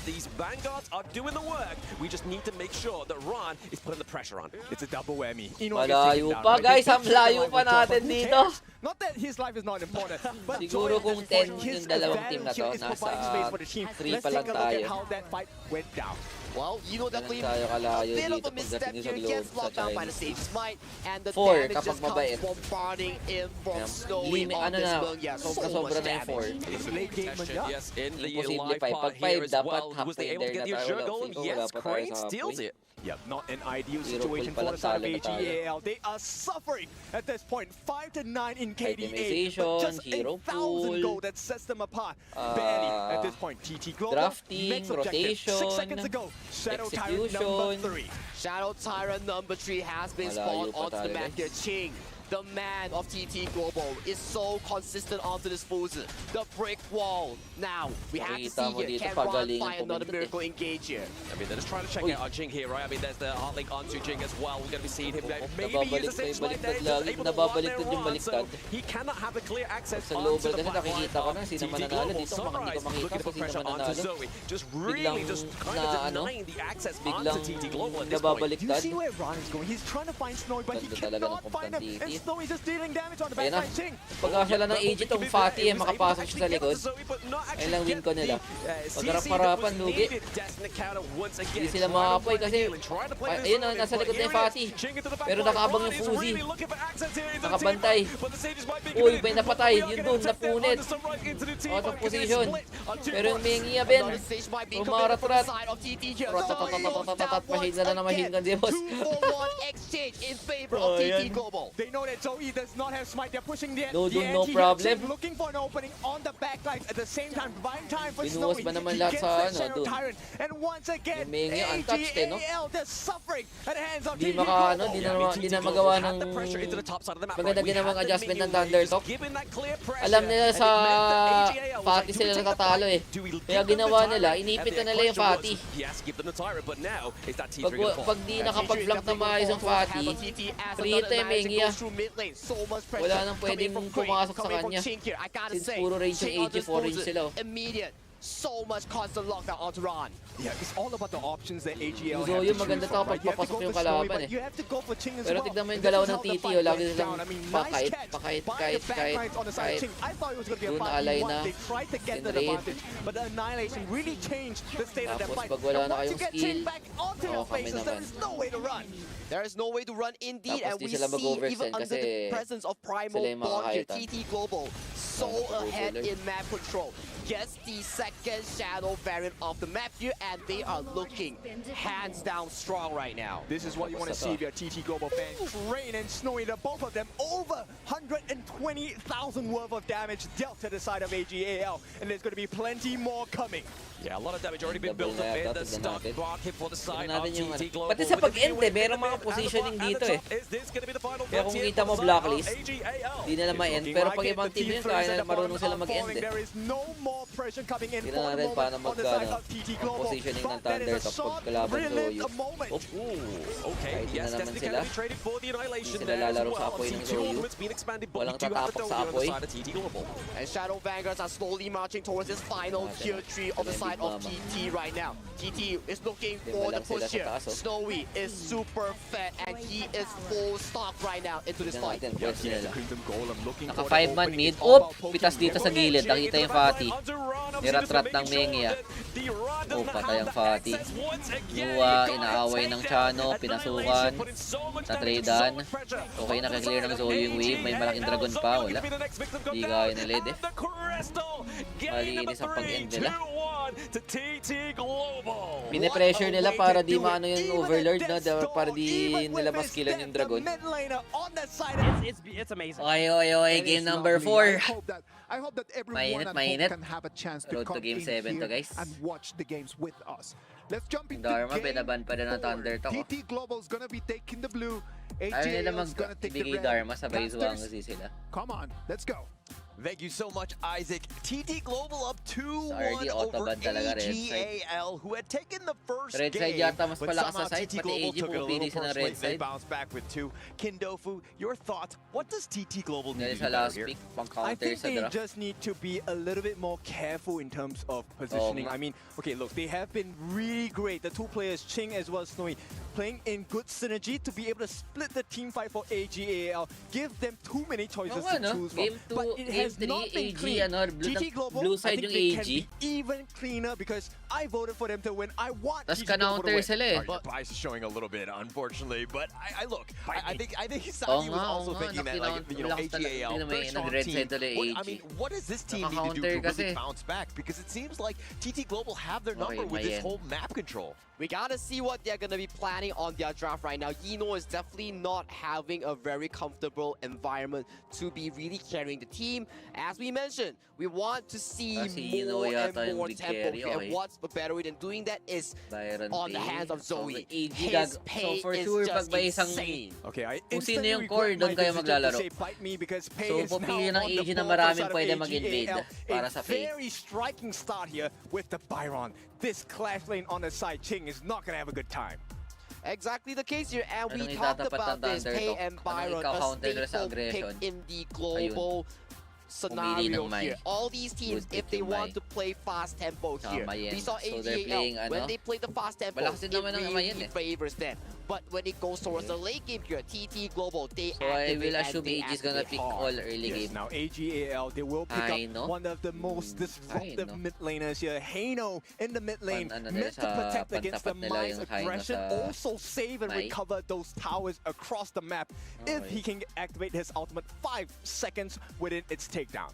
These vanguards are doing the work. We just need to make sure that Ron is putting the pressure on. It's a double whammy. Eno gets Malayo taken down, pa, right? guys. They Ang push the layo line pa with Joy, natin but who dito. cares? Not that his life is not important, but Siguro Joy kung at this 10 point, his yung dalawang team na advantage to, is providing nasa space for the team. 3 Let's pa lang take a look at tayo. how that fight went down. Well, you know Ganun definitely tayo a kalayo bit of dito a misstep pagdating sa here, globe gets sa locked down by the China. Sage's Might, and the 4 damage kapag just comes mabait. bombarding in from Ayan, Snowy limit, on ano this na, build. Yeah, so sobra-sobra much na yung 4. damage. It's late game, but yeah. Yes, in the Imposible live 5. part Pag 5, here as dapat well. half Was they way able to there get na the tayo. Azure Wala, golem? feel ko wala Yes, pa tayo Crane sa steals halfway. it. Yep, not an ideal Zero situation pull for pala the side of talaga tayo. AGAL. They are suffering at this point. 5-9 in KDA, Itemization, but just hero 1,000 pool, gold that sets them apart. Barely at this point. TT Global, drafting, next objective. 6 rotation, seconds ago. Shadow Tyrant execution. number 3. Shadow Tyrant number 3 has been Malayo spawned pa onto the tayo, map here. guys. Ching, the man of TT Global, is so consistent onto this Fuzi. The brick wall. Now, we have to Nakikita see mo here, dito, can Ron pagalingan find another pumindot eh. miracle engage here? I mean, they're just trying to check Uy. out Jing here, right? I mean, there's the heart link onto Jing as well. We're going to be seeing him maybe Nababalik use pa the yung Sage Light there. baliktad He's lagi. able to Nababaliktad one yung there on, so baliktad. he cannot have a clear access Sa onto global the kasi flat nakikita ko line na of sino TT mananalo Global. dito. Hindi ko Sunrise makikita looking kung for sino pressure onto mananalo. Zoe. Just really Biglang just kind na of ano, denying the access onto biglang TT Global at this point. Do you nababaliktad. see where Ron is going? He's trying to find Snowy, but he Ganda talaga ng cannot find him. And Constantine. Snowy just dealing damage on the Ayan na. backside. Ching. Pagkasala ng AG tong Fatih eh, makapasok siya sa likod. Ayun lang win ko nila. Pagharap-harapan, lugi. Hindi sila makapoy kasi ayun na, nasa likod na yung Fatih. Pero nakaabang yung Fuzi. Nakabantay. Uy, may napatay. Yun dun, napunit. Out of position. Pero yung Mengi Ben, Another Sage Might being umarat-rat. committed from the side of TT here. Rat-tat-tat-tat-tat-tat. Machine na lang na machine gun di, boss. 2-for-1 exchange in favor Oh, of TT yan. Global. They know that Zoe does not have smite. They're pushing the No the doom, no anti-hit. problem. Ching looking for an opening on the backlines at the same time, buying time for Binuhos Snowy. ba naman He lahat gets sa the ano, Shadow doom? Tyrant. And once again, Yung Mengi, untouched eh, no? AGAL, they're suffering at the hands of Di TT maka ano, Global. di na magawa ng maganda ginawang adjustment ng Thundertalk. Alam nila sa Fatih sila natatalo eh. Kaya ginawa nila, inipit na nila yung Fatih. Pag di nakapag-flank na maayos ang Fatih, free hit na yung Mengi ah. Wala nang pwedeng pumasok sa kanya. Since puro range yung AG, 4 range sila oh. Immediate. So much constant lockdown onto Ron. Yeah, it's all about the options that AGL Yung have Zoyo, to choose maganda from, to right? You have to pagpapasok go yung for Snowy, kalaban but eh. you have to go for Ching as Pero well. tignan mo yung This galaw is ng how the TT, fight oh, lagi went silang down. I mean, nice pakait, catch pakait, by the kahit, backlines on the side of kahit. Ching. I thought it was going to be a Doon 5v1. alay na. They tried to get that Sinraid. advantage, but the Annihilation really changed the state of that Tapos fight. pag wala And na once you kayong get skill, Ching back onto your kami faces, there naman. is no way to run. There is no way to run indeed, Tapos and di we sila see mag-oversend even under the kasi presence of Primal sila yung Bond here, makakaitan. TT Global so Ano, ahead controller. in map control. gets the second shadow variant of the map here, and they are looking hands down strong right now. This is what you want to see if you're a TT Global fan. Train and Snowy, the both of them over 120,000 worth of damage dealt to the side of AGAL, and there's going to be plenty more coming. Yeah, a lot of damage already been built up in the stock mark hit for the side of TT Global. Pati sa pag-end merong mga positioning dito eh. Kaya kung kita mo blacklist, di nila ma-end. Pero pag ibang team yun, kaya na marunong sila mag-end eh. There is no more pressure coming in Tingnan natin paano positioning ng Thunder pag kalaban Zoyo. Okay, yes, naman definitely sila. gonna be traded for the annihilation Hindi sila there as lalaro sa well. apoy ng TT Zoyo. Ultimate's been expanded, but we Walang do have the tatapak Dojo sa on the apoy. side of TT Global. And Shadow Vanguards are slowly marching towards this final tier 3 on the side of TT right now. TT is looking for the push here. Snowy is super fat and he is full stock right now into this fight. Naka 5-man mid. Oop! Pitas dito sa gilid. Nakita yung Fatty. Niratrat ng Mengia. Oh, patay ang Fatty. Nuwa, inaaway ng Chano. Pinasukan. Tatradean. Okay, nakaklear ng Zoyo yung wave. May malaking dragon pa. Wala. Di kaya ni Led eh. Malinis ang pag-end nila. Pine-pressure nila para di maano yung Overlord, no? Para di nila maskillan yung Dragon. It's amazing. Okay, game number 4. I hope that everyone at Mainit. home can have a chance to Road to come game in 7 to, here guys. and watch the games with us. Let's jump into Dharma, game binaban pa rin ng 4. Thunder to. TT Global's gonna be taking the blue. Ayaw nila AGL is gonna take the magbigay red. Dharma, sabay Casters, Zuang kasi sila. come on, let's go. Thank you so much, Isaac. TT Global up 2-1 RD over Autobahn talaga, red side. AGAL, who had taken the first Red side game, yata mas but malakas somehow sa side, TT pati Global AG took it a pumipili little siya ng personally. red They side. bounced back with 2. Kindofu, your thoughts? What does TT Global Dahil need to sa do better last here? pick, pang I counter think sa they draft. just need to be a little bit more careful in terms of positioning. nga. I mean, okay, look, they have been really great. The two players, Ching as well as Snowy, playing in good synergy to be able to split the team fight for AGAL. Give them too many choices Oo nga, to no? choose Game from. But 2, it game has 3, not been AG, clean. TT Global, blue side I think yung they AG. can be even cleaner because I voted for them to win. I want Tapos TT Global to ka-counter win. sila eh. Your bias is showing a little bit, unfortunatally. But I look, I think Oo Saki was nga, also oo nga. thinking that, like, you know, Lakas talaga. AGAL, Tingnan mo very yung strong nag-red team. side tuloy I AG. mean, what does this team need to do Naka-counter to really kasi. bounce back? Because it seems like TT Global have their Okay, number with this Mayen. whole map control. We gotta see what they're gonna be planning on their draft right now. Yino is definitely not having a very comfortable environment to be really carrying the team. As we mentioned, we want to see Si Yino more yata and yung more big tempo carry, here. okay. And what's a better way than doing that is Byron on the Pay. hands of Zoe. AG His so pay for is sure, just pag may isang insane. Okay, I Kung sino instantly yung core, regret doon my kayo decision maglalaro. to say fight me because Pei So, is now pupili ng on AG the na ball maraming side of pwede AGAL. mag-invade para A sa Pei. very striking start here with the Byron. This clash lane on the side, Ching is not gonna have a good time. Exactly the case here, and Anong we talked itatapat about ng this. Thunder Pei to? and Anong Byron, a ika-counter nila sa staple pick aggression? in the global Pumili scenario ng Mai. here. All these teams, Good if they pick yung want Mai. to play fast tempo Tsaka here, Mayen. we saw So they're playing, AGAL, when ano, they play the fast tempo, malakas din it naman ang Mayen really eh. favors them. But when it goes towards the late game here, TT Global, they So I activate will and assume they AG is gonna activate pick hard. all early Yes, game. now AGAL, they will pick Haino? up one of the most disruptive Haino. mid laners here. Haino in the mid lane, Ano nila meant to sa protect against the pantapat nila Mai's yung Haino aggression, sa also save and Mai. recover those towers across the map if Okay. he can activate his ultimate 5 seconds within its takedown.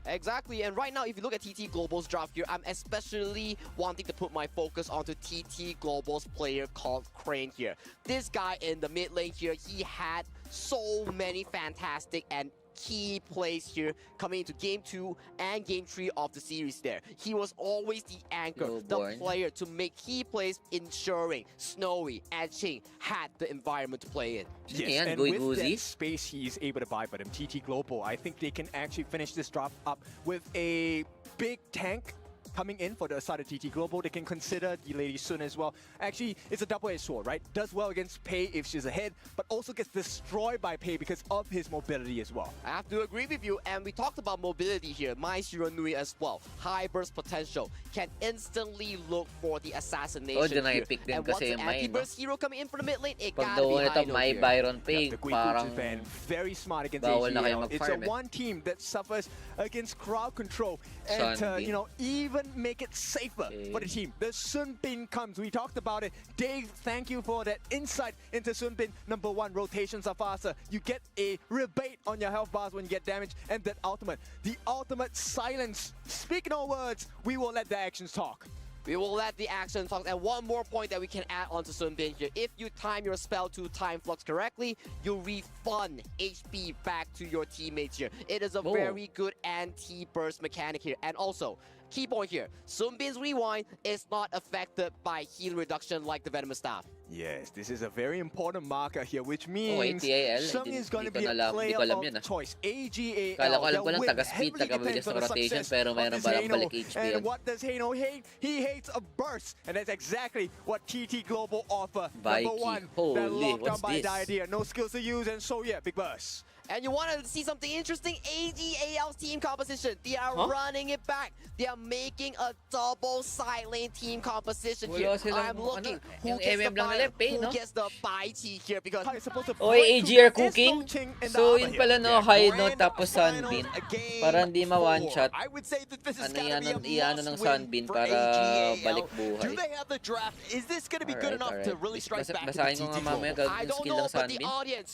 Exactly, and right now, if you look at TT Global's draft here, I'm especially wanting to put my focus onto TT Global's player called Crane here. This guy in the mid lane here, he had so many fantastic and key plays here coming into game 2 and game 3 of the series there. He was always the anchor, the Lowborn. player to make key plays, ensuring Snowy and Ching had the environment to play in. Yan, and Goy with Guzi. that space he is able to buy for them, TT Global, I think they can actually finish this drop up with a big tank coming in for the side of TT Global. They can consider the Lady Sun as well. Actually, it's a double-edged sword, right? Does well against Pei if she's ahead, but also gets destroyed by Pei because of his mobility as well. I have to agree with you, and we talked about mobility here. Mai Shiranui as well. High burst potential. Can instantly look for the assassination Oh, dyan here. na-pick din And once kasi an yung Mai, no? anti-burst hero coming in for the mid lane, it Pag gotta be daw ito Haino may here. Byron Pay, The Gui parang fan, very smart against bawal na kayo AGL. It's a mag-farm eh. one team that suffers against crowd control. And, Sun you know, even even make it safer for the team. The Sun Bin comes. We talked about it. Dave, thank you for that insight into Sun Bin. Number 1, rotations are faster. You get a rebate on your health bars when you get damaged. And that ultimate, the ultimate silence. Speak no words. We will let the actions talk. We will let the action talk. And one more point that we can add on to Sun Bin here. If you time your spell to time flux correctly, you refund HP back to your teammates here. It is a very good anti-burst mechanic here. And also, key point here, Sun Bin's rewind is not affected by heal reduction like the Venomous Staff. Yes, this is a very important marker here, which means AL, Sung is going to hindi be ko a alam, player hindi ko alam of yun, choice. AGAL, Alam ko lang the win taga-speed, heavily taga-bilis depends on ng the rotation, success pero of mayroon this palang Hano. balik HP And yun. what does Hano hate? He hates a burst, and that's exactly what TT Global offer. Vikey. Number 1, Holy, they're locked what's down by this? Diadea. No skills to use, and so yeah, big burst. And you want to see something interesting? AGAL's team composition. They are running it back. They are making a double side lane team composition here. Wala silang, I'm looking who yung gets the MM lang buy, nila, pay, who no? gets the buy T here because How is supposed to Oy, break AG through? are There's no cooking. Ching in the So, armor yun here. pala no, hide no, Grand tapos final Sunbeam. game Para hindi ma-one 4. shot. I would say that this is Ano gotta be a iano ng must-win Sunbeam for para AGAL. balik buhay. Do they have the draft? Is this gonna be good enough to really strike back to the Basahin ko nga TT mamaya Global? I yung don't skill know, ng but the Sunbeam. audience,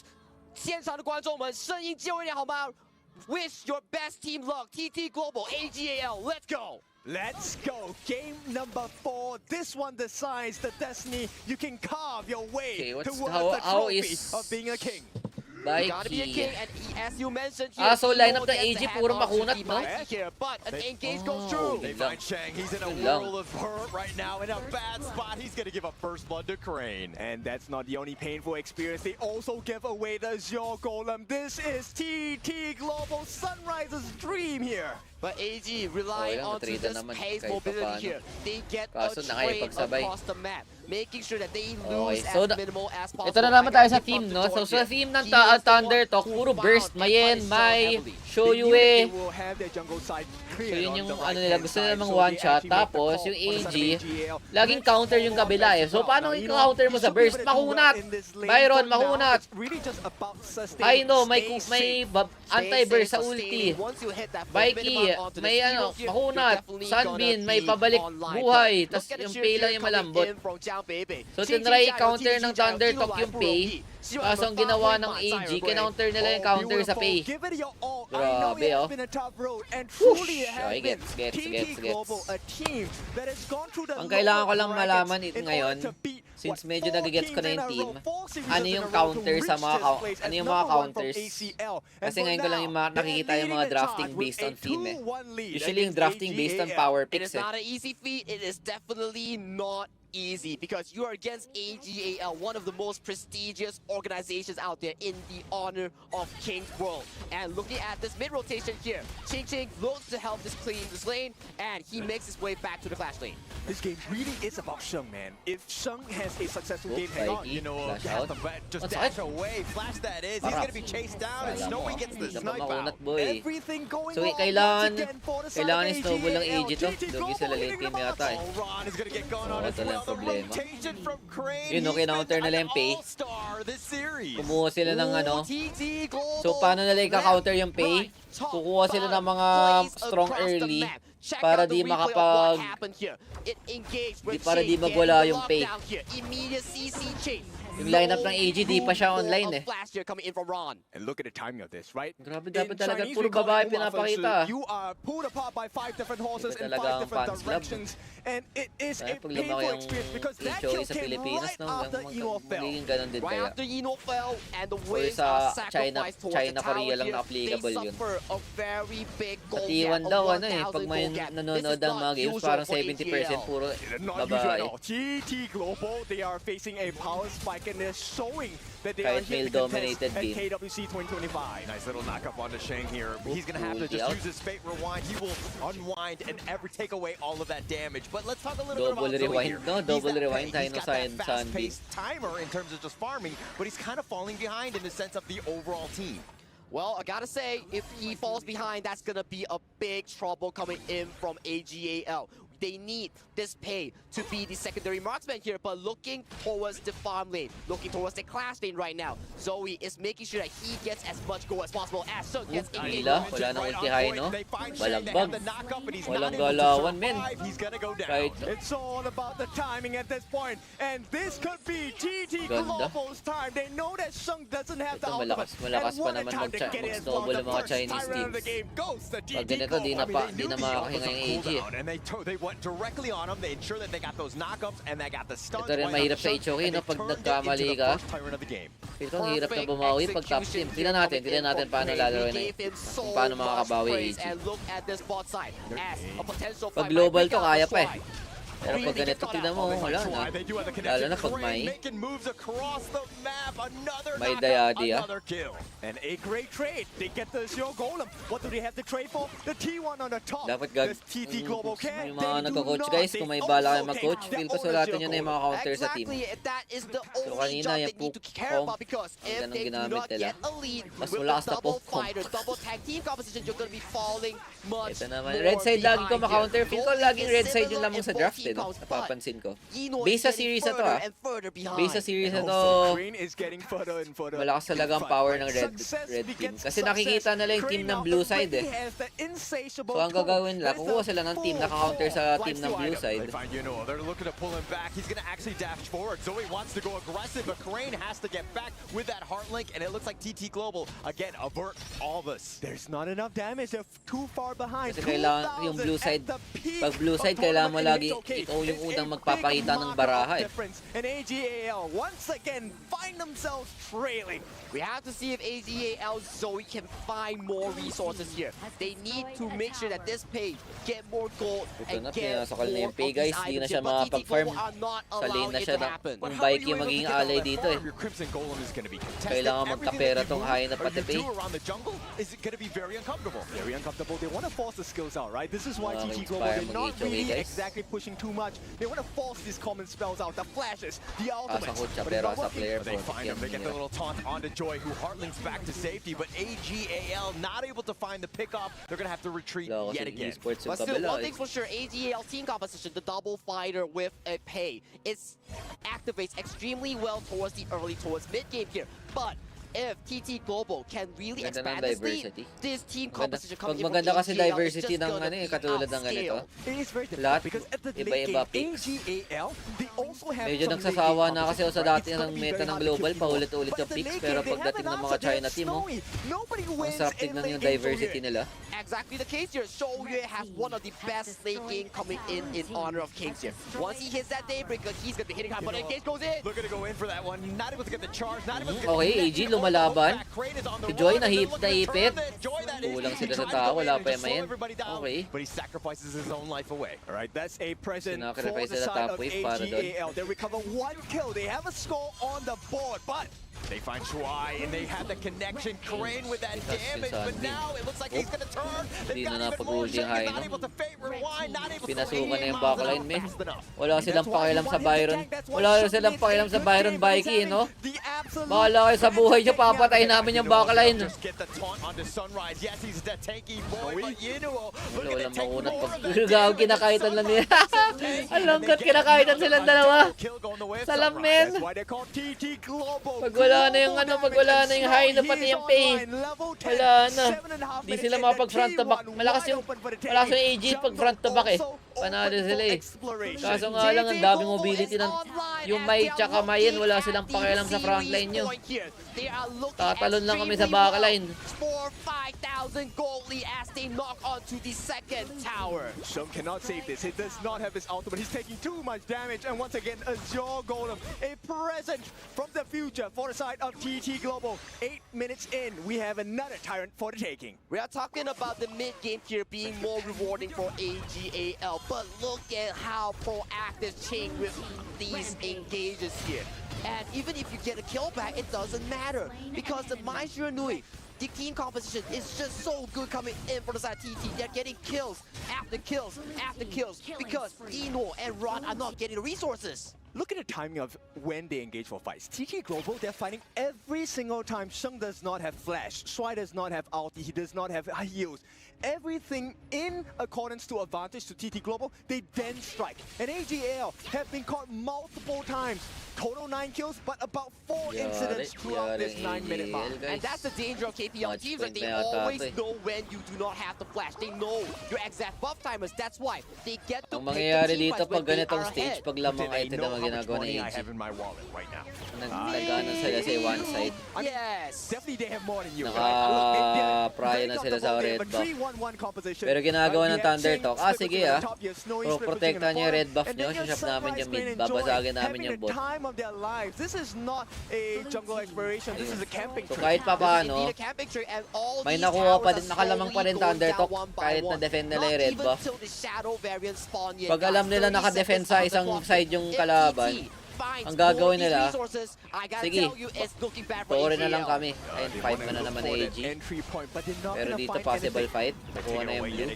现场的观众们，声音借我一点好吗？ Wish your best team luck, TT Global, AGAL, let's go! Let's go. Game number 4. This one decides the destiny. You can carve your way Okay, towards the how trophy is of being a king. You gotta be a king, Vikey. and as you mentioned here, So lineup ng gets AG the puro head on makunat, to no? Mikey here, but an engage goes Oh. through. They find Shang. He's in a Yun lang. world of hurt right now, in a bad spot. He's gonna give up first blood to Crane. And that's not the only painful experience. They also give away the Azure Golem. This is TT Global Sunrise's dream here. But AG relying yan, on to matrida this naman pace kahit mobility papaano. here. They get Kaso a trade nakaipagsabay. across the map, making sure that they Okay, lose so as minimal as possible. ito na naman tayo sa I got team, it no? from So sa Georgia. team ng He was the Thunder one Talk, who puro found burst, and Mayen, punished so Mai, heavily. They knew that Shoyue. they will have their jungle side So cleared yun on yung the ano nila, right-hand gusto nila side. mang So one they shot. actually make the Tapos call yung for the side of AG, AGL. laging Let's counter yung follow kabila this eh. as So well. paano Now, you know, i-counter mo you sa should be burst? able to do well Mahunat! in this lane Byron, for now. mahunat! It's really just about sustaining. I know, may Stay may safe. anti-burst sa Stay ulti. sustaining. Once you hit that Vikey, minimum onto the may zero ano, here, mahunat. you're definitely Sunbeam, gonna may be pabalik online. buhay. But Tas look at the yung cheer pay here lang yung coming malambot. in from Jiang Beibei. So Ching tinry Ching i-counter Jiao, ng Ching Ching Thunder Jiao, Talk yung pay. Kaso ang ginawa ng AG, kinounter nila yung counter sa pay. Give it your all. I know Grabe, it has oh. been a tough road, and truly it has Okay, been. gets. TT Global, a team that has gone through the Ang kailangan ko lower lang brackets malaman in ngayon, order to beat, since what, medyo 4 nagigets ko na kings yung in a team, row, 4 series ano in yung a row to counter sa reach mga this place ano as yung mga number 1 from counters. ACL. And Kasi for ngayon ko lang now, yung mga they're nakikita yung leading mga the drafting charge with based a on team eh. 2-1 lead Usually yung against drafting based on AGAL. power It picks is eh. not an easy feat. It is definitely not easy because you are against AGAL, one of the most prestigious organizations out there in the honor of King's World. And looking at this mid rotation here, Ching Ching looks to help this clean this lane, and he makes his way back to the flash lane. This game really is about Sheng, man. If Sheng has a successful game, hang on. Vikey, You know, flash has out. to just Ang dash sakit. away. Flash that is. He's Harap. gonna be chased down, and Kala Snowy mo, gets the dapat snipe maunat out. boy. Everything going So wrong kailangan once again for the side kailangan of i-snowball ang AGL. AG to. TT Lugi Global sila late hitting game the yata eh. Oh, Ron is gonna get going on Oh, as ito lang well. The problema. rotation from Crane. Yun, no, He's kinounter been nila an yung pay. all-star this series. Kumuha sila ng ano. TT Global So paano nila i-counter yung pay? left, top, Kukuha sila ng mga plays strong across the early map. Check para out the di replay of what makapag happened here. It engaged with para di Ching magwala getting yung the pay. lockdown here. Immediate CC chase. Yung lineup ng AG, di pa siya online eh. Flash here coming in from Ron. And look at the timing of this, right? Grabe, In dapat talaga Chinese, puro we call it babae Uma pinapakita. Fensu. You are pulled apart by 5 different horses Iba in talaga 5 ang different fans club. directions. And it is Kaya a pag lumaki painful yung experience because that HOA kill sa came Pilipinas, right no? after Eno fell. Magiging ganun din Right kaya. after Yino fell and the Or waves sa are China, sacrificed towards China, the tower Korea lang here, na applicable they yun. suffer a very big goal At gap, iwan a daw ano eh, 1,000 pag may goal gap. nanonood This is ng not mga games, usual parang for 70% AGL. puro Not usual at babae. all. TT Global, they are facing a power spike and they're showing that they Kahit are here to male-dominated contest at game. KWC 2025. Nice little knock-up onto Shang here. He's going to have to Ulti just out. use his fate rewind. He will unwind and take away all of that damage. But let's talk a little Double bit about Zoe rewind, here. no? He's Double that rewind tayo he's no got that Sunbeam. fast-paced timer in terms of just farming, but he's kind of falling behind in the sense of the overall team. Well, I gotta say, if he falls behind, that's gonna be a big trouble coming in from AGAL. they need this Pei to be the secondary marksman here, but looking towards the farm lane, looking towards the clash lane right now. Zoe is making sure that he gets as much goal as possible as Sung gets engaged. Nila, wala nang ultihay, no? Balagbag. Walang galawan, men. He's gonna go down. Right. It's all about the timing at this point, and this could be TT Ganda. Global's time. They know that Sung doesn't have the Ito, ultimate, malakas and pa what a naman time to get it as well. mag-snowball The ang mga first Chinese tyrant of the teams. game goes to Pag TT ganito, di na Global. makakahinga yung AG. And they went directly on him. They ensured that they got those knockups and they got the stuns. Ito rin right on mahirap the sa Shung, Ichoki, and no? they Pag turned it nagkamali into the ka. first tyrant of the game. Ito ang hirap na bumawi pag top team. Tignan natin paano lalaroin na kung paano makakabawi AG. And look at this bot side as a potential Pag fight global might to, break out kaya the pa eh. stride. Pero pag ganito, tignan mo, wala na. They do have the Lalo connection. na pag may making moves across the map. Another May knockout, dayadi, another kill. And a great trade. They get the Zero Golem. What do they have to trade for? The T1 on the top. dapat This TT Global yung can. mga They do nagko-coach not. guys, They kung may bala kayo also mag-coach, take feel the ko sulatin ownership nyo na yung mga counter sa team. Exactly, that is the only kanina, job yung they need to poke care comp, about because ang if ganun they do ginamit not nila. get a lead Mas with malakas the na double poke comp. fighter, double tag team composition, you're gonna be falling much Ito naman. more Red side lagi ko behind ma-counter. here. Feel ko Goalie laging is red side yung similar lamang in sa both draft team eh, no? counts, but Napapansin ko. Yino Base is sa getting series na to, further ah. and further behind. Base sa series na to, Also, Green is getting further and further. malakas talaga ang power ng red team. Kasi nakikita nila yung team ng blue side eh. So ang gagawin nila, kukuha sila ng team naka-counter sa team ng blue side. They find Yuno. They're looking to pull him back. He's going to actually dash forward. Zoe wants to go aggressive, but Crane has to get back with that heart link, and it looks like TT Global, again, avert all this. There's not enough damage. They're too far behind. Kasi kailangan yung blue side, pag blue side, kailangan mo lagi ikaw yung unang magpapakita ng baraha eh. And AGAL once again find themselves trailing. We have to see if AZAL Zoe can find more resources here. They need to make sure that this page get more gold Ito and na, get pinasakal na more yung of pay these guys. Di na items siya here. But TT makapag-farm. Global are not Sa lane allowing na it siya to happen. Yung bike yung magiging alay dito eh. Your Crimson Golem is going to be contested. Kailangan Everything magkapera that you tong move high na or pati you pay. do around the jungle is going to be very uncomfortable. Very uncomfortable. They want to force the skills out, right? This is why TT Global, inspire they're not mag-HOA, really guys. exactly pushing too much. They want to force these common spells out, the flashes, the ultimates. Asakot siya But it's pero not sa working. player They po. find him. They get the little taunt onto Joy, who heartlinks back to safety, but AGAL not able to find the pickoff. They're going to have to retreat Wala yet kasi again. esports yung But still, kabila one eh. thing's for sure, AGAL team composition, the double fighter with a pay, it activates extremely well towards the early, towards mid game here. But if TT Global can really Ganda ng expand this lead, diversity. this team Maganda- composition pag coming in from maganda kasi AGAL is diversity just ng gonna ano eh, be katulad ng ganito. outscaled. It is very difficult Lahat, because at the late iba-iba game, picks. AGAL, they also have Medyo some nagsasawa late game na kasi ako sa competition, dati right? It's ng gonna be meta very ng hard to global, kill people. paulit-ulit But yung at the picks, late pero game, they have pagdating an ng mga answer. China They're team mo, snowy. Nobody ang wins sarap in tignan late yung games over diversity here. nila. Exactly the case here. Shouyue has one of the best late game coming in honor of Kings here. Once he hits that Daybreaker, he's gonna be hitting high, but Engage goes in. Looking to go in for that one. Not able to get the charge. Not able to get Okay, the AG connection. lumalaban. Crane is on the Si Joy run, and they're nahip- looking to naipit. turn it. Joy, that is. Kulang He sila sa tried to tao, go in wala and pa just yung slow mayan. everybody down, Okay. But he sacrifices his own life away. All right, that's a present for Sinacrifice the nila side top of wave para doon. AGAL. They recover one kill. They have a score on the board, but They find Shuai, and they have the connection. Crane with that Itas damage, yun sa but Anvil. now it looks like he's going to turn. Hindi They've got na even more napag-hold yung shake. high, He's not no? able to fake rewind, not able to Pinasukan na yung 88 miles an backline, hour men. fast enough. Wala silang pakialam sa Byron. That's why Wala Shun silang needs pakialam a sa good Byron game, but he's Bikey, no? having the absolute Bahala kayo sa buhay nyo, papatayin namin yung backline. Just get the taunt onto Sunrise. Yes, he's the tanky boy, but Yinuo, look Wala at the take makunat more pag of it. gagaw, kinakaitan lang nila. Ang langkat, kinakaitan silang dalawa. Kill going the way of Salam, Sunrise. men. That's why they're called TT Global. Pag wala na yung ano, pag wala na yung high na pati yung pay. Wala na. Di sila makapag front to back. Malakas yung AG pag front to back eh. Panalo sila eh. Kaso nga lang, ang daming mobility ng yung May tsaka Mayen, wala silang pakialam sa frontline nyo. Tatalon lang kami sa backline. 4,000 gold lead as they knock onto the second tower. Shun cannot save this. He does not have his ultimate. He's taking too much damage. And once again, Azure Golem, a present from the future for the side of TT Global. 8 minutes in, we have another Tyrant for the taking. We are talking about the mid game here being more rewarding for AGAL, but look at how proactive Ching with these engages here. And even if you get a kill back, it doesn't matter because the Maestro Nui, the team composition is just so good coming in for the side of TT. They're getting kills after kills after kills because Eno and Ron are not getting the resources. Look at the timing of when they engage for fights. TT Global, they're fighting every single time. Shun does not have flash. Shuai does not have ulti. He does not have heals. everything in accordance to advantage to TT Global, they then strike. And AGL have been caught multiple times. Total 9 kills, but about 4 incidents throughout this 9-minute mark. And that's the danger of KPL teams, that they always know when you do not have the flash. They know your exact buff timers. That's why they get to Ang pick mangyayari the team dito fights when pag they ganitong are stage, ahead. pag lamang ay ito know naman how much ginagawa money ng I AG. have in my wallet right now. Nagtaganan sila sa one side. Yes. Definitely they have more than you. Naka-pry na sila sa red buff. Pero ginagawa ng Thunder Talk, sige protektahan niyo yung red buff niyo, shashap namin yung mid, babasagin namin yung bot. This is not a jungle exploration, this is a camping So trip. kahit pa paano, Indeed a camping tree, and all may these nakuha pa towers din, are nakalamang pa rin slowly Thunder going Talk down one by kahit one. na-defend nila yung Not red even buff. till the shadow variant spawn yet, Pag alam guys. nila 30 naka-defend seconds sa on the isang clock. side yung If kalaban, TT finds ang gagawin more of these nila, resources, I gotta sige, tell you, it's looking bad for tuorin na lang AGL. kami. Ayun, 5 na naman AG. Pero dito possible fight. Nakuha na yung blue.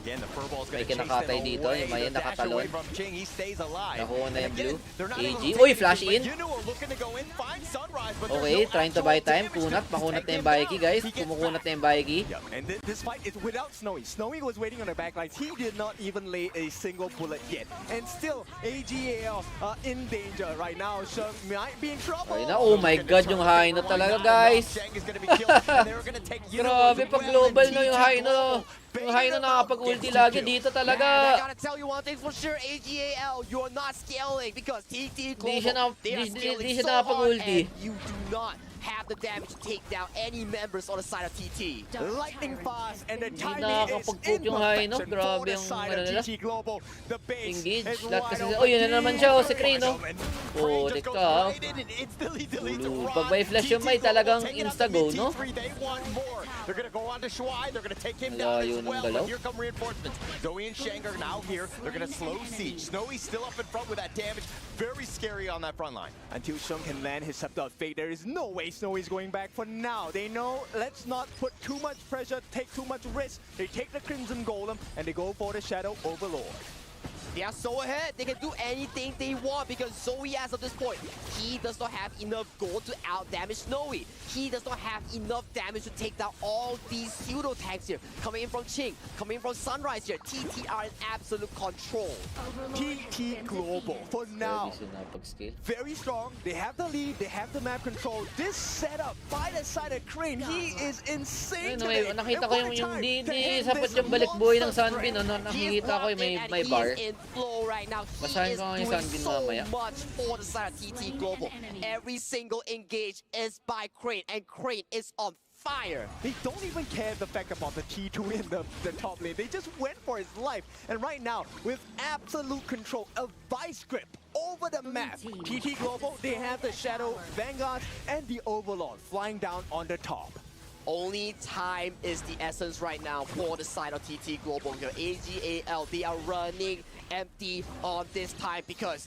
May kinakatay dito, yung Mayan nakatalon. Nakuha na yung blue. AG. Uy, flash in! Okay, trying to buy time. Kunat, makunat na yung Baiki, guys. Kumukunat na yung Baiki. And this fight is without Snowy. Snowy was waiting on the backlines. He did not even lay a single bullet yet. And still, AGL in danger right now. Sheng might be in trouble. Ayun na, oh my god, yung high no talaga, guys. Grabe, pag global no yung high no. Yung high no nakapag-ulti lagi dito Man, I talaga. gotta tell you one thing for sure, AGAL, you're not scaling because TT Di siya Global, na- they are di- scaling di siya so hard, nakapag-ulti. and you do not have the damage to take down any members on the side of TT. Lightning fast and the Hindi timing is nakakapag-cook in yung high, no? perfection for Grabe the yung side ano of nila. TT Global. The base Engage. is Lahat wide kasi, open. oh yun na naman siya, oh, si Crane, no? Oh, just tika, goes ah. right in and instantly deletes Ooh, Ron. pag may flash yung may TT Global talagang taking out insta-go, the no? T3, they want more. They're gonna go on to Shuai, they're gonna take him Wala down as yun ang well. galaw. But here come reinforcements. Zoe and Shang are now here. They're gonna slow siege. Snowy's still up in front with that damage. Very scary on that front line. Until Sheng can land his Scepter of Fate, there is no way Snowy's going back for now. They know, let's not put too much pressure, take too much risk. They take the Crimson Golem and they go for the Shadow Overlord. They are so ahead. They can do anything they want because Zoe, as of this point, he does not have enough gold to out-damage Snowy. He does not have enough damage to take down all these pseudo tanks here. Coming in from Ching, coming in from Sunrise here. TT are in absolute control. TT Global, for now, Service yung napag-skill. very strong. They have the lead, they have the map control. This setup by the side of Crane, he is insane Ayun, today. nakita And ko what yung, a time di to end sapat this yung balik buhay ng monster Sunbeam, threat. ano, He is nakikita ko locked may, in and may he bar. is in flow right now. He Basahin is ko nga yung doing Sunbeam so mamaya. much for the side of TT Global. Every single engage is by Crane, and Crane is on fire. They don't even care the fact about the T2 in the top lane. They just went for his life. And right now, with absolute control, a vice grip over the map, TT Global, they have the Shadow Vanguard and the Overlord flying down on the top. Only time is the essence right now for the side of TT Global here. AGAL, they are running empty on this time because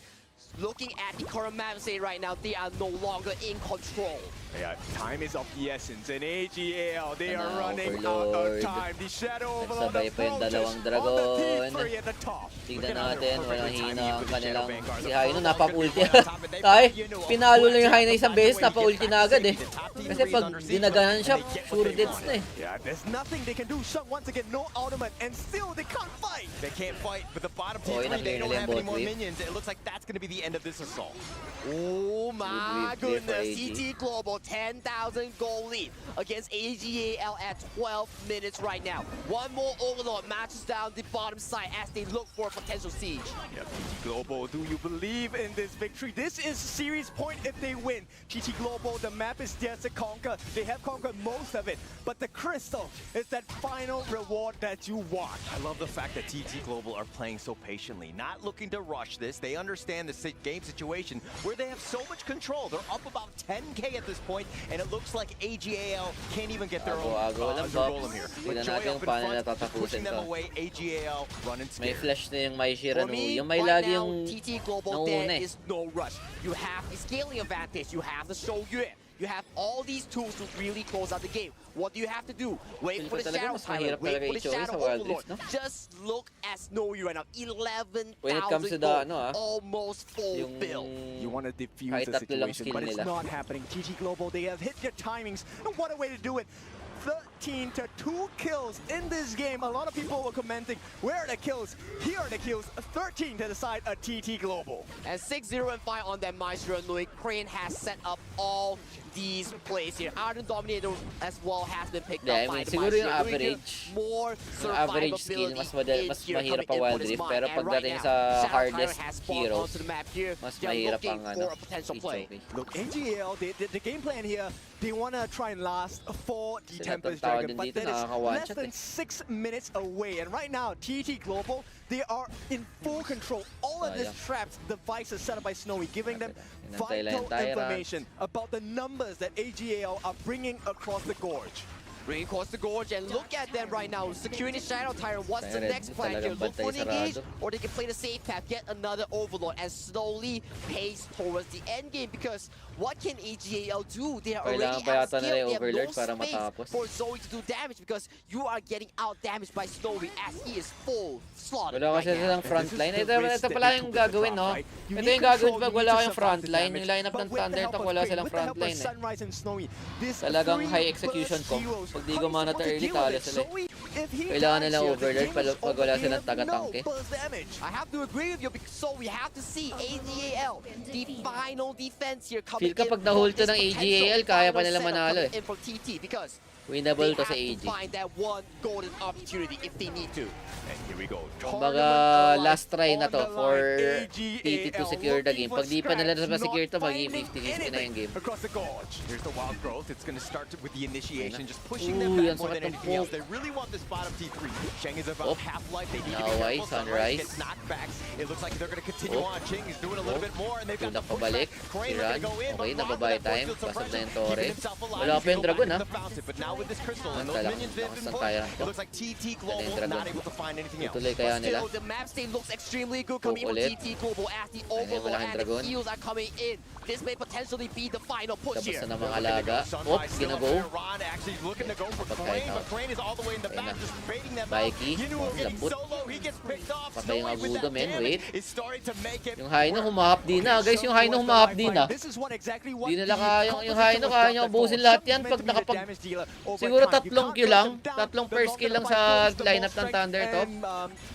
looking at the current map state right now, they are no longer in control. Yeah, time is of the essence. And AGAL, they are Ano, running out of Overlord. time. The Shadow Overlord Nagsabay pa yung approaches dalawang on dragon. the T3 at the top. Tignan natin, walang hina ang kanilang si Haino, napag-ulti. Tay, pinalo lang yung Haino isang beses, napa-ulti na agad eh. Kasi pag dinaganan siya, sure deaths na eh. Yeah, there's nothing they can do. Sheng once again, no ultimate, and still they can't fight. They can't fight, but the bottom Oh, T3, they yun ang don't have bot any more wave. minions. It looks like that's going to be the end of this assault. Oh my Good wave goodness, for AG. TT Global 10,000 goal lead against AGAL at 12 minutes right now. One more Overlord matches down the bottom side as they look for a potential siege. Yeah, TT Global, do you believe in this victory? This is series point if they win. TT Global, the map is theirs to conquer. They have conquered most of it, but the crystal is that final reward that you want. I love the fact that TT Global are playing so patiently, not looking to rush this. They understand the game situation where they have so much control. They're up about 10K at this point, and it looks like AGAL can't even get their own Ago-ago lang, golem Bob. here. Tignan With Joy natin up kung in paano front, natatapusin pushing them to. away, AGAL running May scared. flash na yung Mai For Shiranu. me, Yung may right lagi now, yung TT Global, nauna there eh. is no rush. You have the scaling advantage. You have the Shoryue. You have all these tools to really close out the game. What do you have to do? Wait Feel for ko the talaga Shadow mas Tyrant. mahirap Wait talaga for the i-choose Shadow sa Wild Overlord. Rift, no? Just look at Snowy right now. 11,000 When it comes to the, gold. ano, Almost full yung bill. You want to defuse kahit the tatlo lang situation, skill but it's nila. not happening. TT Global, they have hit their timings, and what a way to do it. The 13 to 2 kills in this game. A lot of people were commenting, where are the kills? Here are the kills, 13 to the side of TT Global. And 6-0 and 5 on that Maestro, knowing Crane has set up all these plays here. Iron Dominator as well has been picked Yeah, I up by mean, the siguro yung Maestro. average, More yung average skill, mas mahirap pa Wild Rift, pero pagdating sa hardest heroes, mas mahirap ang Ichoki. Look, AGL, the game plan here, they want to try and last for the Sila Tempest tawag Dragon, din but dito, that is nakaka-one less shot than 6 minutes away. And right now, TT Global, they are in full control. All of these traps, devices set up by Snowy, giving them vital information about the numbers that AGL are bringing across the gorge. Bring across the gorge and look at them right now. Securing the Shadow Tyrant. What's the Tyrant, next plan here? talagang Look for bantay an engage, sarado. or they can play the safe path, get another Overlord, and slowly pace towards the end game. Because what can AGAL do? They are already Kailangan pa at yata nila skill. yung They have Overlord no para space matapos. for Zoe to do damage because you are getting out damaged by Snowy as he is full slaughtered Wala right kasi now. silang frontline. Ito pala yung gagawin, no? Ito yung gagawin pag wala kayong frontline. Yung lineup ng Thundertalk, wala silang frontline eh. Talagang high execution ko. Pag di gumana to early, talo sila eh. Kailangan nilang Overlord pag wala silang taga-tanke. I have to agree with you because so we have to see AGAL, the final defense here Feel coming kapag in nahult to from ng this AGAL, potential kaya pa final nila setup manalo coming eh. in from TT because Winnable they to sa have AG. to find that one golden opportunity if they need to. And here we go. Kumbaga, last try na to for TT to secure the game. Pag di pa nila na-secure to, magiging 50-50 na yung game. Across the gorge. Here's the wild growth. It's going to start with the initiation, just pushing Ooh, them yan back more sakit than ng anything else. poke. They really want this bottom T3. Sheng is about Oh. half-life. They need to be Naway, careful. Sunrise. Gets knockbacks. It looks like they're going to continue Oh. on. Ching is doing a little bit more, and they've got Tunak the pabalik. pushback. Crane Iran. looking to go in, Okay, but nababay Ron time. with that Basag na yung keeping Torre. himself alive. Wala He's pa yung gonna go Dragon, back ha? to the fountain, but now with this crystal and Basta those lang. minions they've Lakas been ng put, Tyrant it to. looks like TT Global Dragon. not able to find anything else. Tutuloy kaya nila. Still, the map state looks extremely good coming in from Ulit. TT Global as the wala Overlord kang and the Dragon. heals are coming in. This may potentially be the final push Tapos here. na ng mga alaga. Op, ginago. Ron actually looking to go for Pagkain Crane, na. but Crane is all the way in the Ayun back, na. just baiting them Baiki. out. Yunu getting Lambot. solo, he gets picked off. Patay yung Snowy with agudo, that men. damage Wait. is starting to make it. Yung Haino humahap din na. Guys, yung Haino humahap din na. This is what exactly what Di nila the kaya yung Haino, kaya niya ubusin lahat yan pag nakapag... Siguro tatlong kill lang. Tatlong first kill lang sa lineup ng Thundertalk.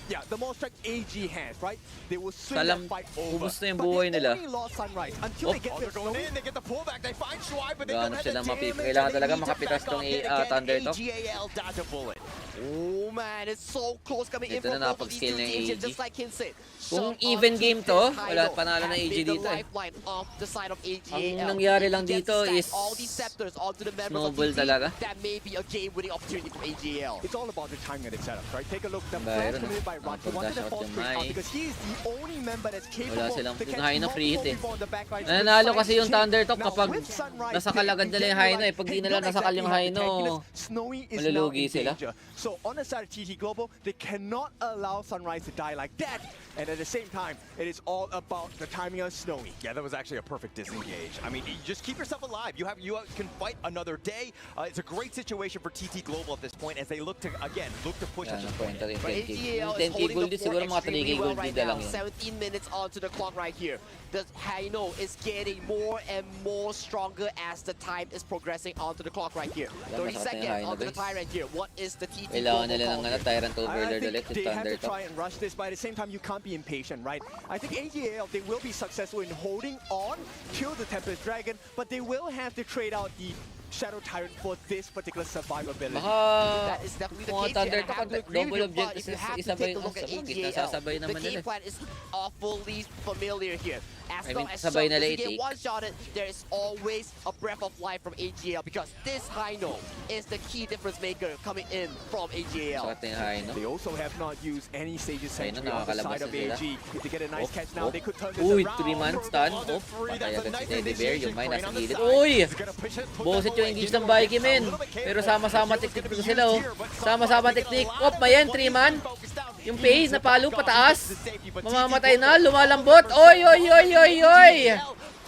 Yeah, the more strength AG has, right? They will swing Salam, that fight over. ubos na yung But buhay they nila. only lost Sunrise until they get Oh, their they're going Snowy. in, they get the pullback, they find Shuai, but they Gaano don't have sila the mapip- damage. kailangan and they talaga need to makapitas back tong off yet again. Thundertalk. AGAL dodge a bullet. Oh man, it's so close coming in Ito from na both of these napag-scale two ng teams here, AG. just like Kin said. Kung Some even of game this to, title wala panalo ng has AG been the dito eh. lifeline of the side of AGAL. Ang nangyari lang If you dito get is stacked all these scepters onto the members snowball of TT, talaga. that may be a game-winning opportunity for AGAL. It's all about the timing of the setup, right? Take a look. The Bayron, flash committed by Ron. He wanted to Dash out fall yung straight out Mai. because he is the only member that's capable Wala silang- to yung catch Haino free hit multiple eh. people on the back lines. Nanalo kasi yung Besides Thundertalk Now, kapag with Sunrise nasa pick, kalagad you nila get yung Haino realize, eh. Pag di hey, nila don't nasakal yung exactly have the Haino, tankiness. Snowy is now malulugi in sila. danger. So on the side of TT Global, they cannot allow Sunrise to die like that. And at the same time, it is all about the timing of Snowy. Yeah, that was actually a perfect disengage. I mean, you just keep yourself alive. You can fight another day. It's a great situation for TT Global at this point as they look to push Yan, at this nakwenta point. rin But 10k. AGAL Yung is 10k holding gold the din, siguro fort mga 3k extremely well gold right din na now. lang yun. 17 minutes onto the clock right here. The Haino is getting more and more stronger as the time is progressing onto the clock right here. Alam, 30 masakit na yung seconds Haino, onto the guys. Tyrant here. What is the TT Kailangan Global nila ng call here? Tyrant I Overlord think ulit yung they have to Thundertalk. try and rush this, but at the same time, you can't be impatient, right? I think AGAL, they will be successful in holding on to the Tempest Dragon, but they will have to trade out the Shadow Tyrant for this particular survivability. Baka That is definitely the mga case here, and I Thundertalk have to agree with double you, object but if you have to isabay take a look at sabagit AGAL, nasasabay the naman game nila. plan is awfully familiar here. As I long mean, as sabay na if you late, get eh. one-shotted, there is always a breath of life from AGAL because this Haino is the key difference maker coming in from AGAL. Sakit na yung Haino. They also have not used any Sage's Ayun na, Sentry on the nakakalabas side of na sila. AG. If they get a nice Oh, catch now, oh. they could turn this Uy, around. 3-man stun. On Oh, the three, patay that's a agad si nice Teddy Bear. Yung may initiation. nasa Crane on the gilid. side. Uy! He's gonna push it, put Boset them yung away. engage He's ng gonna Baiki, be a men. little bit careful. Pero sama-sama The tiktik shield's ko gonna be sila, oh. used here, but Sama-sama Sunrise getting tiktik. a lot Op, of mayan, what 3-man. he's focused out. Yung He phase, needs to napalo back off pataas. the safety, but Mamamatay TT na, Global lumalambot. first Oy, oy, oy, oy, oy!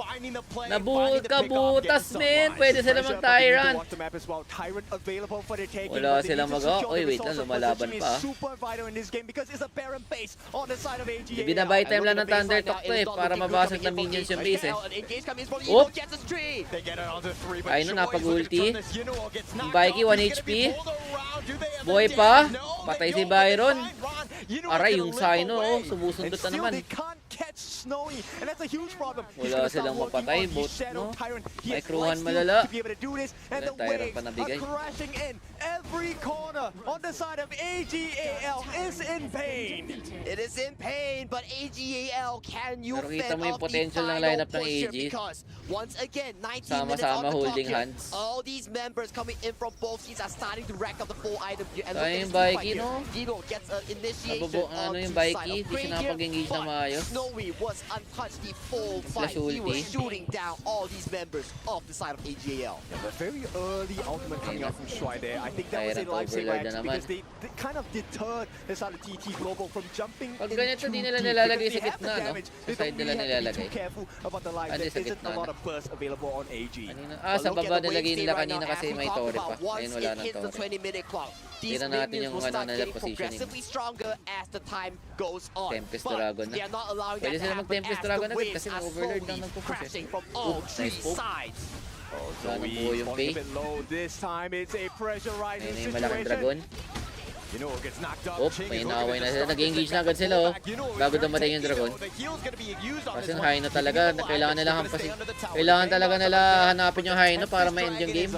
finds finding the play, Kabutas, men. Pwede sila mag-Tyrant. Wala silang magawa. Oy, wait lang, lumalaban pa. Binabay time lang ng Thunder Talk to eh, para mabasag na minions yung base eh. Oop! Ayun na, napag-ulti. Yung Vikey, 1 HP. Buhay pa. Patay si Byron. Aray, yung Sino, oh, sumusundot na naman. Wala silang mapatay, bot, no? May crewhan malala. Wala, Tyrant pa nabigay. Every corner on the side of AGAL is in pain. It is in pain, but AGAL, can you Pero kita fend mo yung off the potential ng final lineup ng push here? AG. Because once again, 19 minutes Sama-sama on the clock holding here. hands. All these members coming in from both teams are starting to rack up the full item here. And Kaya look at yung this team Vikey, fight no? here. Dino gets an initiation Ano yung onto Vikey? side of Di siya Grey nakapag-engage here, na maayos. but Snowy was untouched the full Flash fight. He was ulti. shooting down all these members off the side of AGAL. But very early ultimate coming out from Shuai there. I think that was a Tyrant lifesaver overlord na actually naman. because they kind of deterred the side of TT Global from jumping Pag in ganito, too di nila deep nilalagay because sa they have gitna, the no? damage. Sa They side don't nila really have to be nilalagay. too careful about the life. Ano, There sa isn't a gitna lot na? of burst available on AG. Kanina, But sa look at baba the nilagay wave nila state right kanina now kasi as we may talk Torre about pa. once Ngayon wala it ng hits the Torre. 20-minute clock, these Tingnan natin minions yung will ano start nila getting positioning. progressively stronger as the time goes on. Tempest But Dragon na. they are not allowing Pwede that to sila happen mag-Tempest as Dragon the agad waves kasi are na-overlord lang slowly ng push eh. crashing from all Oops, three nice poke. sides. Sana Zoe po yung falling a pay. bit low this time. It's a pressurizing Ayun na yung malaking situation. dragon. You know, gets knocked up. Oop, may inaaway na sila. Nag-engage na agad sila, oh. Bago dumating yung dragon. Kasi yung Haino talaga, kailangan nila hampasin. Kailangan talaga nila hanapin yung Haino para ma-end yung game.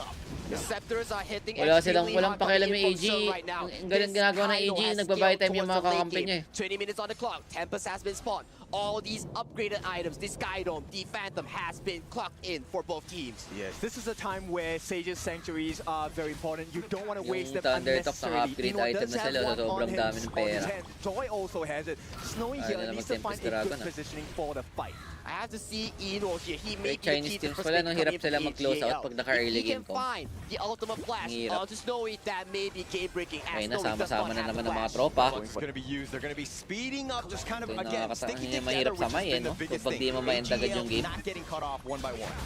The Scepters are hitting Walang pakialam yung AG. Ang galing ginagawa ng AG, nagbabay time yung mga kakampi niya eh. 20 minutes on the clock, Tempest has been spawned. All these upgraded items, the Sky Dome, the Phantom has been clocked in for both teams. Yes, this is a time where Sage's Sanctuaries are very important. You don't want to Yung waste them Thunder Talk unnecessarily. na-upgrade Ino item does na have sila, one sobrang on dami his- ng on his pera. hand. Joy also has it. Snowy Ayaw here nila needs to find mag-Tempest a Dragon, good ah. positioning for the fight. I have to see Eno here. He may be the Chinese key teams difference pala, maker nung hirap coming sila from mag-close out AGL. pag naka-early If he game can ko. find the ultimate flash Ang hirap. onto Snowy, that may be game-breaking as Ayun na, Snowy does sama-sama not na have naman the ng mga flash. tropa. It's going to be used. They're going to be speeding up, just kind of, Ito yung again, nakakata- sticking yung together, mahirap which samay, has been no? the biggest Pag di thing. mo ma-end agad yung game. Not getting cut off one by one.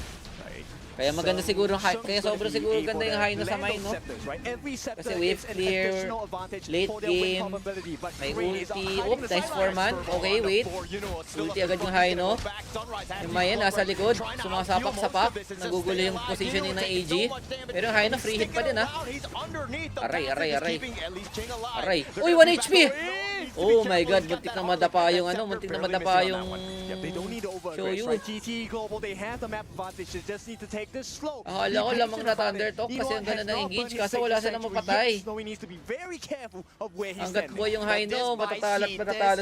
Kaya maganda siguro, kaya sobrang siguro ganda yung Haino sa mine, no? Kasi wave clear, late game, may ulti. Oop, nice 4-man. Okay, wait. Ulti agad yung Haino. Yung Mayan nasa likod, sumasapak-sapak. Nagugulo yung positioning ng AG. Pero yung Haino, free hit pa din, ha? Aray. Aray. Uy, 1 HP! Oh my god, muntik na madapa yung ano, muntik na madapa yung They don't need to Shoyu. overaggress, right? GT Global, they have the map advantage. They just need to take this slow. Akala ko lamang na Thunder Talk kasi ang ganda ng engage kaso wala silang mapatay. Snowy needs to be very careful of where he's Hanggat standing. buhay yung Haino, matatalo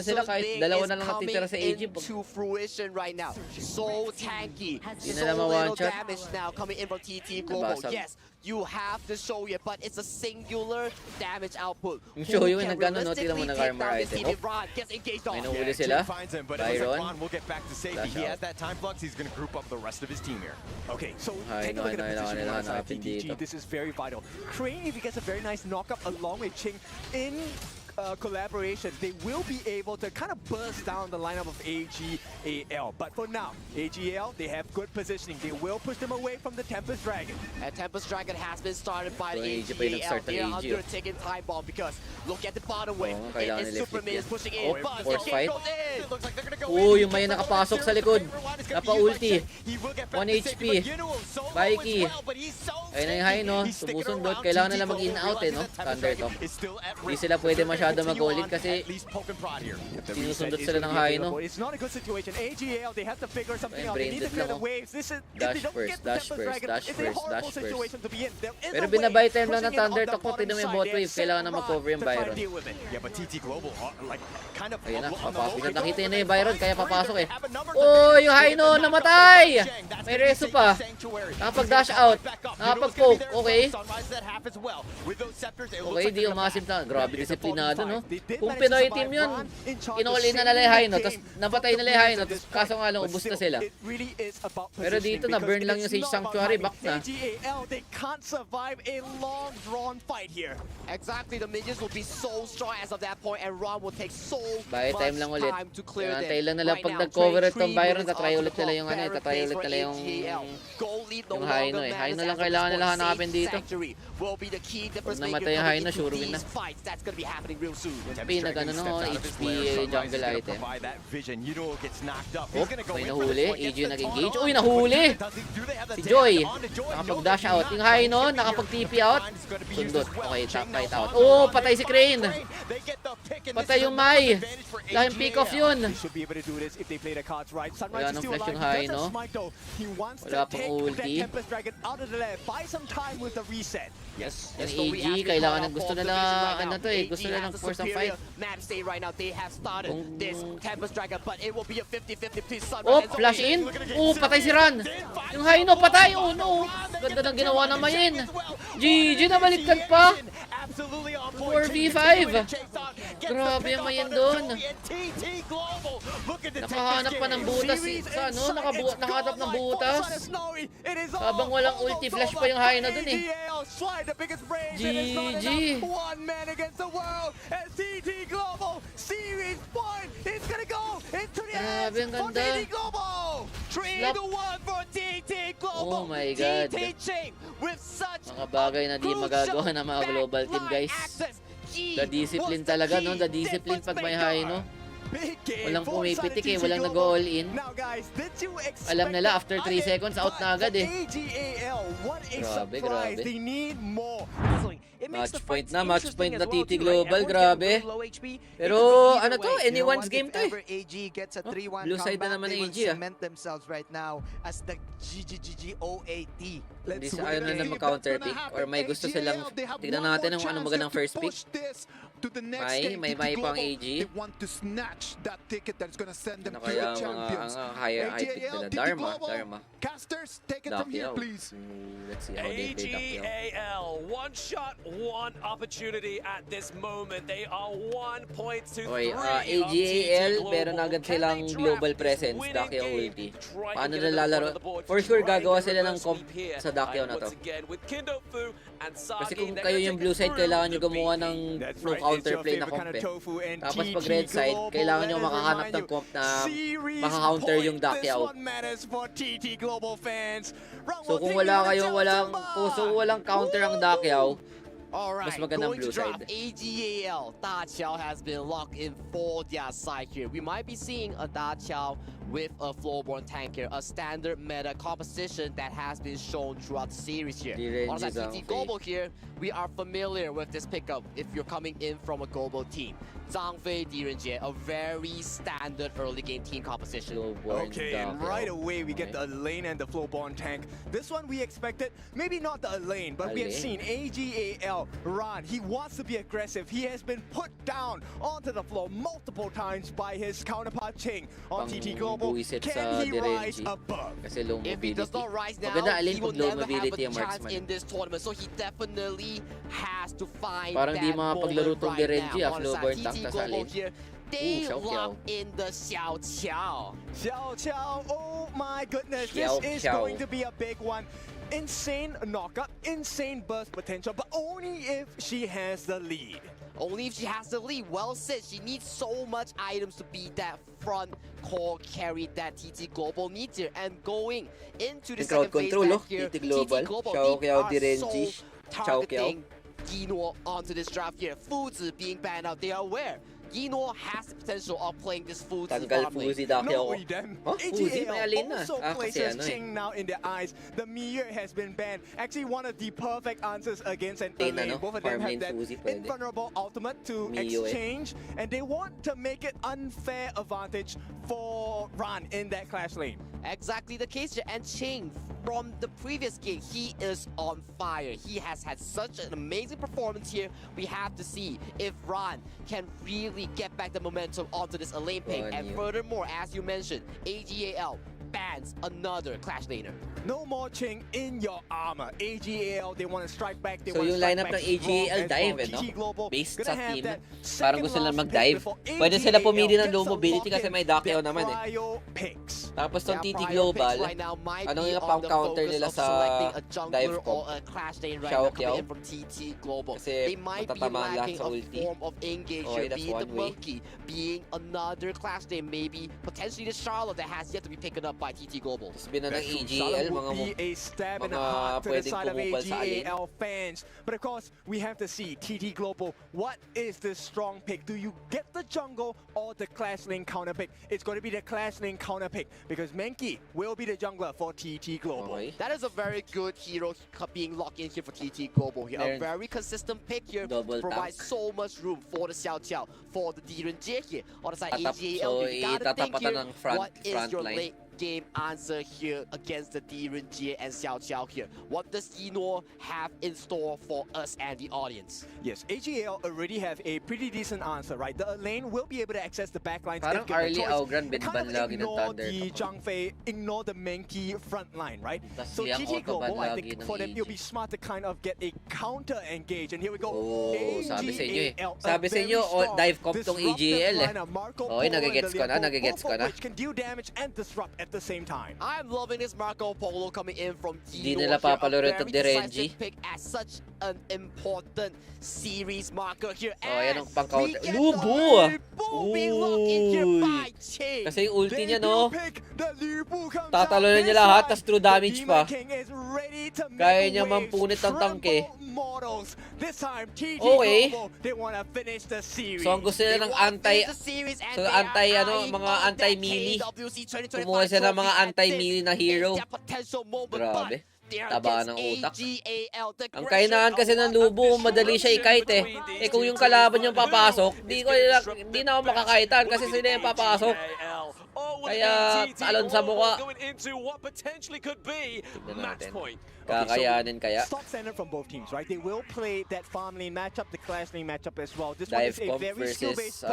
sila kahit dalawa na lang natitira sa AG. To fruition right now. So tanky. Di So na lang little ma-one-shot. damage now coming in from TT Global. Nabasag. Yes, you have to show it, but it's a singular damage output. Yung show Who yung can nagano, no? Tingnan mo, realistically nag-armor take down this item. team? Oh. Ron gets engaged May on. nahuli Yeah, sila. Jim finds him, but it looks like Byron. Vaughn will get back to safety. Flash He out. has that time flux. He's going to group up the rest of his team here. Okay, so Ay, take a look at the kailangan position nila right side of hanapin TTG. dito. This is very vital. Crane, if he gets a very nice knockup along with Ching in collaboration, they will be able to kind of burst down the lineup of AGAL. But for now, AGAL, they have good positioning. They will push them away from the Tempest Dragon. And Tempest Dragon has been started by So, the AG pa yung AGAL. nag-start ng They are AG, under oh. taking time bomb because look at the bottom wave. Oo, It kailangan is nila Superman i-flip is pushing yan. in, Oh, but force the fight. game goes in. It looks like they're going to go Oh, in. yung Maya nakapasok sa likod. Napa-ulti. 1 HP. Vikey. Ayun na yung Haino, sumusundot. Kailangan nila mag-in out eh, no? Thunder Talk. Hindi sila pwede masyado mag-ulit kasi sinusundot sila ng Haino. It's not a good situation. AGAL, they have to figure something Ayun, out. They need to brain dead clear the lang, oh. waves. This is, if Dash they don't first, get the dash Tempest first, Dragon, dash it's a first, horrible dash first. situation to be in. There is Pero a wave binabay time lang ng pushing in on Thunder the Talk ko. bottom Tignan mo yung side. bot They wave. have Kailangan na set mag-cover yung to try and Byron. deal with it. Yeah, but TT Global, like, kind of Ayun na, on the papasok low. na. Nakita na yung Byron, kaya papasok eh. Oh, yung Haino, namatay! May reso pa. Nakapag-dash out. Nakapag-poke. Okay. Okay, di umasim na. Grabe disiplinado animado, no? Kung Pinoy team yun, in-all-in na nila yung Haino, tapos napatay nila yung Haino, tapos kaso nga lang, ubus na sila. Pero dito, na-burn lang yung Siege Sanctuary, back na. AGAL, they can't survive a long drawn fight here. Exactly, the minions will be so strong as of that point, and Ron will take so Buy time lang much ulit. time to clear them. Antay lang nila Right pag now, nag-cover trade itong 3 Byron, minutes tatry on ulit the nila clock. yung ano, Barrett tatry plays ulit for nila yung AGAL. Goal lead no yung longer Haino eh. matters Haino lang as of kailangan this nila point. hanapin Safe dito. Sanctuary will be the key difference Pag maker namatay yung coming Haino, into sure win na. these fights. That's gonna be happening real soon. Nag ano no, HP jungle item. Oh, may nahuli. AG nag-engage. Uy, nahuli! Si Joy, nakapag-dash out. Yung Haino, nakapag-TP out. Sundot. Okay, top fight out. Oh, patay si Crane! Patay yung Mai! Lahing pick-off yun! Wala nang flash yung Haino. Wala pang ulti. Yes. Yung AG, kailangan ng gusto nila, ano to eh, gusto nila ng force of fight. Oh, flash in! Oh, patay si Ran! Yung Haino, patay! Oh no! Ganda ng ginawa ng Mayin! GG na baliktad pa! 4v5! Grabe yung Mayin doon! Nakahanap pa ng butas sa ano, nakahanap ng butas. Habang walang ulti flash pa yung Haino doon eh. GG! One man against the world as TT Global series point is gonna go into the Grabe, ang hands for ganda. TT Global. 3-1 for TT Global. Oh my God. TT Ching with such Mga bagay na di magagawa ng mga global team, guys. The discipline talaga, no? The discipline pag may Haino. Walang pumipitik eh, walang nag-all-in. Alam nila, after 3 seconds, out na agad eh. Grabe, grabe. Match point na TT Global, grabe. Pero ano to, anyone's game to eh. AG gets a 3-1 blue side na naman ng AG ah. cement themselves right now as the GGGGOAT. Hindi sa ayaw na mag-counter pick or may gusto silang tignan natin kung ano magandang first pick. May pang AG. Ano kaya mga higher high pick nila? Dharma. Dakyo. Let's see how they play Dakyo. AGAL, one shot, one opportunity at this moment. They are 1 point to 3. Okay, AGAL, meron agad silang global presence, Dakyo ulti. Paano nila lalaro? For sure, gagawa sila ng comp sa Dakyo na to. Kasi kung kayo yung blue side, kailangan nyo gumawa ng no counterplay na comp eh. Tapos pag red side, kailangan nyo makahanap ng comp na maka-counter yung Dakyo. So kung wala kayong walang counter ang Dakyo, mas magandang blue side. AGAL, Da Qiao has been locked in for their side here. We might be seeing a Da Qiao with a floorborne tank here, a standard meta composition that has been shown throughout the series here. On our TT Global here, we are familiar with this pickup if you're coming in from a global team. Zhang Fei, Direnjie, a very standard early game team composition. Okay, and right away we get the lane and the flowborn tank. This one we expected, maybe not the lane, but we have seen AGAL run. He wants to be aggressive. He has been put down onto the floor multiple times by his counterpart Ching on TT Global. Can he rise above? Kasi low If he mobility. does not rise now, Maganda alin he will pag low never have mobility a ang chance marksman. in this tournament. So he definitely has to find Parang di that makapaglaro moment tong right Direnji, now. ah, On the flowborn side, tank TT tas Global alin. here, they Xiao Qiao. lock in the Xiao Qiao. Xiao, oh my goodness, Xiao this is Qiao. going to be a big one. Insane knockup, insane burst potential, but only if she has the lead. Only if she has the lead. Well said. She needs so much items to be that front core carry that TT Global needs here. And going into the Yung crowd second phase control, back here, TT Global. Xiao they Qiao, are Direnji, so Xiao Qiao. targeting Yino onto this draft here. Fuzi being banned out. They are aware. Yino has the potential of playing this Fuzi Tanggal farm lane. Fuzi Dakyo. Not only them, Huh? Fuzi, may alin na. also Kasi places ano eh. Ching now in their eyes. The Miyu has been banned. Actually, one of the perfect answers against an Lane, lane. ano? Both of them Farm have lane that Fuzi, pwede. invulnerable ultimate to Miyu eh. exchange, and they want to make it unfair advantage for Ran in that clash lane. Exactly the case here. And Ching, from the previous game, he is on fire. He has had such an amazing performance here. We have to see if Ran can really get back the momentum onto this lane pick. And Yu. furthermore, as you mentioned, AGAL bans another Clash laner. No more Ching in your armor. AGAL, they want to strike back. They So want yung to strike lineup back ng AGAL strong as dive, well. no? TT Global Based gonna sa have team, that parang second gusto nila last mag-dive. pick before Pwede sila AGAL pumili ng gets low to mobility lock kasi in may Dakeo their naman eh. prio picks. Tapos tong Their TT prior Global, picks right now might anong be yung on pang the counter focus nila of sa selecting a dive jungler comp? or a Clash lane right Xiao now coming Qiao. in from TT Global. Kasi They might be matatamaan lahat lacking sa a ulti. form of engage Okay, here, that's be it the one way. Monkey, being another Clash lane, maybe potentially the Charlotte that has yet to be taken up by TT Global. Tapos binan ng That true AGL, Charlotte mga would be a stab in the mga heart to the pwedeng side of kumupal sa alin. AGAL fans. But of course, we have to see TT Global. What is the strong pick? Do you get the jungle or the Clash lane counter pick? It's going to be the Clash lane counter pick because Menki will be the jungler for TT Global. Okay. That is a very good hero being locked in here for TT Global here. A Meron- very consistent pick here. Double Provides tank. so much room for the Xiao Qiao, for the Direnjie here. On the side, Tatap- AGAL, so you gotta think itatapatan here, ng front- what is front your line. late game answer here against the Direnjie and Xiao Qiao here? What does Yinor have in store for us and the audience? Yes, AGAL already have a pretty decent answer, right? The lane will be able to access the backlines. Parang if given early choice. Augran, They kind binban of lagi ng ignore Thunder. the Zhangfei, ignore the Menki front line, right? Tas So Liang TT autoban Global, I lagi think ng for them, it'll AG. be smart to kind of get a counter engage. And here we go. Oh, sabi sa inyo eh. AGAL, Sabi sa very inyo, strong, dive comp tong disruptive AGL eh. lineup. Marco Okay, Polo and nagigets the ko na, Liverpool, nagigets both ko of na. which can deal damage and disrupt at the same time. I'm loving this Marco Polo coming in from Di Yinor nila here, a papalaro very itong Direnji. decisive pick at such an important series marker here. Oh, yan ang pang-counter. we get Lubo! the Lubo being locked in here by Ching. Kasi yung ulti niya, They no? do pick the Liverpool comes Tatalo out na niya this lahat, time. tas true The damage Demon pa. King is ready to make Kaya a niya wave. mampunit ang tangke. Tremble Models. This time, TT Okay. Global, they want to finish the series. So ang gusto nila They ng want to anti, finish the series and so they are anti- ano, eyeing mga on that anti-melee. KWC 2025 Kumuha sila ng mga trophy, and anti-melee this na hero. is their potential moment, Grabe. but they are Taba against ng utak. AGAL. The Ang aggression, kainaan kasi a ng lot of Lubo, madali siya ikite eh. Eh kung yung kalaban yung papasok, di na ako makakaitan kasi sila yung papasok. Kaya talon sa mukha. Tignan natin. Kakayanin kaya? Stock standard from both teams, right? They will play that farm lane matchup, the clash lane matchup as well. This one Dive is a comp very versus, skill-based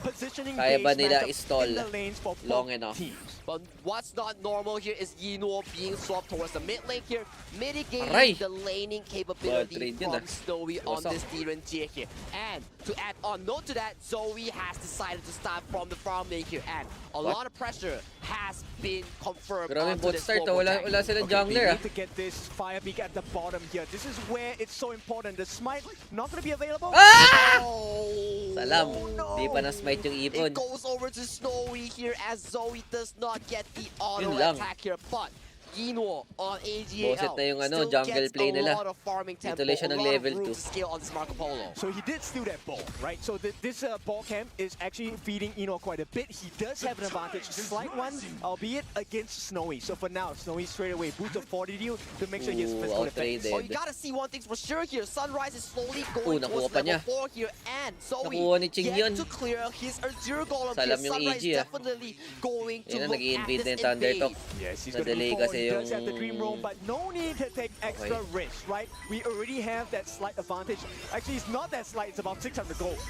positioning kaya ba based nila matchup i-stall in the lanes for long both enough? teams. But what's not normal here is Yinor being swapped towards the mid lane here, mitigating Aray! the laning Bad capability trade yun, from ah. Snowy on Wasak. this Direnjie here. And to add on note to that, Zoe has decided to start from the farm lane here, and a What? lot of pressure has been confirmed Grabe onto bot this start, global wala, tank. wala silang Okay, jungler they ah. need to get this fire peak at the bottom here. This is where it's so important. The smite not going to be available. Ah! Oh, Salam, no. di pa na-smite yung ipon. It goes over to Snowy here as Zoe does not get the auto Yun lang. attack here, but Yinor on Boset AGAL na yung ano, still jungle gets play a nila. lot of farming tempo, Dito lang siya a ng lot of level room 2. to scale on this Marco Polo. So he did steal that ball, right? So this ball camp is actually feeding Eno quite a bit. He does have an advantage, slight one, albeit against Snowy. So for now, Snowy straight away boost of 40 to make sure he has Ooh, physical defense. outtraded. Oh, you gotta see one thing for sure here. Sunrise is slowly going nakuha towards pa level niya. 4 here, and Zoe Nakuha ni Ching yet yun. to clear his Azure Golem Salam here. yung Sunrise AG, ah. definitely going to Yun ang look at nag-i-invade this na yung Thunder invade. Talk. Yes, he's going to Na-delay be forward. kasi He does yung- have the Dream Roam, but no need to take extra risks, right? We already have that slight advantage. Actually, it's not that slight. It's about 600 gold.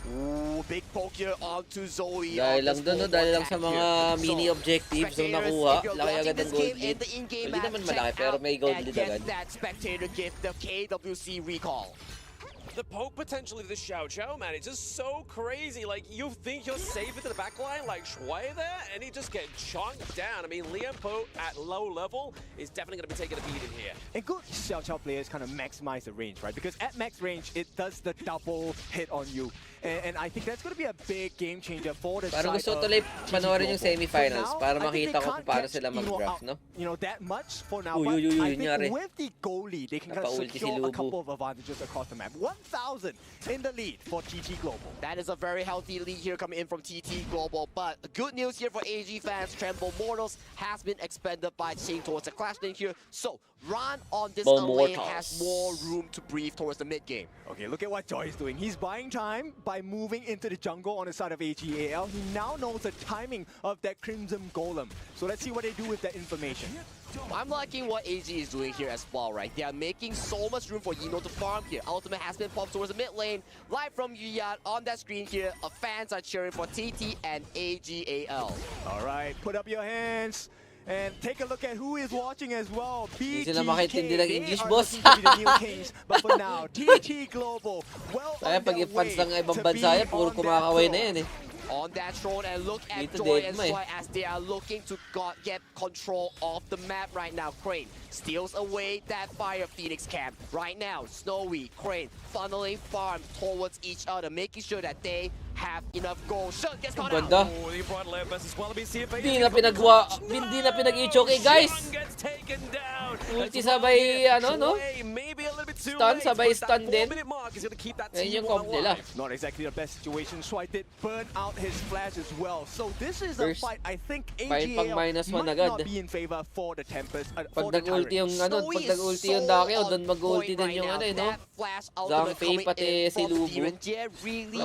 Ooh, big poke here onto Zoe. Dahil on lang this dun, no? global Dahil lang sa attack mga here. mini So, objectives yung spectators, nakuha. if you're Laki watching agad ng this gold game in lead. the in-game Hindi match, naman check malaki, pero out may gold and lead get agad. that spectator gift, the KWC recall. The poke potentially the Xiao Qiao, man, it's just so crazy. Like, you think you're safe into the backline, like Shui there, and he just get chunked down. I mean, Liam Po at low level is definitely going to be taking a beating here. And good Xiao Qiao players kind of maximize the range, right? Because at max range, it does the double hit on you. And I think that's going to be a big game changer for the Parang side gusto of tuloy TT panoorin yung Global. semifinals For now, para I think makita they ko can't kung paano catch sila Eno mag-draft, out, no? You know, that much for now. Uy, But uy, uy, I nangyari. think with the goal lead, they can kind of Napa-ulti si secure a Lubo. couple of advantages across the map. 1,000 in the lead for TT Global. That is a very healthy lead here coming in from TT Global. But good news here for AG fans. Tremble Mortals has been expended by Ching towards the Clash lane here. So Ran on this Ball lane Mortals. has more room to breathe towards the mid game. Okay, look at what Joy is doing. He's buying time by moving into the jungle on the side of AGAL. He now knows the timing of that Crimson Golem. So let's see what they do with that information. I'm liking what AG is doing here as well, right? They are making so much room for Yino to farm here. Ultimate has been popped towards the mid lane. Live from Yuyat on that screen here, fans are cheering for TT and AGAL. All right, put up your hands. And take a look at who is watching as well. Hindi BTK, sila makaintindi ng they English, are boss. looking to be the new kings. But for now, TT Global, well Kaya on pag their i-fans way ng ibang to bansa be yan, puro on that kumakaway na throne. yan eh. On that throne, and look at Dito Joy dead and mo eh. Swai as they are looking to get control of the map right now. Crane steals away that Fire Phoenix camp. Right now, Snowy, Crane funneling farm towards each other, making sure that they have enough gold. Shun gets caught out. Ganda. Oh, the Bridal Air versus Wallaby CFA. Hindi na pinag-i-choke eh, guys. Gets taken down. Ulti sabay, ano, no? Maybe a little bit too Stun, late, sabay but that stun din. 4-minute mark is going to keep that Yan yung T1 comp nila. alive. Not exactly the best situation. Swai did burn out his flash as well. So this is a First, fight I think fight pang AGL -1 might agad. not be in favor for the Tempest. Pag For the nag-ulti yung Tyrant. ano, pag nag-ulti yung Dakeo, doon mag-ulti din yung ano eh, no? Zhangfei, pati si Lubu.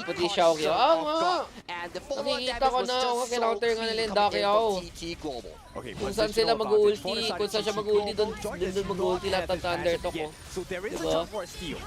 Pati Xiaoqiao. Ah, nga! Nakikita ko na, kincounter nga nila yung Dakeo. Okay, Kung saan sila mag-ulti, kung saan siya mag-ulti, doon mag-ulti lahat ng Thundertalk mo. So there is a Diba? chance for a steal.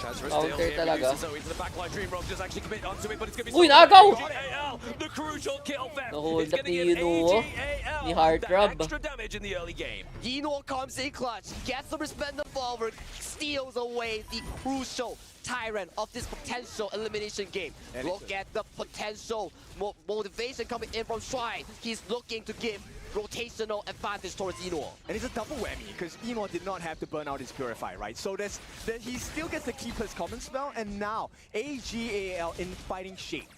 Transfer Counter still here, talaga. reduces Zoe to the backline. Dream Rogue just actually commit onto it, but it's gonna be Uy, so nagaw! AL, the crucial kill theft. Nahold It's up gonna ni give Yunuo, AGAL ni Heartthrob. that extra damage in the early game. Yino comes in clutch, gets the Respender forward, steals away the crucial Tyrant of this potential elimination game. Look at the potential motivation coming in from Shrine. He's looking to give rotational advantage towards Yino. And it's a double whammy because Eno did not have to burn out his Purify, right? So he still gets to keep his common spell, and now AGAL in fighting shape.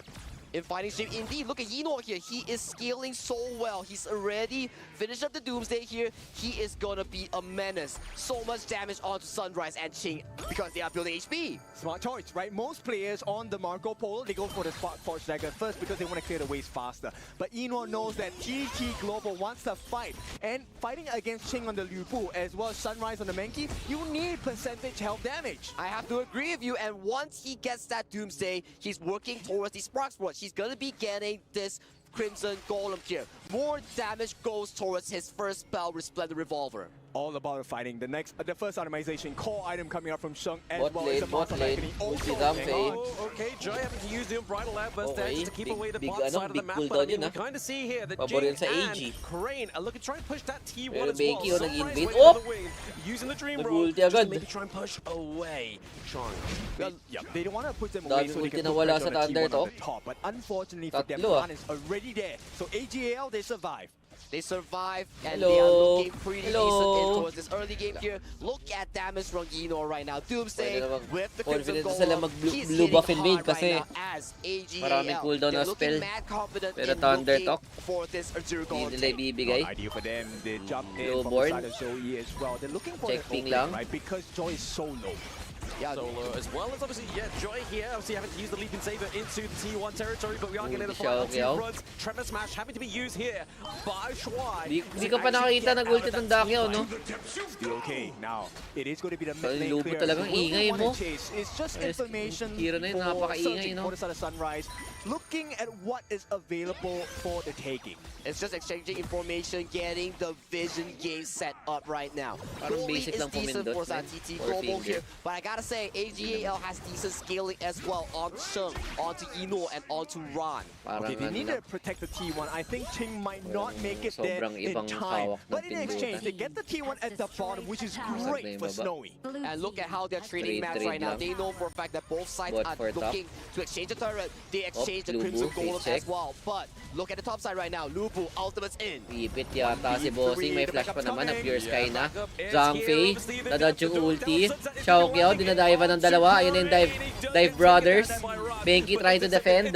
In fighting shape, indeed, look at Yino here. He is scaling so well. He's already finished up the Doomsday here. He is gonna be a menace. So much damage onto Sunrise and Ching because they are building HP. Smart choice, right? Most players on the Marco Polo, they go for the Spark Forge Dagger first because they want to clear the ways faster. But Eno knows that TT Global wants to fight. And fighting against Ching on the Liu Bu as well as Sunrise on the Menki, you need percentage health damage. I have to agree with you, and once he gets that Doomsday, he's working towards the Spark Forge. He's gonna be getting this Crimson Golem here. More damage goes towards his first spell, Resplendent Revolver. All about fighting. The first itemization, core item coming out from Sheng as Bot well lane, as the bot Master lane. Agony. Ulti Also, Zhangfei. Oh, okay, Joy having to use the Unbridled Outburst there Okay, just to keep big- away the big bot ano, side of the big map. cooldown But I mean, yun, we kind of see here that Paboril Jing sa and AG. Crane are looking to try and push that T1 Pero as well. Benki yung Sunrise nag-invade. waiting Oh! on the wing, using the Dream Rogue Nag-ulti just to agad. maybe try and push away. Chong. Yeah, they don't want to push them Dami away so they ulti can na put wala pressure sa on the T1 on Thundertalk. the top. But unfortunately for them, Tatlo, plan is already there. So AGAL, they survive. They survive, and Hello. they are looking pretty Hello. decent in towards this early game here. Look at damage from Yino right now. Doomsday Pwede namang with the Crimson confident sila Golem. mag-blue He's blue hitting buff invade hard kasi right now as AGAL. maraming cooldown na They're looking spell. mad confident Pero in Thundertalk, looking for this Azure Golem. Hindi nila ibibigay. Not ideal for them. They jump in Lowborn. from the side of Zoe as well. They're looking for Check an ping opening, lang. right? Because Joy is so low. Yeah, Solo as well as obviously, yeah, Joy here, obviously having to use the Leaping Saber into the T1 territory, but we are getting the final two Xiaoqiao. fronts. Tremor Smash having to be used here by Shuai. Di ko pa nakakita nag-ulti ng Dakeo, no? Still okay. Now, it is going to be the Sa mid lane Lubu clear. talagang So what we ingay wanna mo. chase is just Yes, information hero na yun, for napakaingay, searching no? for the side of Sunrise, looking at what is available for the taking. it's just exchanging information, getting the vision game set up right now. Parang Goalie basic is lang decent pumindot, for man. TT Or Global finger. here, but I gotta say, AGAL has decent scaling as well on Sheng, onto Ino, and onto Ron. Parang Okay, they ano need lang. to protect the T1. I think Ching might not Parang make it there sobrang in ibang time. hawak ng But in exchange, pindutan. they get the T1 at the bottom, which is na great yung for baba. Snowy. And look at how they're trading Trade maps right now. lang. They know for a fact that both sides Bot are for top. looking to exchange the turret. They exchange the Lubu, Crimson face Golem check. as well. But look at the top side right now. Lubu, ultimate's in. Ipit yata si Bossing, may flash pa naman, na Pure Sky na. Yeah, Zhangfei, nadodge yung ulti. Xiaoqiao, dinadive ng dalawa. Ayun na yung dive brothers. Benki trying to defend.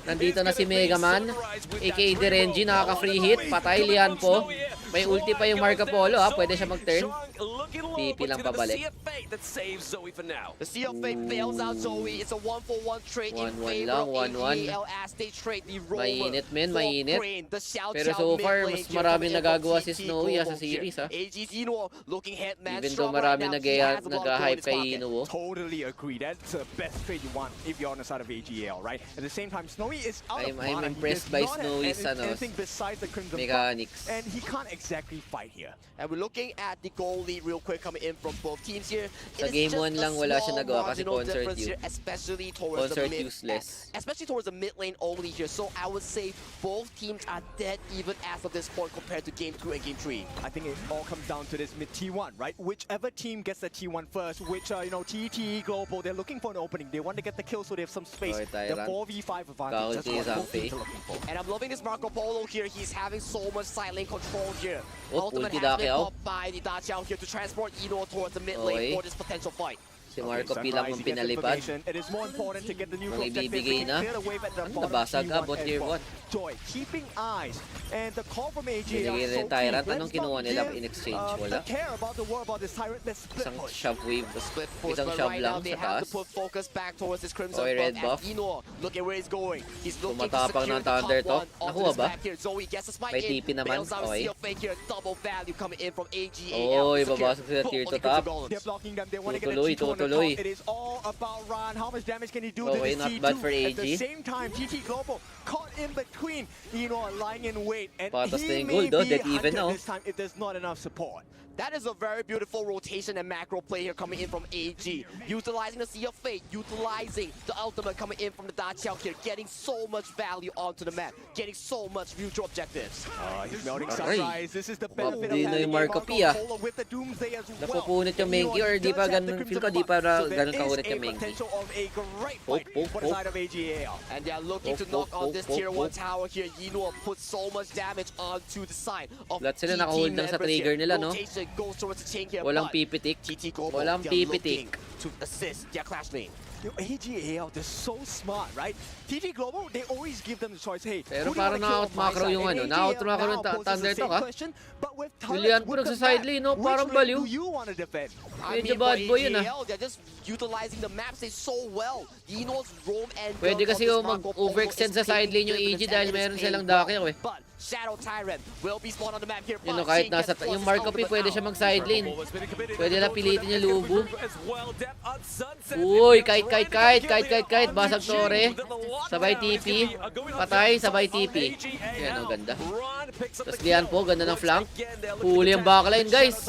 Nandito na si Mega Man, aka Derenji, nakaka-free hit. Patay Lian po. May ulti pa yung Marco Polo, ha. Pwede siya mag-turn. TP lang pabalik. That saves Zoe for now. The Sea of Fate fails out Zoe. It's a 1-for-1 trade in 1-1 favor lang, of 1-1. AGAL as they trade the rover Mainit, men, for mainit. Crane. The Xiao Pero Xiao so far, mid lane mas here maraming coming in from nagagawa si TT Snowy, Global sa series, here. ha. AG Ino looking headman Even strong though right marami now. He has a lot of gold in nag-hype his kay pocket. Inuwo. Totally agree. That's the best trade you want if you're on the side of AGL, right? At the same time, Snowy is out of I'm mana. He impressed does by not have Snowy's, anything besides the Crimson Buff, mechanics. and he can't exactly fight here. And we're looking at the gold lead real quick coming in from both teams here. Sa game 1 lang wala siya nagawa kasi concert here, especially towards Concert the mid, useless. especially towards the mid lane only here. So I would say both teams are dead even as of this point compared to game 2 and game 3. I think it all comes down to this mid T1, right? Whichever team gets the T1 first, which TT Global, they're looking for an opening. They want to get the kill so they have some space. Okay, The Tyrant. 4v5 advantage. That's Kaunti what both Zampi. teams are looking for. And I'm loving this Marco Polo here. He's having so much side lane control here. Oh, Ultimate ulti has been Dakiao. popped by the Daciao here to transport Ino towards the mid Okay. lane for this potential fight. Si Marco Okay, Pilang Sunrise, ang he gets pinalipad. information. It is more important to get the new Mga objectives. ibibigay They can na. clear the wave at the Ano, bottom nabasag ka, T1 bot as tier well. 1. Joy, keeping eyes. And the call from AG Binigay is rin so Tyrant. key. Anong Let's kinuha not nila give, in exchange? Wala. care about the war about this Tyrant. Let's split Isang push. shove wave. Split push, Isang but shove right now lang they sa have to taas. put focus back towards this Crimson Okay, red buff. buff. And Ino, look at where he's going. He's looking to Tumatapang secure ng the top Thunder Talk. one onto Nakuha this ba? map here. Zoe gets a spike May in. TP naman. Bails out Okay. seal fake here. Double value coming in from AGAL. Oy, Secure babasag sila both tier of to the Crimson top. Golems. They're blocking them. They want to get a Tutuloy, T2 on the tutuloy. top. It is all about Ran. How much damage can he do Okay, to this not T2? bad for At AG. the same time, TT Global caught in between, lying in wait. And Patas na he yung may goal, though. be Dead even hunted now. this time if there's not enough support. That is a very beautiful rotation and macro play here coming in from AG. Utilizing the Sea of Fate, utilizing the ultimate coming in from the Daciao here, getting so much value onto the map, getting so much mutual objectives. He's melting Aray. Sunrise. This is the benefit of Mabdi na having yung a Marco Marco P, ah. Polo with the Doomsday as well. Napupunit yung Menki or di pa ganun, feel ko di pa ganun kaunit yung Menki. Potential of a great Poke, fight poke, for the poke. side of AGAL. And they are looking to knock on this tier 1 tower here. Yinua puts so much damage onto the side of Lahat sila TT nakahold lang sa members trigger here. nila, no? Rotation goes towards the chain here, Walang but pipitik. TT Global, Walang they're pipitik. looking to assist their clash lane. AGAL, they're so smart, right? TT Global, they always give them the choice. Hey, Pero who do you parang wanna kill on na-out my macro side? yung And ano, AGAL na-out macro now ng poses the Thunder same Talk, ah. question, but with Turrets, Julian po with nagsa the side map, lane, no? which Parang lane baliw. do you want to defend? Medyo bad boy yun, ah. AGL, they're just utilizing the map stage so well. Dino's roam and Pwede gun kasi on this yung Marco Polo mag-overextend is sa side lane yung paying AG dividends, dahil and it is meron silang paying Dakiao, well. eh. But Shadow Tyrant will be spawned on the map here. Yun, no, but kahit Shane nasa, gets yung forced Marco out P, of pwede the siya tower. mag-side lane. Pwede na pilitin yung lubo. Uy, Uy, kahit, basag tore. Sabay TP. Patay, sabay TP. Yan, ang ganda. Tapos Lian po, ganda ng flank. Huli ang backline, guys.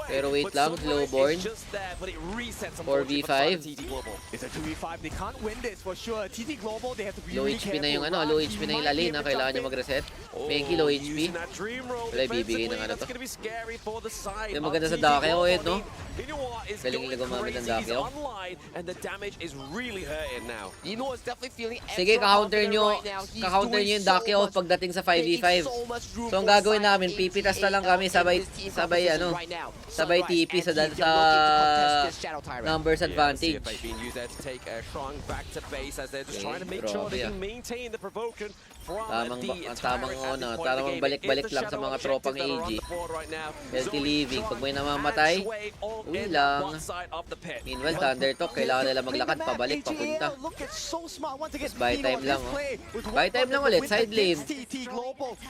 Pero wait lang, slowborn. 4v5. It's a 2v5. They can't win this for sure. TT Global, they have to be Low really HP na careful. yung ano, low HP na yung lalin, kailangan nyo mag-reset. Menki, low HP. Wala, ibibigay ng ano to. Yung maganda sa Dakiao, no? Galing nila gumamit ng Dakiao. And the damage is really hurting now. Dino is definitely feeling Sige, extra ka-counter confident nyo, right now. He's ka-counter doing nyo yung so Dakiao much, pagdating sa making 5v5. so much room So, ang for gagawin side namin, pipitas na lang kami, AGAL sabay, in this team sabay, composition ano, right now. sabay Sunrise TP and sa, Team, sa they're looking to contest this Shadow Tyrant. numbers advantage. CFA being used there to take Shrunk back to base as they're just Okay, trying to make sure grabe, they ah. can maintain the provocation from Tamang the tamang Tyrant at ano, this point of the tamang game. balik-balik It's the lang sa Shadow mga objectives tropang that are on AG. the board right now. Healthy Zoe, living, pag may Shrunk, namamatay, and Shui all uwi in lang. one side of the pit. Meanwhile, Thunder Talk, kailangan nila maglakad pabalik, papunta. Look at so smart once again. Buy time lang, oh. Buy time lang ulit, side lane.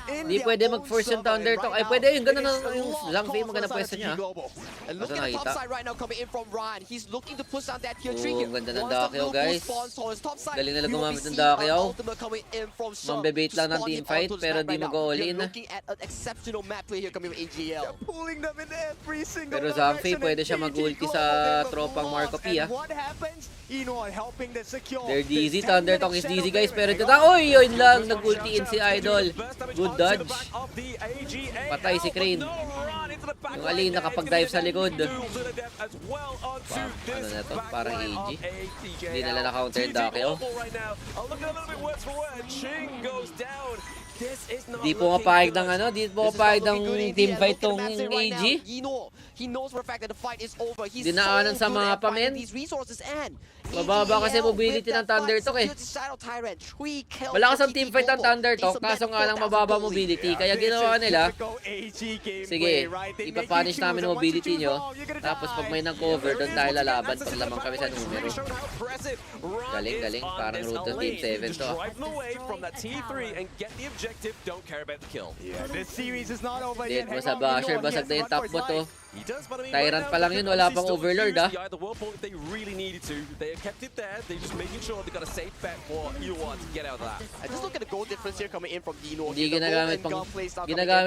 Hindi pwede mag-force yung Thunder Talk. Ay, pwede yung gano'n yung Zhang Fei, maganda pwesto niya. And look Basta at the top nakita. side right now coming in from Ryan. He's looking to push down that tier 3 Oo, here. ang ganda ng Once the Dakiao, blue guys. spawns towards top side, Galing nila we will gumamit be ng seeing an Dakiao. ultimate coming in from Shun Mambebait to lang ng spawn him teamfight, onto this pero map di right now. mag-all You're in. looking at an exceptional map play here coming from AGL. Pulling them in every single Pero Zhang Fei, direction, pwede and siya TT mag-ulti Global, sa they were tropang lost. Marco P, ah. And what happens? helping them secure. They're dizzy, this Thunder 10-minute Talk is shadow dizzy, guys. barrier. Pero ito na, oy, yun lang, nag-ulti in si Idol. Good dodge. Patay si Crane. Yung Alina kapag dive sa likod. Ano na to? Parang AG. Hindi nila na-counter yung Dakiao. Di po mapahig ng ano, di po mapahig ng teamfight tong AG. He knows for a fact that the fight is over. He's Dinaanan so sa good at mapa, finding men. these resources and Mababa kasi AGL mobility with ng that Thunder fight Talk, eh. secures the Shadow Tyrant. 3 kills Malakas for ang TT teamfight ng Global. Thunder They Talk, submit kaso nga lang 4,000 mababa goalie. mobility. Yeah, Kaya this ginawa is nila, typical AG gameplay, sige, right? They make you ipapunish choose, namin and once you mobility choose nyo. wrong, you're gonna Tapos pag die. may nang-cover, doon tayo lalaban pag lamang kami sa numero. Galing, galing. Parang road to Team 7 to, ah. Drive them away from that T3 and get the objective. Don't care about the kill. Yeah, this series is not over Date yet. mo Hang sa on, basher, Leon, basag yes, na yung run top for his mo to. life. He does, but I mean, Tyrant right pa now, lang they yun, could wala obviously pang still Overlord, use the World Point if they really needed to. They have kept it there. They're just making sure they got a safe bet for Iwa to get out of that. And just look at the goal difference here coming in from Dino. Hindi ginagamit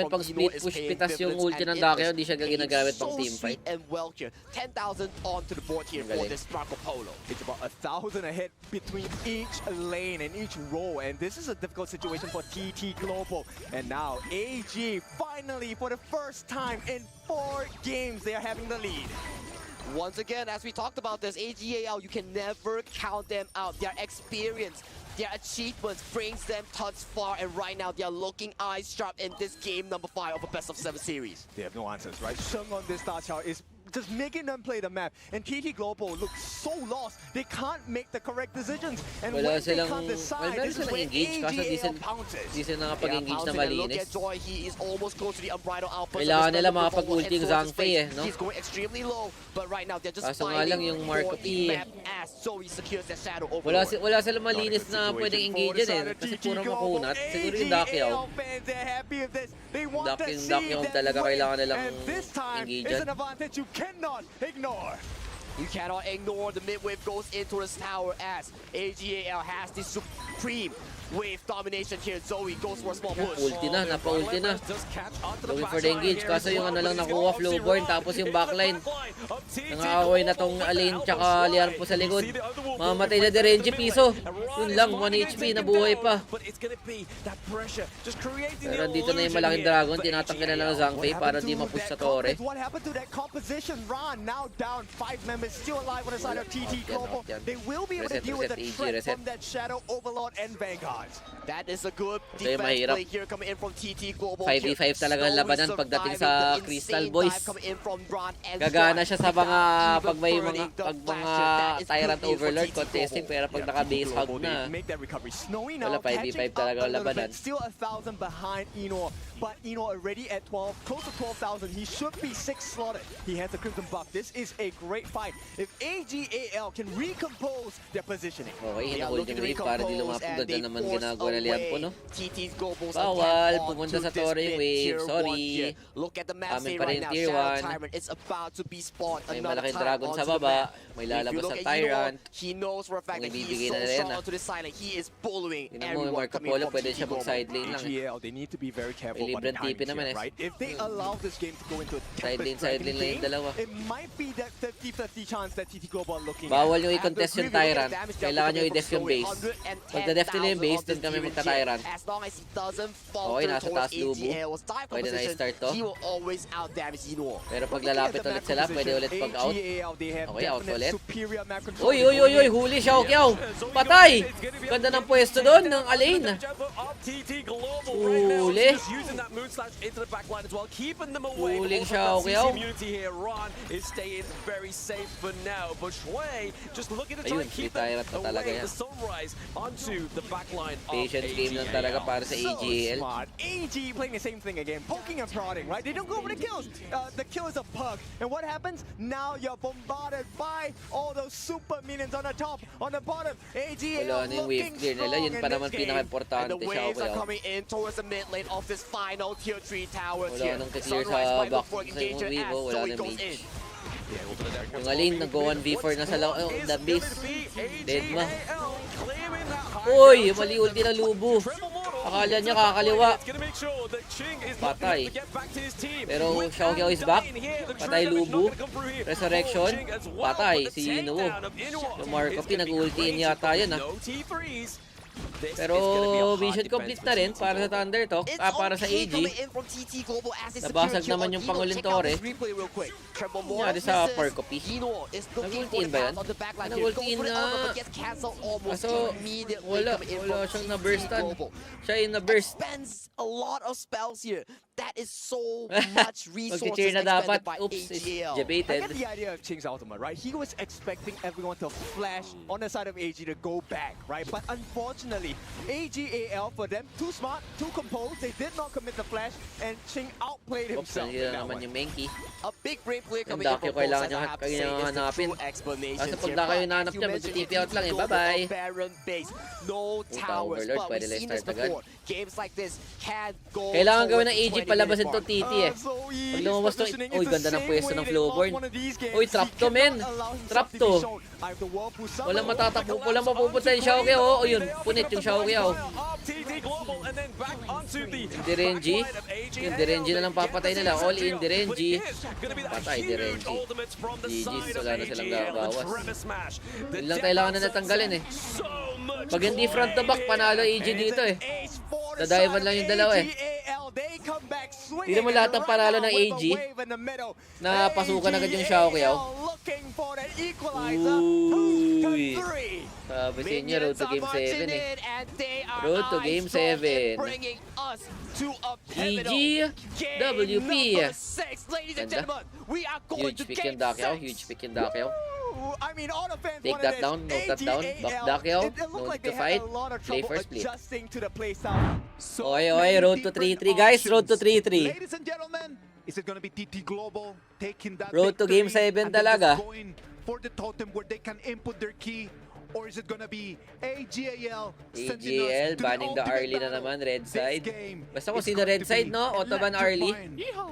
pang split push pitas yung ulti ng Dakeo, hindi siya ginagamit pang team fight. And well here, 10,000 onto the board here for this Marco Polo. It's about 1,000 ahead between each lane and each row, and this is a difficult situation for TT Global. And now AG finally, for the first time in 4 games, they are having the lead. Once again, as we talked about this, AGAL, you can never count them out. Their experience, their achievements brings them thus far, and right now they are looking eyes sharp in this game number 5 of a best of 7 series. They have no answers, right? Sheng on this star chart is just making them play the map, and TT Global looks so lost. They can't make the correct decisions, and Wala when they silang, can't decide, meron this is silang when engage, kaso di AGAL pounces. sila nakapag-engage na Pouncing, and look malinis. at Joy, he is almost close to the unbridled output. Kailangan nila makapag-ulti yung Zhangfei no? He's going extremely low, but right now they're just Kaso nga lang fighting yung Marco for P. the map as Zoe secures that shadow Wala, overlord. wala silang malinis na pwedeng engage yan Kasi puro makunat. Siguro yung Dakeo. Dakeo talaga kailangan nilang engage It's yan. an advantage you cannot ignore. You cannot ignore the mid-wave goes into this tower as AGAL has the supreme wave domination here. Zoe goes for a small push. Ulti na, napa-ulti na. Just catch onto the Going for the backside engage, here kaso as yung well, ano lang but he's nakuha, got Flowborn, Ron tapos yung in the backline. of TT Nangaaway na Global tong for Alin Alpha tsaka Sway. Liar po sa likod. You see the other wall Mamatay na movement Derenji right Piso. there in the mid lane. Yun And lang, Ron is 1 trying to HP, take him nabuhay down, pa. But it's gonna be that pressure, just creating Pero the dito na yung illusion malaking here dragon, for tinatanggal na lang AGAL. ng Zhangfei para di mapush sa torre. What happened to that composition? Ron now down, 5 members still alive on the side of TT Global. Out yan. They will be able to Reset, deal with the reset, threat reset. from that Shadow Overlord and Vanguard. That is a good Ito yung defense mahirap. play here coming in from TT Global. 5v5 talaga ang Slowly labanan pagdating sa surviving the Crystal insane Boys. dive coming in from Ron and Gagana Strike siya sa mga without pag may even mga burning the pag mga flasher. That is Tyrant good news for Overlord TT contesting Global. pero pag naka-base hug Global, na they make that recovery. Snowy now Wala, 5v5 catching up talaga a little labanan. bit. Still 1,000 behind Eno, but Eno already at 12, close to 12,000. He should be 6 slotted. He has the Crimson buff. This is a great fight. If AGAL can recompose their positioning. okay, They are hinahold looking yung to wave para di recompose lumapag. and Ganda they naman force ginagawa na Liampo, away no? TT's Global's Bawal, attempt pumunta onto sa torre this yung mid wave. tier Sorry. 1 here. Look at the map Amin say pa right rin now. tier Shadow 1. Tyrant is about to be spawned May another malaking time dragon onto sa the baba. map. May If you lalabas look sa at Eno, Tyrant. he knows for a fact Kung that he is ibibigay so na yan, strong ah. onto the side lane. He is bullying Tingnan mo yung everyone Marco coming Polo, from pwede TT siya Global. mag-side lane lang. AGAL, they need to be very careful May about the libreng TP timings naman here, eh. right? If they allow this game to go into a Side lane, side lane lang yung dalawa. it might be that 50-50 chance that TT Global are looking Bawal at. nyo i-contest yung Tyrant. Kailangan nyo i-def yung base. Pag na-def nila yung base, dun kami magta-Tyrant. As long as he doesn't falter Okay, nasa towards taas lubo. AGL's dive Pwede na composition, i-start to. he will always out-damage Eno. Pero pag lalapit ulit sila, pwede ulit pag-out. AGAL, they have Okay, out definite ulit. superior map control. Uy, uy, uy, uy, huli siya, Kiao. Patay! Ganda ng pwesto doon ng Alain. Huli. Huling siya, Kiao. Ayun, free Tyrant na talaga yan. Patience game lang talaga para sa AGL. Smart. AG playing the same thing again, poking and prodding, right? They don't go for the kills. The kill is a bug. And what happens? Now you're bombarded by all those super minions on the top, on the bottom. AGL Wala na yung wave looking clear nila. strong Yun in pa this naman game. pinaka-importante And the siya, waves are Kiao. coming in towards the mid lane of this final tier 3 towers Wala here. nang clear sa Sunrise might look back for sa engagement Vivo, as wala Zoe nang goes mage. in. Yung Alain, nag-go 1v4 na sa the base. Dead ma. Uy, mali ulti na lubo. Akala niya kakaliwa. Patay. Pero Xiao Kiao is back. Patay lubo. Resurrection. Patay. Si Inuwo. Yung Marco P, nag-ultiin yata yan ah. Pero mission complete na rin para sa Thunder Talk. Para sa AG. Nabasag naman yung pangulong torre. Nangyari sa Marco P. Nag-ultiin ba yan? Nag-ultiin nga. Kaso wala siyang na-burstan. Siya yung na-burst. Spends a lot of spells here. That is so much resources Mag-cheer na dapat. expended by Oops, it's AGL. I debated. get the idea of Ching's ultimate, right? He was expecting everyone to flash on the side of AG to go back, right? But unfortunately, unfortunately, AGAL, for them, too smart, too composed. They did not commit the flash, and Ching outplayed Oops, himself in nandiyan that naman one. yung Menki. A big brain play Yung coming in Dakyo from both kailangan sides, I niya have to say, is the hanapin. true explanation Kasi pag here. Dakyo But yung nahanap as you niya, mentioned, magti-TP it's out lang eh. global Bye-bye. Baron base, no Puta, towers, Overlord, but pwede we've seen start this agad. before. Games like this can go Kailangan gawin towards ng the AG 20-minute palabasin mark. tong TT eh. Zoe Pag lumabas tong... positioning Uy, is the ganda ng same pwesto way ng they Flowborn. lost one of these games. Uy, trap He to, men. cannot allow himself Trap to be to. shown. I have the whirlpool somehow. Walang matatakbo, walang mapupunta yung Xiaoqiao. O yun, punit yung Xiaoqiao. TT Global and then back onto the Direnji. backline of AG. Yung Direnji na lang papatay nila. All in Direnji. Patay Direnji. GG's, wala na silang gabawas. Yun Yun lang kailangan na natanggalin eh. Pag hindi front to back, panalo AG dito eh. Dadivan lang yung dalawa eh. Tignan mo lahat ng panalo ng AG. Na pasukan agad yung Xiaoqiao. Uy. Sabi sa inyo, road to game 7 eh. Road to game 7. GG, WP. Ganda. Huge pick yung Dakyo. Huge pick yung Dakyo. Take that down, note that down. Back Dakyo, no need to fight. Play first, play. Okay, road to 3-3 guys, road to 3-3. Ladies and gentlemen, is it gonna be TT Global taking that Road to game victory 7 and then talaga. just going for the totem where they can input their key? Or is it gonna be AGAL sending us AGL, to banning the ultimate early na battle? naman, red This side. game Basta kung is sino going red to side, be no? Autoban early.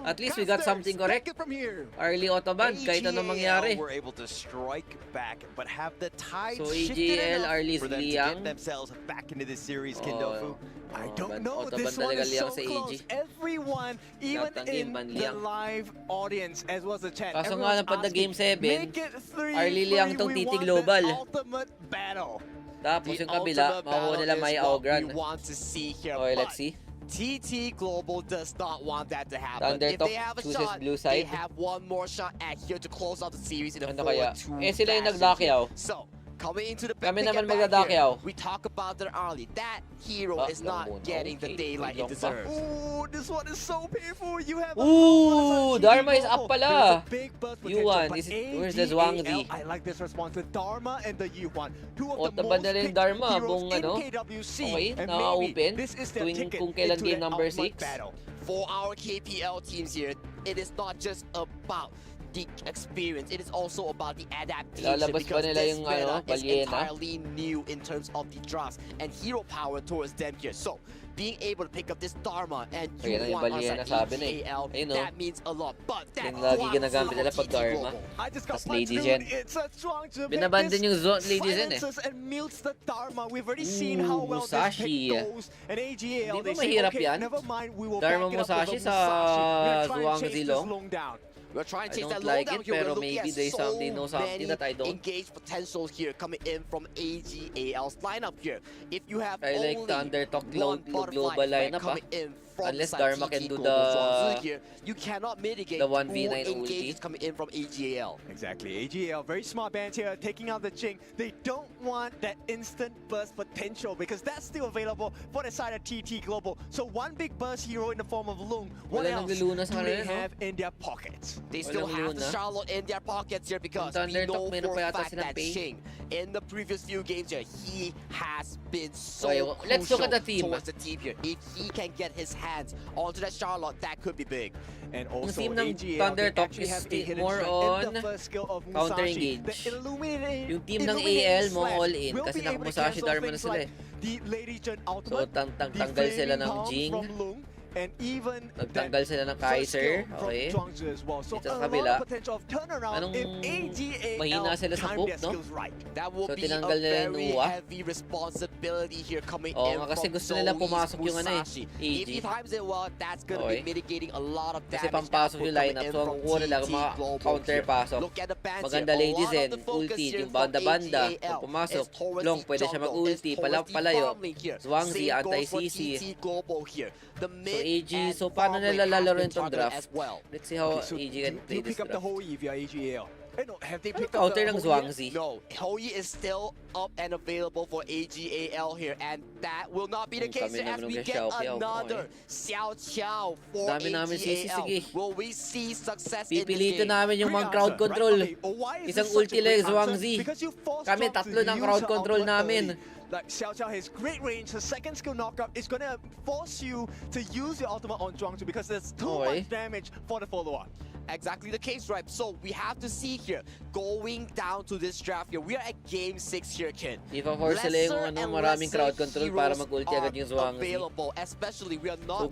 At least we got Casters, something correct. take it from here. Early Autoban, kahit anong mangyari. were able to strike back, but have the tide So shifted AGL, enough early for them to Liang. get themselves back into this series, Oh, Kindofu. I don't know. Autoban This one talaga is Liang so sa close. AG. Everyone, even Lahat ng in game ban the Liang. live audience, as well as the chat, Kaso nga everyone's lang, pagka game asking, 7, make it 3-3, early Liang tong we TT want Global. the ultimate battle. Tapos The yung kabila, ultimate makuha battle nila is may what Augran. we want to see here, Okay, but let's see. TT Global does not want that to happen. Thunder If Talk they have a chooses shot, blue they side. have one more shot at here to close out the series in a Ano kaya? 4-2 Eh, sila yung fashion nagdakyaw. here. So, coming into the Kami pick naman and back here, magdadakyaw. we talk about their early. That hero Ah, is not long muna. getting the Okay, daylight long it pa. deserves. Ooh, this one is so painful. You have Ooh, Dharma is up pala. There's a big burst potential, Yuan, but is it- where's the Zhuangzi? I like this response with Dharma and the Yuan. Two of the Autoban most na rin picked Dharma, heroes buong in ano. KWC. Okay, And naka-open. maybe this is their Tuwing ticket kung kailan into game the number ultimate 6. battle. For our KPL teams here, it is not just about the experience, it is also about the adaptation, Ilalabas ba because nila this yung, meta is Balyena? entirely new in terms of the drops and hero power towards them here. So being able to pick up this Dharma and Ayan na yung Yuan Balyena, alongside sabi na eh. AGAL, Ayun, that means a lot. But that Yung lagi blocks ginagamit nila out pag TT Dharma. Global. I just got Tas punched, Lady dude. Gen. It's a strong to Binabandon yung Lady Gen eh. silences and mutes the Dharma. We've already seen how well Musashi. this pick goes. And AGAL, Di ba they say, mahirap okay, yan? never mind, we will Dharma back it up with a Musashi sa We're gonna try and Zhuangzi chase this Long. long down. We're trying to I chase don't that like low down it, here. pero We're looking maybe at they so know something many that I don't. engaged potentials here coming in from AGAL's lineup here. If you have I like only the Undertalk one global butterfly effect lineup, coming in from Unless the side Dharma TT can do Global the- Zhuangzi here, you cannot mitigate the 1v9 who ulti. engages coming in from AGAL. Exactly. AGL, very smart band here, taking out the Ching. They don't want that instant burst potential because that's still available for the side of TT Global. So one big burst hero in the form of Lung. What Wala else nagluluna sa do they kanila, no? have in their pockets? They still Walang have the Luna. Charlotte in their pockets here because Yung we Thunder know Talk, meron for pa a yata fact silang that pay. Ching, in the previous few games here, he has been so Okay, let's look at the crucial team. towards the team here. If he can get his hands onto that Charlotte, that could be big. And also team ng AGL, Thunder they Talk actually is have a hidden more strength in on the first skill of counter Musashi. engage. The illuminating, Yung team ng illuminating AL, mo slash all in, will kasi be able to naka-Musashi cancel Dharma na things sila like the Lady Gen So, ultimate, the tanggal sila flaming ng palm Jing. from Lung, and even Nagtanggal that sila ng first Kaiser. skill from Okay. Zhuangzi as well. So Dito sa a kabila. lot of potential of turnaround Anong if AGAL mahina sila sa time poke, their no? skills right. That will So, be a tinanggal nila yung very Uwa. heavy responsibility here coming Oo in nga, kasi from gusto nila Zoe's pumasok yung ano eh, Musashi. AG. If he times it well, that's gonna Okay. be mitigating a lot of Kasi damage pampasok output yung lineup, coming in so ang from kukuha nila TT mga Global counter here. pasok. Look at the bands Maganda here. A Lady lot Zen, of the focus ulti, here yung from banda-banda, AGAL kung pumasok. is towards Long, the pwede siya jungle, mag-ulti, is towards the palayo. farm lane here. Zhuangzi, Same goes for anti-CC. TT Global here. The mid AG, and so paano farm lane nila has lalaro been yung tong targeted draft? as well. Let's see how Okay, so AG do can play you this pick up the draft. whole Eve via AGAL? No, have they Ano picked up counter the ng whole Eve? Zhuangzi? No, Hoi is still up and available for AGAL here, and that will not be the case Kami here as naman we ng get Xiaoqiao. another Xiao Qiao for Dami namin sisi, AGAL. sige. Will we see success in this Pipilitin game? namin yung mga Great crowd answer, control. right? Okay, why is Isang this such a ulti lang great Zhuangzi. answer? Because you forced Kami Zhuangzi tatlo to ng use crowd her control ultimate namin. early. Like Xiao Xiao has great range. Her second skill knockup is gonna force you to use your ultimate on Zhuangzi because there's too much damage for the follow-up. Exactly the case, right? So we have to see here, going down to this draft here, we are at game 6 here, kid. Ipa-force sila yung maraming crowd control para mag-ulti agad yung Zhuangzi. Especially, we are not So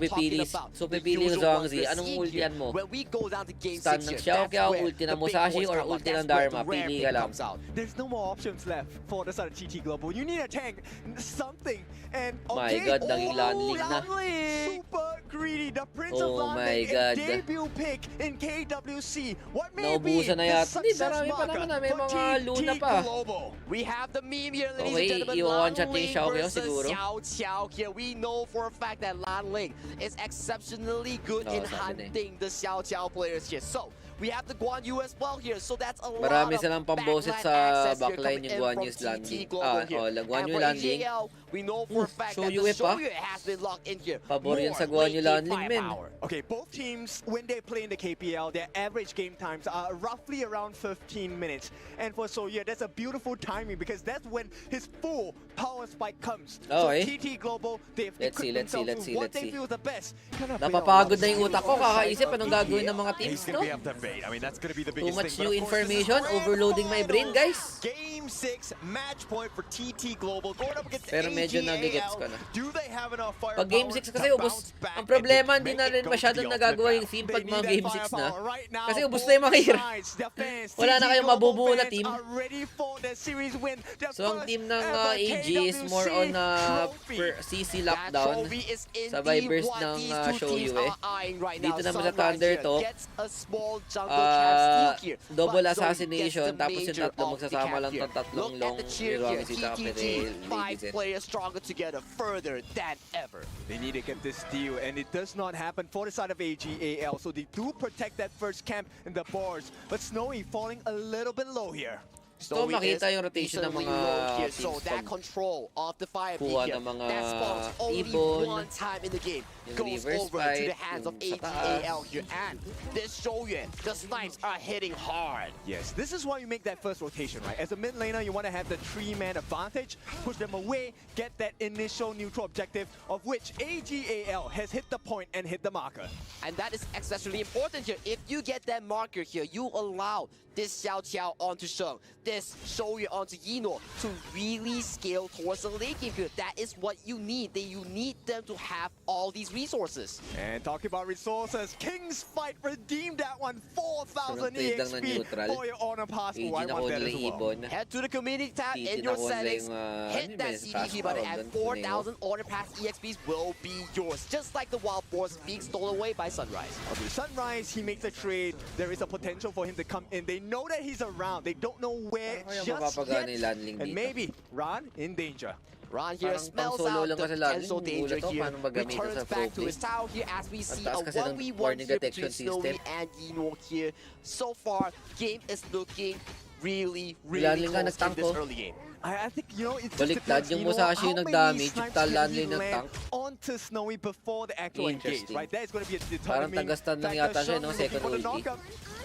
pipili yung Zhuangzi, anong ultian mo? When we go down to game Stun 6 ng here, Xiao Qiao, ulti ng Musashi, or ulti ng Dharma, pili ka lang. There's no more options left for the side of TT Global. You need a tank, something. And My God, naging Lanling na. Super greedy. The Prince of Oh my Lanling, God. a debut pick in KWC. What may be Naubusan na the yata. Hindi, success marami pa naman marker may for mga Luna TT pa. Global? We have the meme here, ladies Okay, and gentlemen. i-one-shot Lan yung Ling Xiao Qiao versus siguro. Xiao Qiao here. We know for a fact that Lan Ling is exceptionally good in sabi na eh. hunting the Xiao Qiao players here. So, we have the Guan Yu as well here. So that's a Marami lot silang of pambosit backline sa access here backline coming yung in Guan from Yu's TT landing. Global here. Guan And Yu for landing. AGL, we know for a fact that Shoyu the pa. Shoyu has been locked in here. Pabor yan More sa Guan Yu late game landing, men. firepower. Okay, both teams, when they play in the KPL, their average game times are roughly around 15 minutes. And for Soya, that's a beautiful timing because that's when his full power spike comes. So TT Global, they've equipped themselves with what they feel is the best. Napapagod na yung utak ko, kakaisip anong gagawin ng mga teams, He's no? gonna be up to bait. I mean, that's gonna be the Too biggest much thing. new information, overloading my brain, guys. Game 6 match point for TT Global going up against Pero medyo AGAL. nagigets ko na. Do they have enough firepower? Pag game 6 kasi ubos, ang problema hindi na rin masyadong nagagawa yung team pag mga game 6 na. Kasi ubos na yung mga hero. Wala na kayong mabubuo na team. So ang team ng AG is more on CC lockdown. Sabay burst ng Shoyu eh. Dito naman sa Thunder Talk, double assassination, tapos yung tatlo magsasama lang ng tatlong long Zhuangzi tapos Five players stronger together further than ever. They need to get this steal, and it does not happen for the side of AGAL. So they do protect that first camp in the bars, but Snowy falling a little bit low here. Gusto makita yung rotation ng mga teams so that control of the fire kuha here, ng mga that spawns only ibon, one time in the game, yung goes reverse over to fight, the hands of yung sa AGAL taas. here, and this Shoyu, the snipes are hitting hard. Yes, this is why you make that first rotation, right? As a mid laner, you want to have the 3-man advantage, push them away, get that initial neutral objective, of which AGAL has hit the point and hit the marker. And that is especially important here. If you get that marker here, you allow this Xiao Qiao onto Sheng, this Shoyu onto Yino to really scale towards the late game here. That is what you need. You need them to have all these resources. And talking about resources, King's Fight redeemed that one. 4,000 Trade lang ng EXP neutral. for your honor pass. AG Oh, I na want kuha that nila as yung well. ibon. Head to the community tab TT in na your kuha nila settings. yung, Hit that fast CDP button and forward, 4,000 order pass EXPs will be yours. Just like the Wild Force being stolen away by Sunrise. Okay, Sunrise, he makes a trade. There is a potential for him to come in. They know that he's around. They don't know where Kaya just mapapagana yung yet. Lanling And dito. maybe Ron in danger. Ron here Parang smells pang-solo out lang the kasi lagi potential yung danger ulo to, here. paano magamitin Returns sa back to pro his tower here as we see taas a kasi ng 1v1 warning here detection between Snowy system. and Yino here. So far, game is looking really Lanling nga close in nagtank this ko. early game. I think, you know, it's Baliktad, yung Musashi yung nag-damage, yung Lanling nagtank. onto Snowy before the actual engage, Interesting. right? That is going to be a Parang determining tagastan lang factor. yata siya, Sean no? looking Second for the ulti. knockup.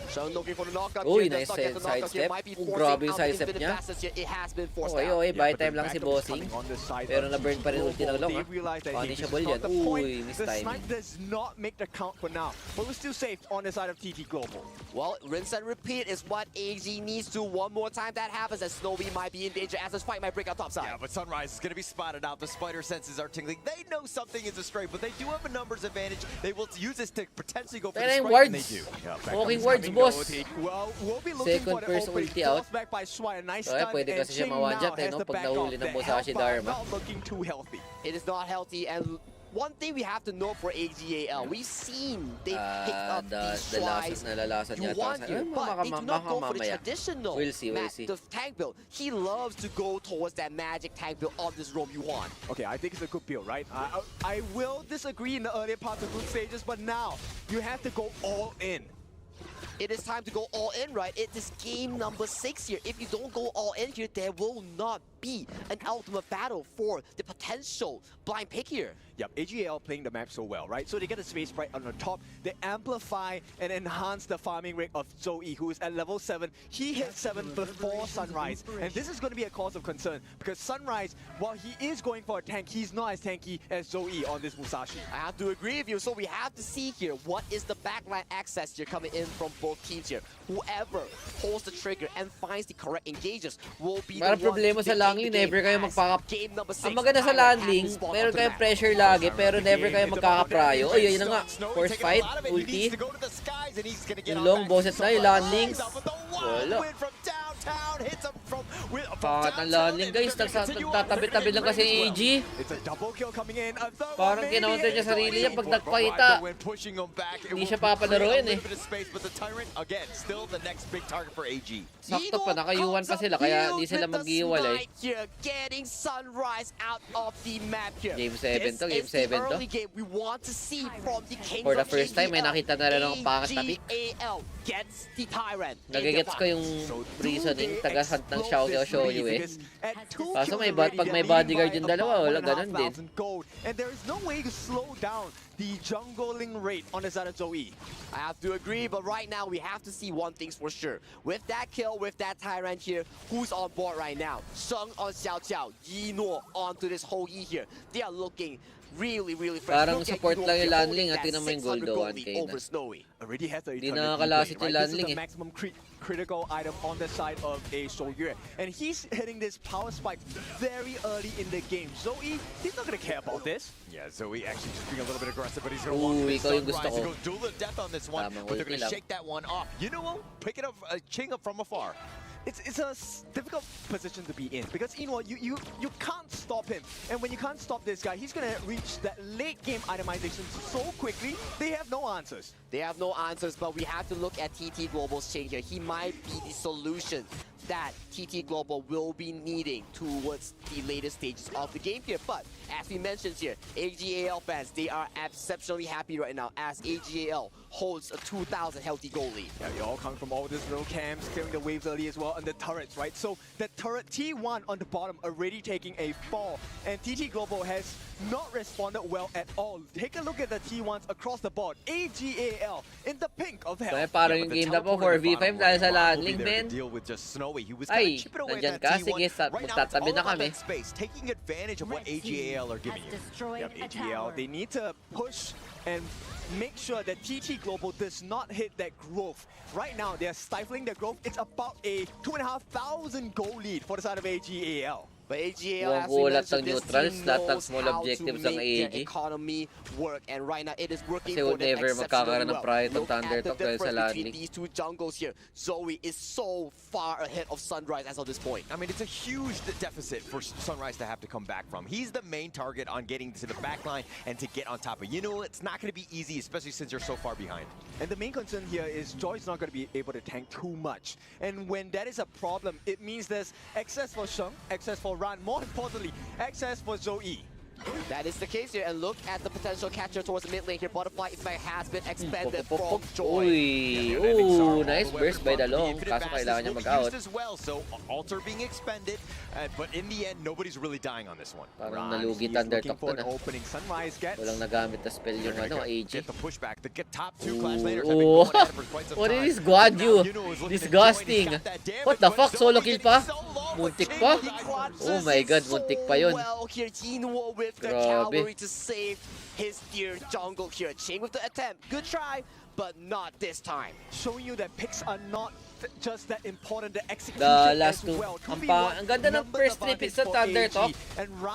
Sean looking for the knockup Uy, here. nice Does not get the knockup here. sidestep. Might be Oh, forcing grabe yung out sidestep Infinite niya. Bastards here. It has been forced Okay, out. okay, buy but time the lang si backup is Bossing. coming on the side Pero of na-burn pa rin ulti ng long, They ah. realize that Punishable this is yan. not the point. Uy, miss The timing. snipe does not make the count for now, but we're still safe on the side of TT Global. Well, rinse and repeat is what AG needs to. One more time that happens, and Snowy might be in danger as this fight might break out topside. Yeah, but Sunrise is going to be spotted out. The spider senses are tingling. They know something is astray, but they do have a numbers advantage. They will use this to potentially go for Pero the yung strike, and they wards. do. Walking wards, boss. Well, we'll be looking Second for the first opening. ulti out. Forced back by Swire. Nice So, stun, pwede and kasi siya Ching ma-one-shot, now eh, has no? the Pag back nahuli off. ng The Musashi Hellfire Dharma. not looking too healthy. It is not healthy, and one thing we have to know for AGAL, we've seen they picked up these tries. Nalalasan You yata. want here, but they do not go for the mamaya. traditional We'll see, we'll see. the tank build. He loves to go towards that magic tank build on this roam you want. Okay, I think it's a good build, right? I will disagree in the earlier parts of group stages, but now you have to go all in. It is time to go all in, right? It is game number 6 here. If you don't go all in here, there will not be an ultimate battle for the potential blind pick here. Yep, AGL playing the map so well, right? So they get a space right on the top. They amplify and enhance the farming rate of Zoe, who is at level 7. He hit 7 before Sunrise. And this is going to be a cause of concern because Sunrise, while he is going for a tank, he's not as tanky as Zoe on this Musashi. I have to agree with you. So we have to see here what is the backline access here coming in from both teams here. Whoever pulls the trigger and finds the correct engages will be Para the one problema to sa dictate Langley, the game never kayo as magpaka... game number 6. Ang maganda sa landing, meron kayong pressure lagi, pero never kayo magkakaprayo. Oy, yun na nga. Force fight, ulti. Yung long bosses na, yung landlings. Wala. Pangat ng landling, guys. Nagtatabi-tabi lang kasi yung AG. Parang kinounter niya sarili niya pag nagpakita. Hindi siya papalaroin eh. Sakto pa, nakayuan pa sila, kaya hindi sila mag-iwalay. Getting Sunrise out of the map here. Game 7 to, game 7 to. We want to see from the Kings For the of first time, may AGL. nakita na rin akong pangat na pick. AGL gets the Tyrant. Nagigets ko yung reasoning, taga-hunt ng Xiaoqiao Shoyu eh. Kaso pag may bodyguard yung dalawa, wala, ganun din. And there is no way to slow down the jungling rate on the side of Zoe. I have to agree, but right now we have to see one thing's for sure. With that kill, with that Tyrant here, who's on board right now? Sheng on Xiao, Yino onto this whole E here. They are looking really fresh. Parang Look at support Yino lang yung here landling, holding at tingnan mo yung that gold 600 1K lead na. over Snowy. Already has the Di eternity nakakalasit play, yung right? This is landling the eh. maximum critical item on the side of a Shoyu. And he's hitting this power spike very early in the game. Zoe, he's not gonna care about this. Yeah, Zoe actually just being a little bit aggressive, but he's going to Ooh, want this ikaw yung gusto Sunrise to ko. go duel to death on this one, Tamang but they're going ulti to lang. shake that one off. You know what? Pick it up, Ching up from afar. It's a difficult position to be in because you can't stop him, and when you can't stop this guy, he's gonna reach that late game itemization so quickly. They have no answers. They have no answers, but we have to look at TT Global's change here. He might be the solution that TT Global will be needing towards the later stages of the game here. But as we mentioned here, AGAL fans, they are exceptionally happy right now as AGAL holds a 2,000 healthy goal lead. Yeah, they all come from all these little camps, clearing the waves early as well, and the turrets, right? So the turret T1 on the bottom already taking a fall, and TT Global has not responded well at all. Take a look at the T1s across the board. AGAL in the pink of hell. Kaya parang yung game na po, 4v5 dahil sa landling, Ben. Ay, nandyan ka? Sige, magtatabi na kami. Taking advantage of what AGAL are giving you. Yep, AGL, they need to push and make sure that TT Global does not hit that growth. Right now, they're stifling their growth. It's about a 2,500 goal lead for the side of AGAL. But AGL, as we Buong mentioned, ng this neutrals, team lahat ng knows small how to objectives make ang their AEG. economy work, and right now it is working Kasi for would them never magkakaroon exceptionally ng well. pride ng Look at the Thundertalk dahil sa difference between landing. these two jungles here. Zoe is so far ahead of Sunrise as of this point. I mean, it's a huge deficit for Sunrise to have to come back from. He's the main target on getting to the back line and to get on top of. You know, it's not going to be easy, especially since you're so far behind. And the main concern here is Joy's not going to be able to tank too much. And when that is a problem, it means there's excess for Sheng, excess for Ran, more importantly, excess for Zoe. That is the case here, and look at the potential catcher towards the mid lane here. Butterfly effect has been expended from Joy. Uy, ooh, nice burst by the long. Kaso kailangan niya mag-out. As well, so altar being expended, but in the end, nobody's really dying on this one. Parang Ran, nalugi he's looking Thundertalk for na. an opening. Sunrise gets. Walang nagamit na spell yung AG. Get the pushback. The top Ooh, two clash laners have been ooh. going at it for quite some What time. is Guan Yu? Now Yuno is looking to Disgusting. join. He's got that damage, What the but fuck? Solo Zoe kill getting pa? so low, but Muntik King pa? clutches Oh my god, so muntik pa yun. well here. Jinwo with the Grabe. cavalry to save his dear jungle here. Ching with the attempt. Good try, but not this time. Showing you that picks are not just that important, the execution The last as two, well. ang ganda ng first three picks sa Thundertalk.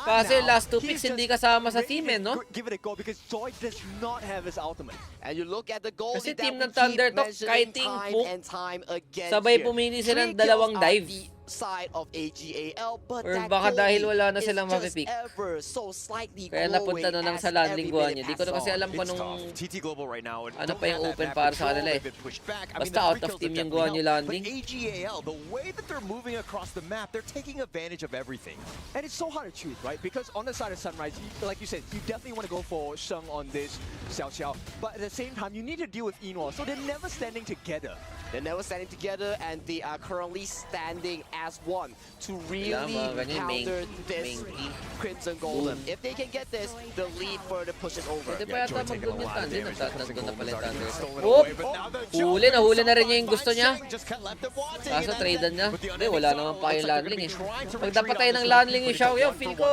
Kasi last two picks hindi kasama sa team eh, no? Give it a go because Joy does not have his ultimate. And you look at the goal Kasi that team we ng keep Thundertalk, mentioning kiting time hook, and time again sabay here. pumili silang 3 kills dalawang on dive. the side of AGAL, but Or that baka goal dahil lead wala na is silang just mapipick. ever so slightly Kaya napunta na lang growing sa as landing every Guan minute Yu. Di ko na passes kasi on. alam kung It's anong... tough. TT Global right now. Ano don't pa yung have that open map para sa control. kanila eh. They've been pushed back. I mean, Basta the out free of kills team have yung definitely Guan Yu helped. landing. But AGAL, the way that they're moving across the map, they're taking advantage of everything. And it's so hard to choose, right? Because on the side of Sunrise, like you said, you definitely want to go for Sheng on this Xiao. But at the same time, you need to deal with Enor, so they're never standing together. They're never standing together, and they are currently standing as one to really Kailangan mga ganyan, counter this main key. Crimson Golem. If they can get this, the lead further pushes over. Pwede pa yata mag-doon yung Thunder. Nandun na pala yung Thunder. Stolen Oop! away, but now the Huli, nahuli na rin niya yung gusto niya. Just left them wanting, Kaso and tradean niya. with the Hindi, wala naman pa yung looks like Lanling they're eh. gonna be trying to Pag retreat napatay on ng this Lanling yung Xiaoyao, feel ko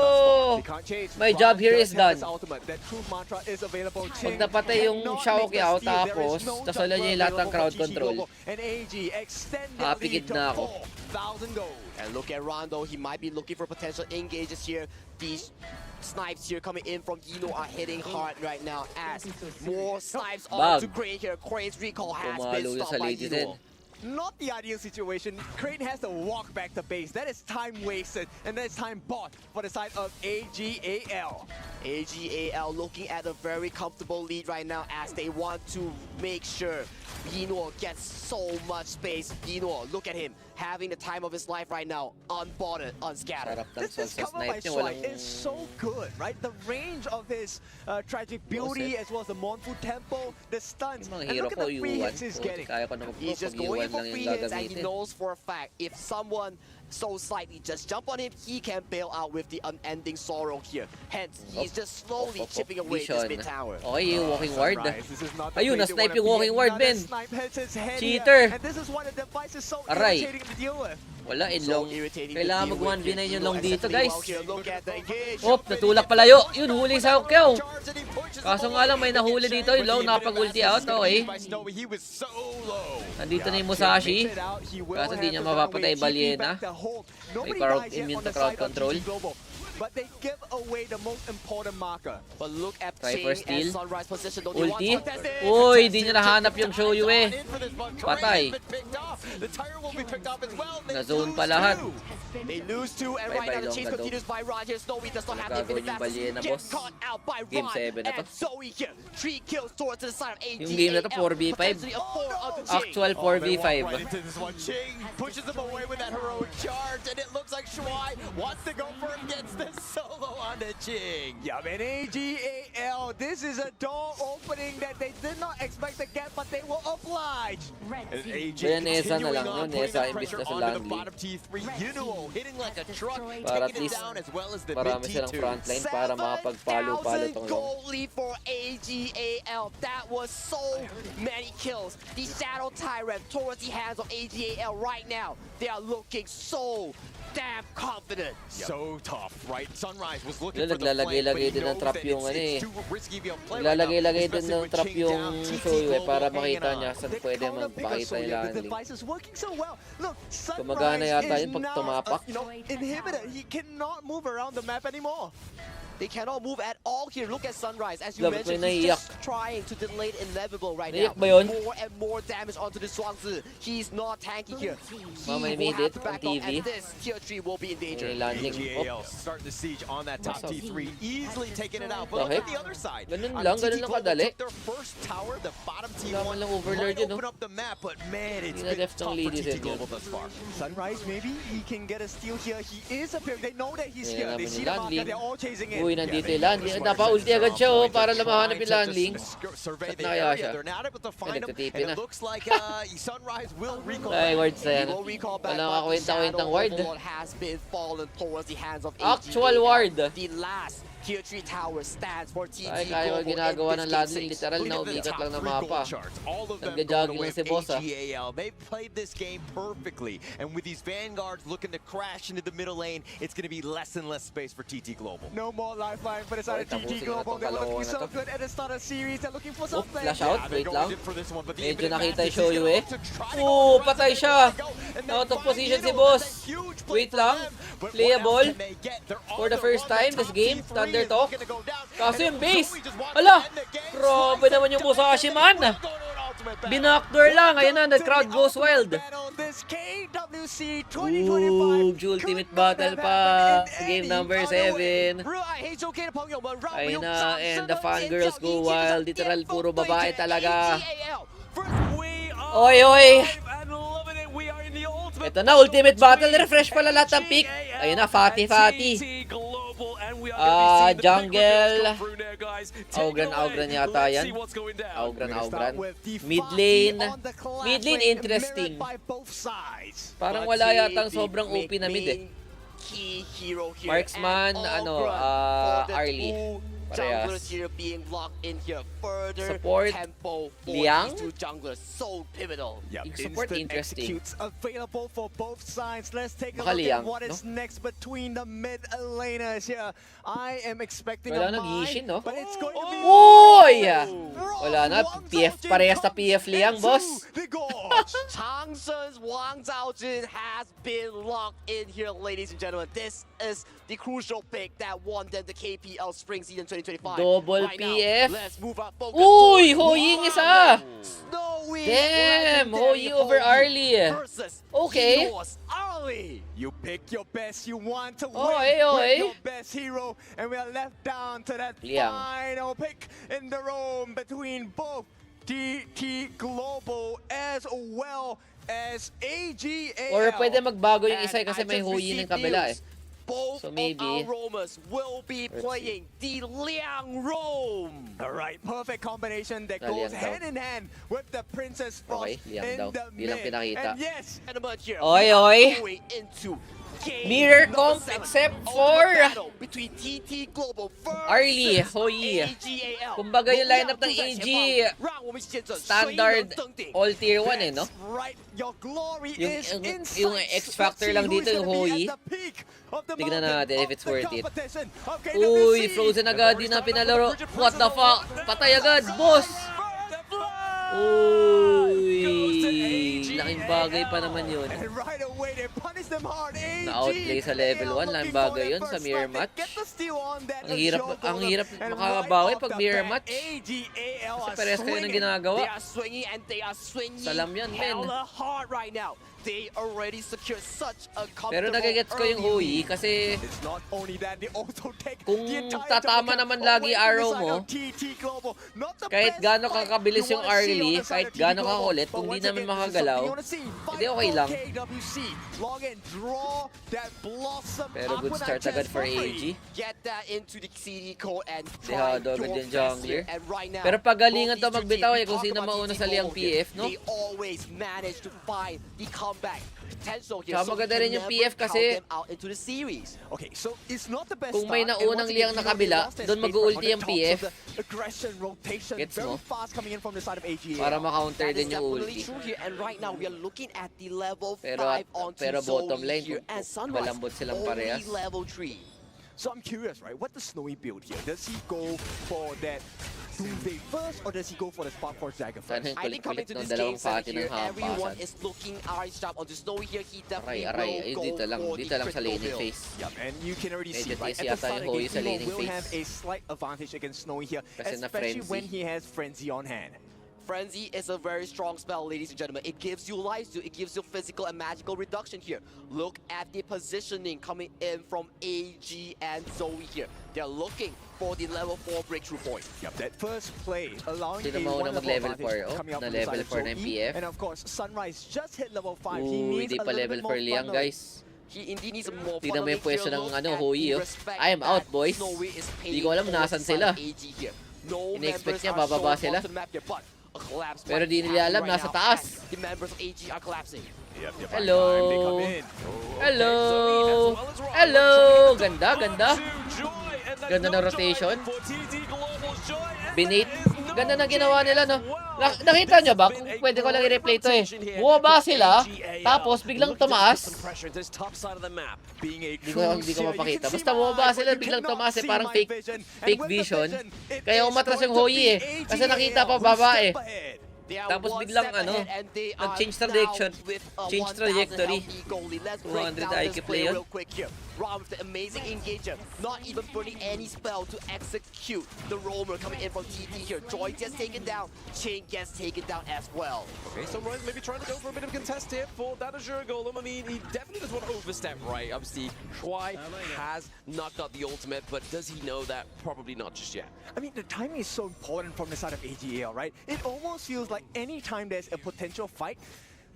my job here is done. Pag napatay yung Xiaoyao tapos kasalan niya yung lahat ng crowd control, hapikid na ako. And look at Rondo, he might be looking for potential engages here. These snipes here coming in from Yino are hitting hard right now as more snipes on to Crane here. Crane's recall has been Pumalo yun sa stopped by lady Yino. din. Not the ideal situation. Crane has to walk back to base. That is time wasted, and that is time bought for the side of AGAL. AGAL looking at a very comfortable lead right now as they want to make sure Yino gets so much space. Yino, look at him, having the time of his life right now, unbotted, unscattered. Sarap ng This sa cover by snipe niya, Swipe walang... is so good, right? The range of his tragic beauty as well as the Mournful Tempo, the stunts, Yung mga and hero look ko, at the free U1. hits he's getting. Kaya ko na He's just mag-U1 going for lang yung free hits and he gagamitin. knows for a fact if someone so slightly just jump on him, he can bail out with the unending sorrow here. Hence, he's just slowly chipping away this Vision. mid tower. Okay, yung walking ward. This is not the Ayun, place you na-snipe wanna yung be. walking ward, Another Ben. snipe hits his head Cheater. here, and this is why the device is so Aray. irritating to deal with. Wala, in So long. irritating to Kailangan deal mag with 1v9 here. yung long Yino dito, exceptionally guys. well here. Look at the engage. Op, natulak palayo. Yun, huli sa Xiao. Kaso nga lang, may nahuli dito. Yung long, nakapag-ulti out. Okay. He was so low. Nandito na yung Musashi. Kaso di niya mapapatay Baliena. May crowd immune to crowd control. But they give away the most important marker. But look at Try Ching for and steal. Sunrise position. Don't you want Ulti. to contest it? Uy, di niya nahanap yung Shoyu eh. Patay. The tire will be picked up as well. They Na-zone pa lose lahat. two. They lose two, and Bye-bye, right now the chase Longa, continues by Ron here. Snowy does not have the Gagawin infinite yung fastest. Baliena, Gets boss. caught out by Game Ron 7 na to. and Zoe here. 3 kills towards the side of AGAL. Yung game na to, 4v5. Potentially a 4 of the Ching. Actual Oh, they walk 4v5. right into this one. Ching pushes him away with that heroic charge, and it looks like Shuai wants to go for him, gets the solo on the Ching. Yeah, man, AGAL, this is a door opening that they did not expect to get, but they will oblige. And AG Kaya Nesa na continuing lang on, yun, putting Nesa the imbis pressure na sa onto the Langley. bottom T3. Yunuo hitting like a truck, Para at taking it least down as well as the marami mid silang T2. frontline para makapagpalo-palo 7,000 tong long. goal lead for AGAL. That was so many kills. The Shadow Tyrant towards the hands of AGAL right now. They are looking so damn confident. So tough, right? Sunrise was looking Wala, for the flank, but naglalagay-lagay he din ng knows trap that yung ano it's eh. too risky of a play right now, Lalagay-lagay din especially ng with trap Ching yung down, TT Shoyu eh, Global para hanging makita on. niya saan They pwede counter pick us magpakita so yung yeah, the landing. device is working so well. Look, Gumagana Sunrise yata is yun pag now, tumapak. inhibited. He cannot move around the map anymore. They cannot move at all here. Look at Sunrise. As you Dapat mentioned, may he's naiiyak. just trying to delay the inevitable right Naiiyak now. ba yun? More and more damage onto the Zhuangzi. He's not tanking here. He Mamay will made have it to on back up, TV. and this tier 3 will be in danger. May landing. AGAL starting the siege on that top What's up? T3, easily taking it out. But look Bakit? at the other side. Ganun I mean, lang, TT ganun lang Global kadali. took their first tower, the bottom Wala man T1, lang overlord might yun, open up the map, but man, it's Hindi na been deft tough ng for ladies TT yun. Global thus far. Sunrise, maybe he can get a steal here. He is appearing. They know that he's Kaya here. They naman see yung the marker. landing. They're all chasing in. Uy, nandito yung landing. Napa-ulti agad siya oh, para lamahanap yung landing. Survey Saan the na kaya area. siya? They're not able to find him, nagtitipi and na. it looks like Sunrise will recall. Ay, back. wards na yan. He will recall back, Walang but the kakwenta-kwentang Shadow ward. Overlord has been fallen towards the hands of Actual AGAL. ward. The last tier 3 tower stands for TT Ay, kaya ko Global ginagawa in ng this landing. game 6. Literal na Look at the umikat top lang ng three mapa. goal charts. All of them Nagja-jogging going lang with si boss, ah. AGAL. They've played this game perfectly. And with these vanguards looking to crash into the middle lane, it's going to be less and less space for TT Global. No more lifeline for the side of Okay, TT tapusin na Global. tong They were looking kalokohan na so to. good at the start of the series. They're looking for Oh, something. flash out. Yeah, they're Wait going lang. in for this one, but the Medyo infinite nakita madness yung Shoyu is gonna eh. look to try to Oo, go aggressive patay as siya. they go. And they Out of find position si Yino. boss. That's a huge play Wait for lang. them. But what Playable. else can they get? They're on For the first run. time The this top game, T3 Thunder is Talk. looking to go down. Kaso And yung then base. Zoe just wants Ala, to end the game. grabe Slices naman yung down. Musashi man. Will go to an ultimate battle. Binakdoor lang. Ayun na, the crowd goes wild. This KWC Ooh, 2025 ultimate battle pa. Game number 7. 热爱黑周 K 的朋友们，让我们 Ayun 用 na, 掌 and 声 the 的 fangirls 尖叫 go 迎接这场 wild. Literal, 巅峰 puro 对决 babae talaga. AGAL. We are Oy, oy. live and loving it. We are in the ultimate Ito na, ultimate battle. between Refresh pala lahat ng pick. AGAL Ayun na, Fatty, and Fatty. TT Global, and we are gonna be seeing the big jungle. reveals come through now, guys. Take it away. Augran yata Let's yan. see what's going down. Augran. Mid lane. Mid lane interesting. Parang wala yatang sobrang OP na mid eh. key hero here. Marksman, And ano, for the Arlie. two Parehas. junglers here being locked in here. Further Support, tempo for Liang. these two junglers. So pivotal. Yep, Yung support, instant interesting. executes available for both sides. Let's take a Baka look Liang, at what is next between the mid laners here. I am expecting Wala a nang mine, Yishin, no? but it's going to be... Uy! From Wala na, Wang PF, Zhaojin parehas na comes PF Liang, into boss. the gorge. Changshen's Wang Zhaojin has been locked in here, ladies and gentlemen. This is the crucial pick that won them the KPL Spring Season 2025. Double right PF. Now, let's move our focus Uy! towards Hoying Wang. isa! Snowy Damn! legendary Hoying over Arlie. versus Okay. Hino's Arlie. You pick your best, you want to Oy, win oy. with your best hero, and we are left down to that Liang. final pick in the room between both TT Global as well as AGAL. Or pwede magbago yung isa And kasi I may just Hoyi ng received kabila eh. news. Both So maybe- of our roamers will be Let's playing the Liang Roam. All right, perfect combination that Na goes Liang hand daw. in hand with the Princess Frost Okay, Liang in daw. the Di lang mid. pinakita. And yes, Element here. Oy, We are oy. going into game Mirror number comp 7. except Ultimate for battle between TT Global versus Arlie, Hoyi. AGAL. Kumbaga yung lineup ng AG, standard all tier 1 eh, no? that's right. Your glory Yung- is yung- in yung sight. X factor Let's lang see who's dito yung gonna be Hoyi. at the peak of the Tignan mountain natin if of it's the worth it. competition of Uy, KWC. frozen agad, di na pinalaro. What the fuck? Patay agad, boss! Uy, laking bagay pa naman yun. And right away, they punish them hard. Na-outplay sa level 1, laking bagay yun sa mirror match. Ang hirap makabawi pag mirror match. Kasi parehas kayo ng ginagawa. They are swinging and they are swinging Salam yan, men. hella hard right now. They already secured such a Pero comfortable nagagets ko yung Hoyi early kasi It's not only that, they also take Kung the entire tatama double naman kill lagi away from arrow the side mo, of TT Global. Not the kahit best gaano fight kakabilis you yung wanna see Arlie, on the side kahit of TT gaano Global. kakulit, But kung di once naman again, this is something makagalaw, you wanna see. Fight hindi okay for lang. KWC. Log and draw that blossom Pero good Aquanite start agad chest for free. AG. Get that into the CD code and Dehado try agad your yung best jungler. here. And right now, Pero pagalingan both to these two magbitaw teams, eh, kung we sino talk about mauna TT sa Liang Global here. PF, no? They always manage to find the comeback potential here. Tsaka So we maganda can rin yung never PF count kasi them out into the series. Okay, so it's not the best Kung may start, and naunang once Liang again, na kabila, lost their doon space mag-ulti right on yung the tops PF. of the aggression rotation, Gets very mo? fast coming in from the side of AGA. Para ma-counter That is din yung definitely ulti. true here. And right now, we are looking at the level Pero 5 onto pero bottom Zoe lane, here. kung And Sunrise, malambot silang only parehas. level 3. So I'm curious, right? What does Snowy build here? Does he go for that Doomsday first, or does he go for the Spark Force Dagger Sana first? yung I think coming kulit-kulit to ng this game dalawang seven pati here, ng everyone hampasan. is looking eyes sharp onto Snowy here. He definitely Aray, will ay, go dito lang, for dito the lang sa critical laning build. phase. Yep, and you can already see, Medyo right? tiis At the yata start yung of the Hoyi game, sa he laning will have phase. a slight advantage against Snowy here, Kasi na especially frenzy. when he has Frenzy on hand. Frenzy is a very strong spell, ladies and gentlemen. It gives you life steal, it gives you physical and magical reduction here. Look at the positioning coming in from AG and Zoe here. They're looking for the level 4 breakthrough point. Yep, that first play allowing Sino a mauna one level mag-level advantage 4? Oh, coming out na from the side level of 4 na yung Zoe. PF. And of course, Sunrise just hit level 5. He Uy, needs di a pa little level bit more 4 Liang, funneling. guys. He indeed needs more Tignan mo yung funneling pwesto here. ng Look ano, at Hoyi, the oh. respect I am out, that boys. Snowy is Di ko paying alam for nasan the side sila. of AG here. No Ina-expect members niya, are bababa shown sila. onto the map here, but a collapse Pero might di be nila alam, happening right nasa now, taas. and the members of AG are collapsing. Yep, yep, Hello. by the time they come in. Hello! Hello! Ganda, ganda. Ganda ng rotation. Binate. Ganda ng ginawa nila, no? Nakita nyo ba? Kung pwede ko lang i-replay to eh. Bumaba sila, tapos biglang tumaas. Hindi ko mapakita. Basta bumaba sila, biglang tumaas eh. Parang fake vision. Kaya umatras yung Hoyi eh. Kasi nakita pa baba eh. They are Tapos one biglang step ano, ahead and they are nag-change now direction, with a change 1,000 trajectory. healthy goalie. Let's break 200 down IQ this play play yun. real quick here. Ron with the amazing engager, not even burning any spell to execute the roamer coming in from TT here. Joy gets taken down, Chain gets taken down as well. Okay, Sunrise maybe trying to go for a bit of contest here for that Azure Golem. I mean, he definitely doesn't want to overstep, right? Obviously, Shuai has knocked out the ultimate, but does he know that? Probably not just yet. I mean, the timing is so important from the side of AGL, right? It almost feels like any time there's a potential fight,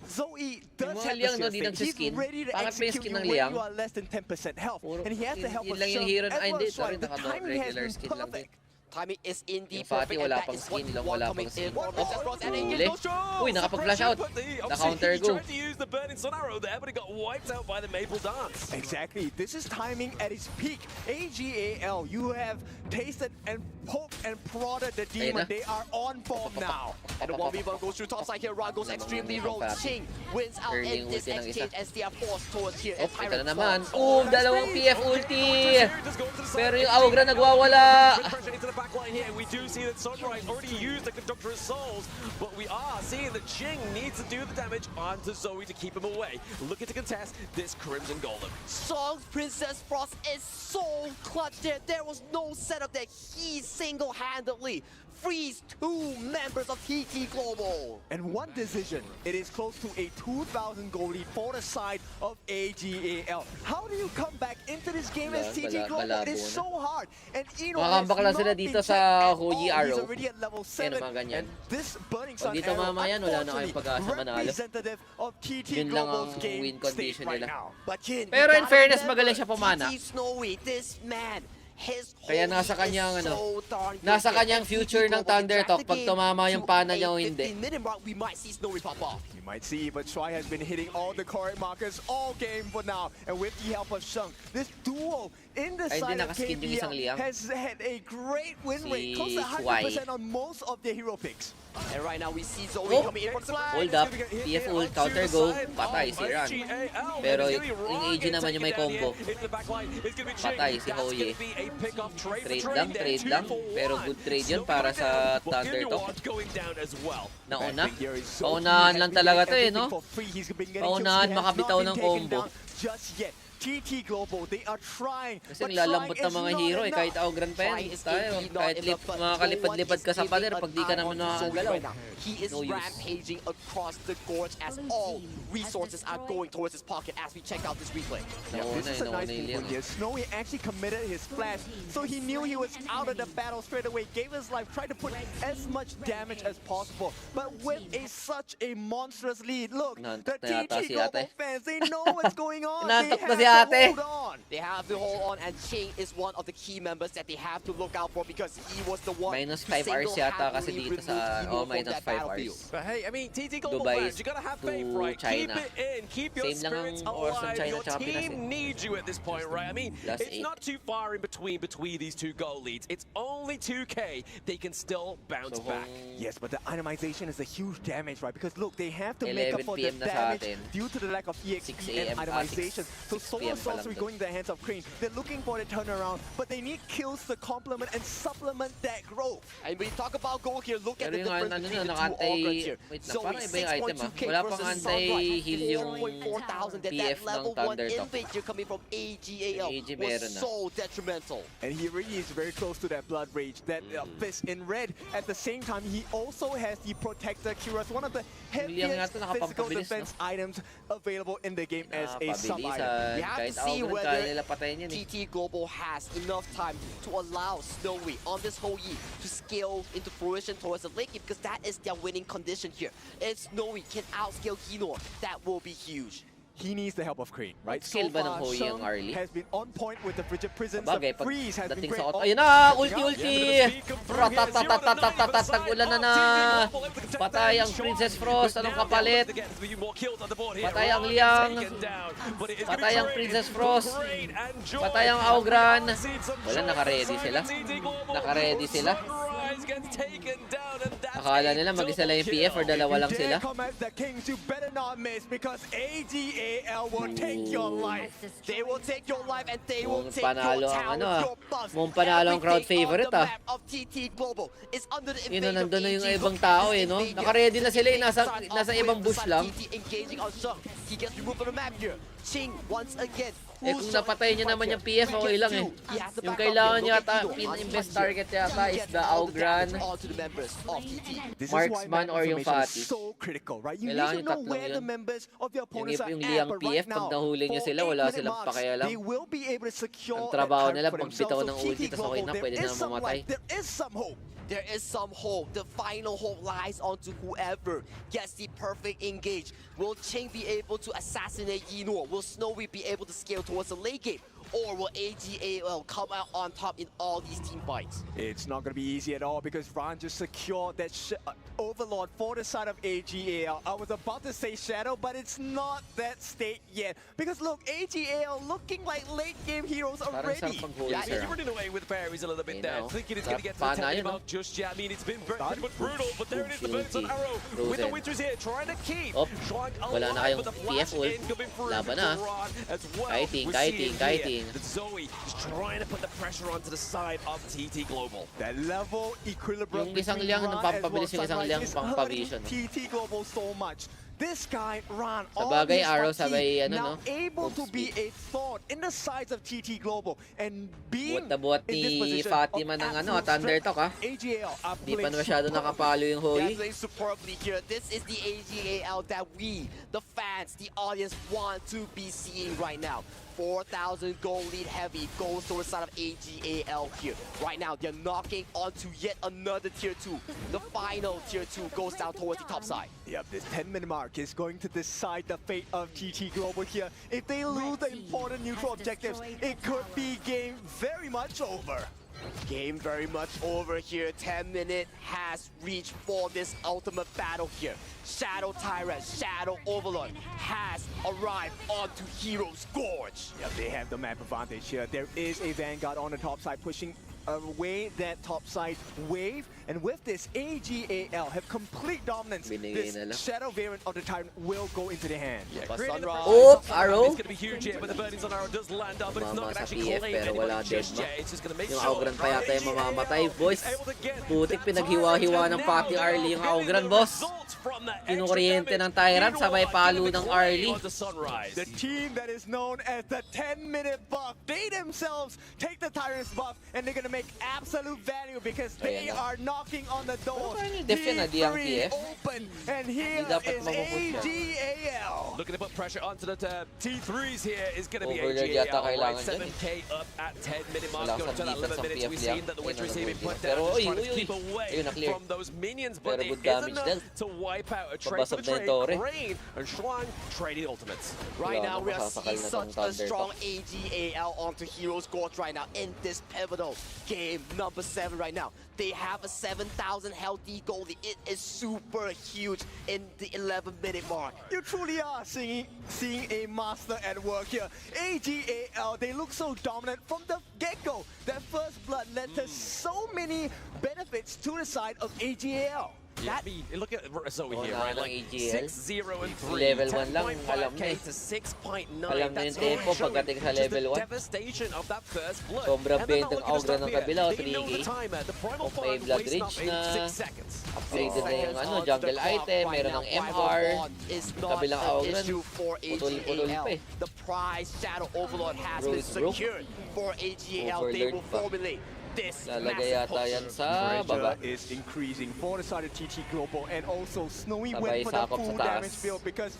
Zoe does Yung mga have Liang, the no, di skill state. He's nagsiskin. ready to Pangit pa yung execute skin you ng when Liang. you are less than 10% health. Puro- And he has the help yun of lang yung Shell hero na- as ay, well hindi, as Shuai. sorry, The timing has regular been skin lang din. perfect. timing is indeed Yung Fatih perfect, and wala that pang is what skin, we Long want wala coming pang skin. in for Princess Frost. And Huli. Angel Joshua! Uy, nakapag-flash out. Naka-counter He go. tried to use the burning sun arrow there, but he got wiped out by the Maple Dance. Exactly. This is timing at its peak. AGAL, you have tasted and poked and prodded the demon. na. They are on form now. And the 1v1 goes through top side here. Ron goes extremely low. Ching wins out Early in this ulti ng isa. exchange as they are forced towards here. Oh, And ito Tyrant na naman. falls. Dalawang PF ulti. Pero yung Augra nagwawala. Pressure into the backline here. We do see that Sunrise already used the Conductor's Souls, but we are seeing that Ching needs to do the damage onto Zoe to keep him away. Looking to contest this Crimson Golem. Song's Princess Frost is so clutch there. There was no setup that he single-handedly frees 2 members of TT Global. And one decision, it is close to a 2,000 goal lead for the side of AGAL. How do you come back into this game as TT Global? It is so hard. And Eno has Makakambak lang sila not dito been sa checked at Holy all. Arrow. He's already at level 7. Yan, mga ganyan. And this Burning Pag Sun dito Arrow, mamayan, wala na kayong unfortunately, pag-asa manalo. representative of TT Yun lang Global's ang game win state condition right nila. now. But Jin, Pero you in gotta fairness, remember, magaling siya pumana. TT Snowy, this man, his Kaya holy nasa is kanyang, so darn good nasa here. kanyang And future TT ng Global can Thunder drag Talk the pag game tumama yung to pana a niya o hindi. 15-minute mark, we might see Snowy pop off. You might see, but Shuai has been hitting all the correct markers all game for now. And with the help of Sheng, this duo in the Ay, side hindi of nakaskin yung isang KBL Liang. has had a great win Si rate, close to Shuai. 100% on most of their hero picks. And right now we see Zoe Oh, coming in for the flag. hold up. PF ult, counter go, patay si Ran. Pero yung AG naman yung may combo. Patay si Hoye. Trade lang. Pero good trade yun para sa Thunder Talk. Nauna. Paunahan lang talaga to eh, no? Paunahan makabitaw ng combo. Just yet. TT Global, they are trying. Kasi nilalambot ng mga hero eh, kahit Augran pa yan. Tayo, kahit makakalipad-lipad ka sa pader, pag di ka naman nakakagalaw. He is No use. rampaging across the gorge as all resources are going towards his pocket as we check out this replay. This is a nice yung movement here. Snowy actually committed his flash, so he knew he was out of the battle straight away, gave his life, tried to put as much damage as possible. But with such a monstrous lead, look, the Nantok na yata TT si Global ate. fans, they know what's going on. They Nantok na have si to ate. hold on. They have to hold on, and Ching is one of the key members that they have to look out for because he was the one Minus who 5 hours yata kasi single-handedly dito sa removed Eno from minus that 5 battlefield. hours. But hey, I mean, TT Global Dubai fans, you gotta have to faith, right? China. Keep it in, keep your Same lang ang spirits oras ng alive. China Your tsaka Pinas team eh. needs you at this point, right? I mean, Last it's 8. not too far in between these two goal leads. It's only 2K. They can still bounce So back. kung Yes, but the itemization is a huge damage, right? Because look, they have to make up 11 for the PM na sa damage atin. due to the lack of 6 EXP AM, and itemization. 6 So Solar PM pa lang Sorcery dun. going in the hands of Crane. They're looking for the turnaround, but they need kills to complement and supplement that growth. And when you talk about goal here, look at Pero the yung difference ano between na, the two naka-anti- Ogrons here. wait lang, Zoe, parang iba yung item, 6.2K Wala pang versus anti-heal Sunrise, yung 4,400. That PF ng level 1 Thunder Talk. invade here coming from AGAL AG meron was na. so detrimental. And he really is very close to that Blood Rage, that fist in red. At the same time, he also has the Protector Cuirass, one of the William heaviest yata physical nakapampabilis, defense items available in the game as a sub-item. Pabilis, We have kahit to see Augran, whether kaya nila patayin yun eh. TT Global has enough time to allow Snowy on this whole year to scale into fruition towards the late game because that is their winning condition here. If Snowy can outscale Hino, that will be huge. He needs the help of Crane, right? Skill ba ng Hoy Sheng ang early? has been on point with the frigid prisons. Bagay, The freeze has been dating great. sa Oh, Ayun na! Ulti! Ratatatatatatatat! Tagulan na na! Patay ang Princess Frost! Anong kapalit? Patay ang Liang! Patay ang Princess Frost! Patay ang Augran! Wala, naka-ready sila. Naka-ready sila. Akala nila mag-isa lang yung PF or dalawa lang sila. Come at the Kings, you better not miss because AGAL will take your life. They will take your life and they will Mukhang take panalo your ang town, ano, ah. your buffs. Mukhang panalo ang crowd Everything favorite, on the ah. map of TT Global is under the Yun na, invasion of nandun na yung AG. ibang tao eh, no? Invade here. Naka-ready na sila eh, Big start nasa off ibang with bush lang. TT engaging on Sheng. He gets removed from the map here. Ching once again. Eh kung napatay niya naman yung PF, okay lang eh. Yung kailangan niya yata, pin-invest target yata is the Augran, This is Marksman, why map or yung information Fatih. is so critical, right? You Kailangan need to yung know tatlong where the yun. members of your opponents are yung at, Liang but PF, right pag now, nahuli niya for sila, wala 8-minute silang marks, pakialam. they will be able to secure Ang trabaho a target nila, for pagbitaw themselves. ng So ulti, TT tas okay na, Global, pwede there na is some mamatay. light, there is some hope. There is some hope. The final hope lies onto whoever gets the perfect engage. Will Ching be able to assassinate Yinor? Will Snowy be able to scale towards the late game? or will AGAL come out on top in all these team fights? It's not going to be easy at all because Ron just secured that Overlord for the side of AGAL. I was about to say Shadow, but it's not that state yet. Because look, AGAL looking like late game heroes already. Yeah, he's running away with fairies a little bit there, thinking it's going to get to the 10 mark just yet. I mean, it's been very much brutal, but there it is, the Burns on Arrow with the Winters here, trying to keep Shuang wala na alive, kayong but the flash TF ult. incoming through Laban na. Ron as well. Kiting, We're seeing kiting. here that Zoe is trying to put the pressure onto the side of TT Global. That level equilibrium Yung isang between liang, Ron pampabilis as well, yung isang Sunrise liang is pang-pavision. hurting TT Global so much. This guy, Ron, Sabagay, Arrow, sabay, now no? able to Move be speed. a thought in the sides of TT Global and being Buhat na buhat in this ni position Fatima of ng absolute Thunder strength. Talk, ha? AGL are Di pa playing masyado super nakapalo yung They're Hoy. playing superbly here. This is the AGAL that we, the fans, the audience want to be seeing right now. 4,000 gold lead heavy goes to the side of AGAL here. Right now, they're knocking onto yet another tier 2. The final tier 2 goes down towards the top side. Yep, this 10-minute mark is going to decide the fate of TT Global here. If they lose the important neutral objectives, it could be game very much over. Game very much over here. 10 minute has reached for this ultimate battle here. Shadow Tyrant, Shadow Overlord has arrived onto Hero's Gorge. Yep, they have the map advantage here. There is a Vanguard on the top side pushing away that top side wave. And with this, AGAL have complete dominance. Binigay na lang. This Shadow variant of the Tyrant will go into the hand. Yeah, But creating the Sunrise- Oh, pressure. Arrow. It's going to be huge here, but the burnings on Arrow does land up, but it's not going Mama to sa actually PF, claim pero wala anybody just dead, yet. It's just going to make Yung sure Augran pa yata yung mamamatay, boys. able to get Putik, that pinaghiwa-hiwa Tyrant, ng and pati now Arlie yung they're Augran, getting the boss. results from that extra Kinukuryente damage. ng Tyrant, Meanwhile, sabay palo getting the ng clay Arlie. onto Sunrise. The team that is known as the 10-minute buff, they themselves take the Tyrant's buff and they're gonna make absolute value because they Ayan na. are knocking on the door. Pero parang yung def yan, di ang T3 TF. open, and here Hindi dapat is mapupush yan. AGAL. Looking to put pressure onto the T3s here is going to be Overload yata AGAL. kailangan Right, dyan 7K up at 10-minute mark. Wala Going to sa that defense 11 ang minutes. PF We've liang. seen that the Winters Ayun, have been put nabubuti. down. Pero, Just uy, trying to uy, keep uy. away Ayun, na-clear. from those minions, Pero but it good is damage enough din. to wipe out a trade for Pabasag the na yung Torre. trade. Crane and Shuang trading ultimates. Right Wala now, na, we are masasakal seeing na such tong a Thunder strong AGAL onto Hero's Gorge right now in this pivotal game number 7 right now. They have a 7,000 healthy goalie. It is super huge in the 11-minute mark. You truly are seeing a master at work here. AGAL, they look so dominant from the get-go. That first blood led to so many benefits to the side of AGAL. Yeah, I mean, look at Zoe Oh, here, na right? ng Like AGL. 6-0 and 3. Level 1 lang, alam 10.5K na eh. to 6.9. Alam na That's yung tempo already showing pagdating sa just level the 1. devastation of that first blood. Sobrang And they're not benta ng looking to Augran stop ng here. kabila, They know the 3K. timer. The primal Kung may fire blood wasting reach up in na 6 seconds. upgraded na yung Seconds onto jungle the clock item, right meron now. ng Rival MR. Bond is not Kabilang an Augran. issue for Putol-putol AGAL. pa eh. The prize Shadow Overlord has Bro, been it's broke. secured for AGAL. They Overlord will pa. formulate this Lalagay massive yata push. yan sa Pressure baba. is increasing for the side of TT Global, and also Snowy Sabay went for the sakop sa full taas. damage build because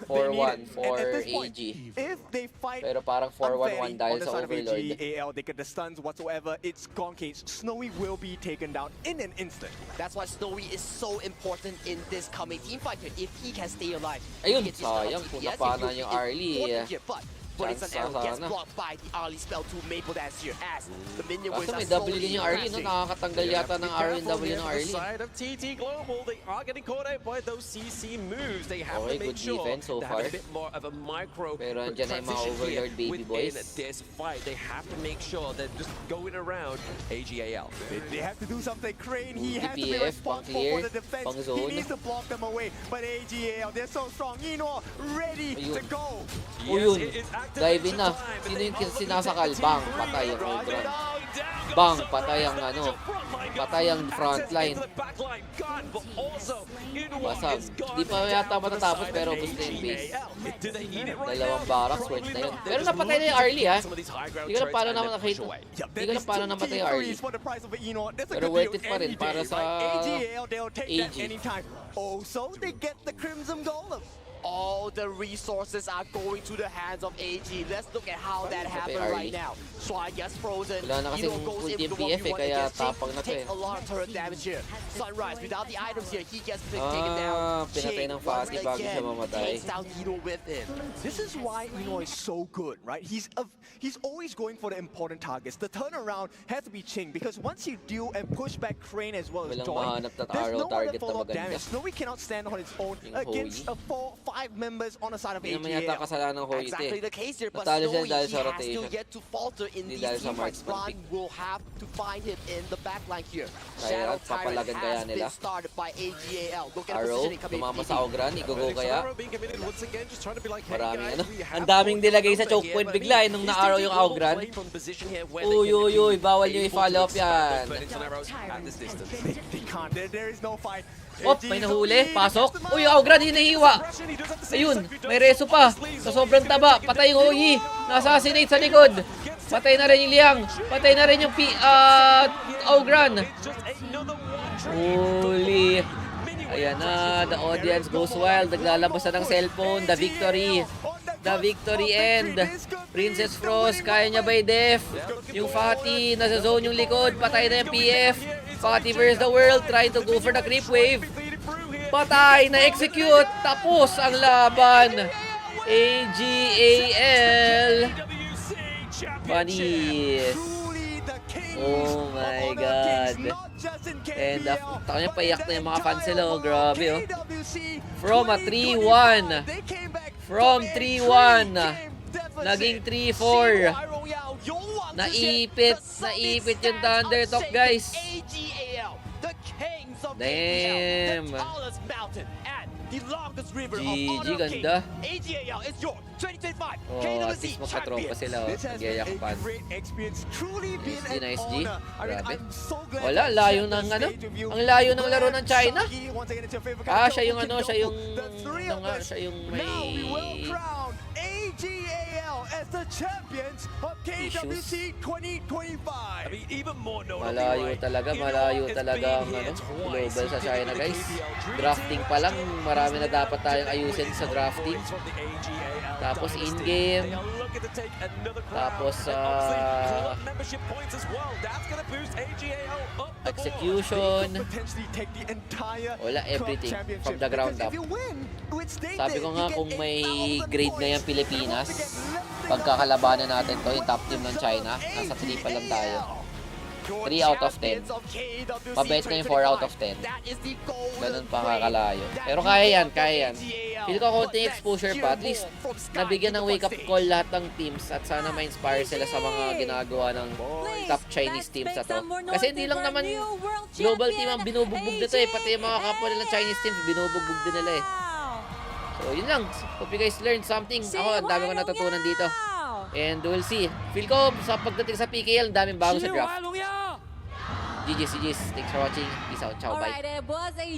4-1 and for at this point, AG. if they fight Pero parang 4-1-1 unfairly dahil on the sa side of Overlord. AGAL, they get the stuns whatsoever, it's gone case. Snowy will be taken down in an instant. That's why Snowy is so important in this coming team fight here. If he can stay alive, Ayun, he gets his stun on sayang, TT. kung Yes, napana he yung is Arlie, important here, but Blaze chance and Arrow gets sana. blocked by the Arlie spell to Maple Dance here as the minion wins Kaso may are W din yung Arlie, no? Nakakatanggal yata ng Arlie yung W ng Arlie. Side of TT Global, they are getting caught out by those CC moves. They have Okay, to make good sure defense so they have far. a bit more of a micro Pero andyan na yung mga transition Overlord here baby within boys. this fight. They have to make sure they're just going around AGAL. They have to do something. Crane, he Good has to be DPF, responsible pang-clear, for the defense. pang-zone. He needs to block them away. But AGAL, they're so strong. Ino, ready to Ayun. go. O yun, it is dive activation in na. time, and Sino they yung are looking sinasakal? to Bang, T3. patay yung Drive Overlord. it out. Bang, patay ang ano, patay ang front line. Basag. Di pa yata matatapos pero gusto yung base. Dalawang barracks worth na yun. Pero napatay na yung Arlie, ha? Hindi ko na paano naman nakita. Hindi ko na paano namatay yung Arlie. For the price of Ino. That's a Pero good worth deal it pa rin any para day. sa AGAL, they'll take that AG. anytime. Also, they get the Crimson Golem. all the resources are going to the hands of AG. Let's look at how that happened right now. Shuai gets frozen. Wala na kasing goes full into team the PF 1v1 kaya against Jing. tapang na to Takes a lot of turret damage here. Sunrise, without the items here, he gets taken Ah, down. pinatay Jing ng Fatih once bago siya again mamatay. takes down Hino with it. This is why Ino is so good, right? He's always going for the important targets. The turnaround has to be Ching because once you do and push back Crane as well as Walang Joy, mahanap na there's arrow no other target na follow-up maganda. damage. Snowy cannot stand on its own Yung against Hoyi. 4-5 members on the side of Hindi naman yata AGL. kasalanan ng Hoyi Exactly eh. the case here, but Natalo siya Snowy, dahil he sa has rotation. still yet to falter in Hindi these dahil sa teamfights. marksman Blan pick. will have to find him in the backline here. Kaya Shadow Tyrant papalagan kaya has nila. been started by AGAL. Look at the Arrow, positioning coming tumama in. sa Ogran, igugo kaya. Maraming Daming Ang daming nilagay sa choke point bigla eh, nung na-arrow yung Ogran. Uy, uy, uy, bawal nyo i-follow up yan. They can't. There is no fight. Op, may nahuli, pasok. Uy, yung Ogran hinihiwa. Ayun, may reso pa. Sa sobrang taba, patay yung Hoyi. Na-assassinate sa likod. Patay na rin yung Liang. Patay na rin yung Ogran. Holy. Ayan na, the audience goes wild. Naglalabas na ng cellphone. The victory. The victory end. Princess Frost, kaya niya by def. Yung Fatih, nasa zone yung likod. Patay na yung PF. Fatih versus the world, trying to go for the creep wave. Patay, na-execute. Tapos ang laban. AGAL. Panis. Oh my God. And kanya paiyak na yung mga fans nila. Oh, grabe oh. From a 3-1. From 3-1. Naging 3-4. Naipit yung Thunder Talk, guys. Damn. GG, ganda. Oh, at least magkatropa sila. Oh. Nagyayakpan. Nice G. Grabe. Wala, layo ng ano. Ang layo ng laro ng China. Ah, siya yung ano, siya yung may AGAL as the champions of KWC 2025. malayo talaga ang ano, global sa China, guys. Drafting pa lang, marami na dapat tayong ayusin sa drafting. Tapos in-game. Tapos execution. Wala, everything from the ground up. Sabi ko nga kung may grade na yung Pilipinas, pagkakalabanan natin to, yung top team ng China, nasa 3 pa lang tayo. 3 out of 10. Mabait na yung 4 out of 10. Ganun pa kakalayo. Pero kaya yan. Feel ko konting exposure pa. At least, nabigyan ng wake-up call lahat ng teams at sana ma-inspire sila sa mga ginagawa ng top Chinese teams na to. Kasi hindi lang naman global team ang binubugbog nito eh. Pati yung mga kapwa nilang Chinese teams, binubugbog din nila eh. So, yun lang. Hope you guys learned something. Ako, ang dami ko natutunan dito. And we'll see. Feel ko sa pagdating sa PKL, ang daming bago sa draft. GG's. Thanks for watching. Peace out. Ciao. Bye.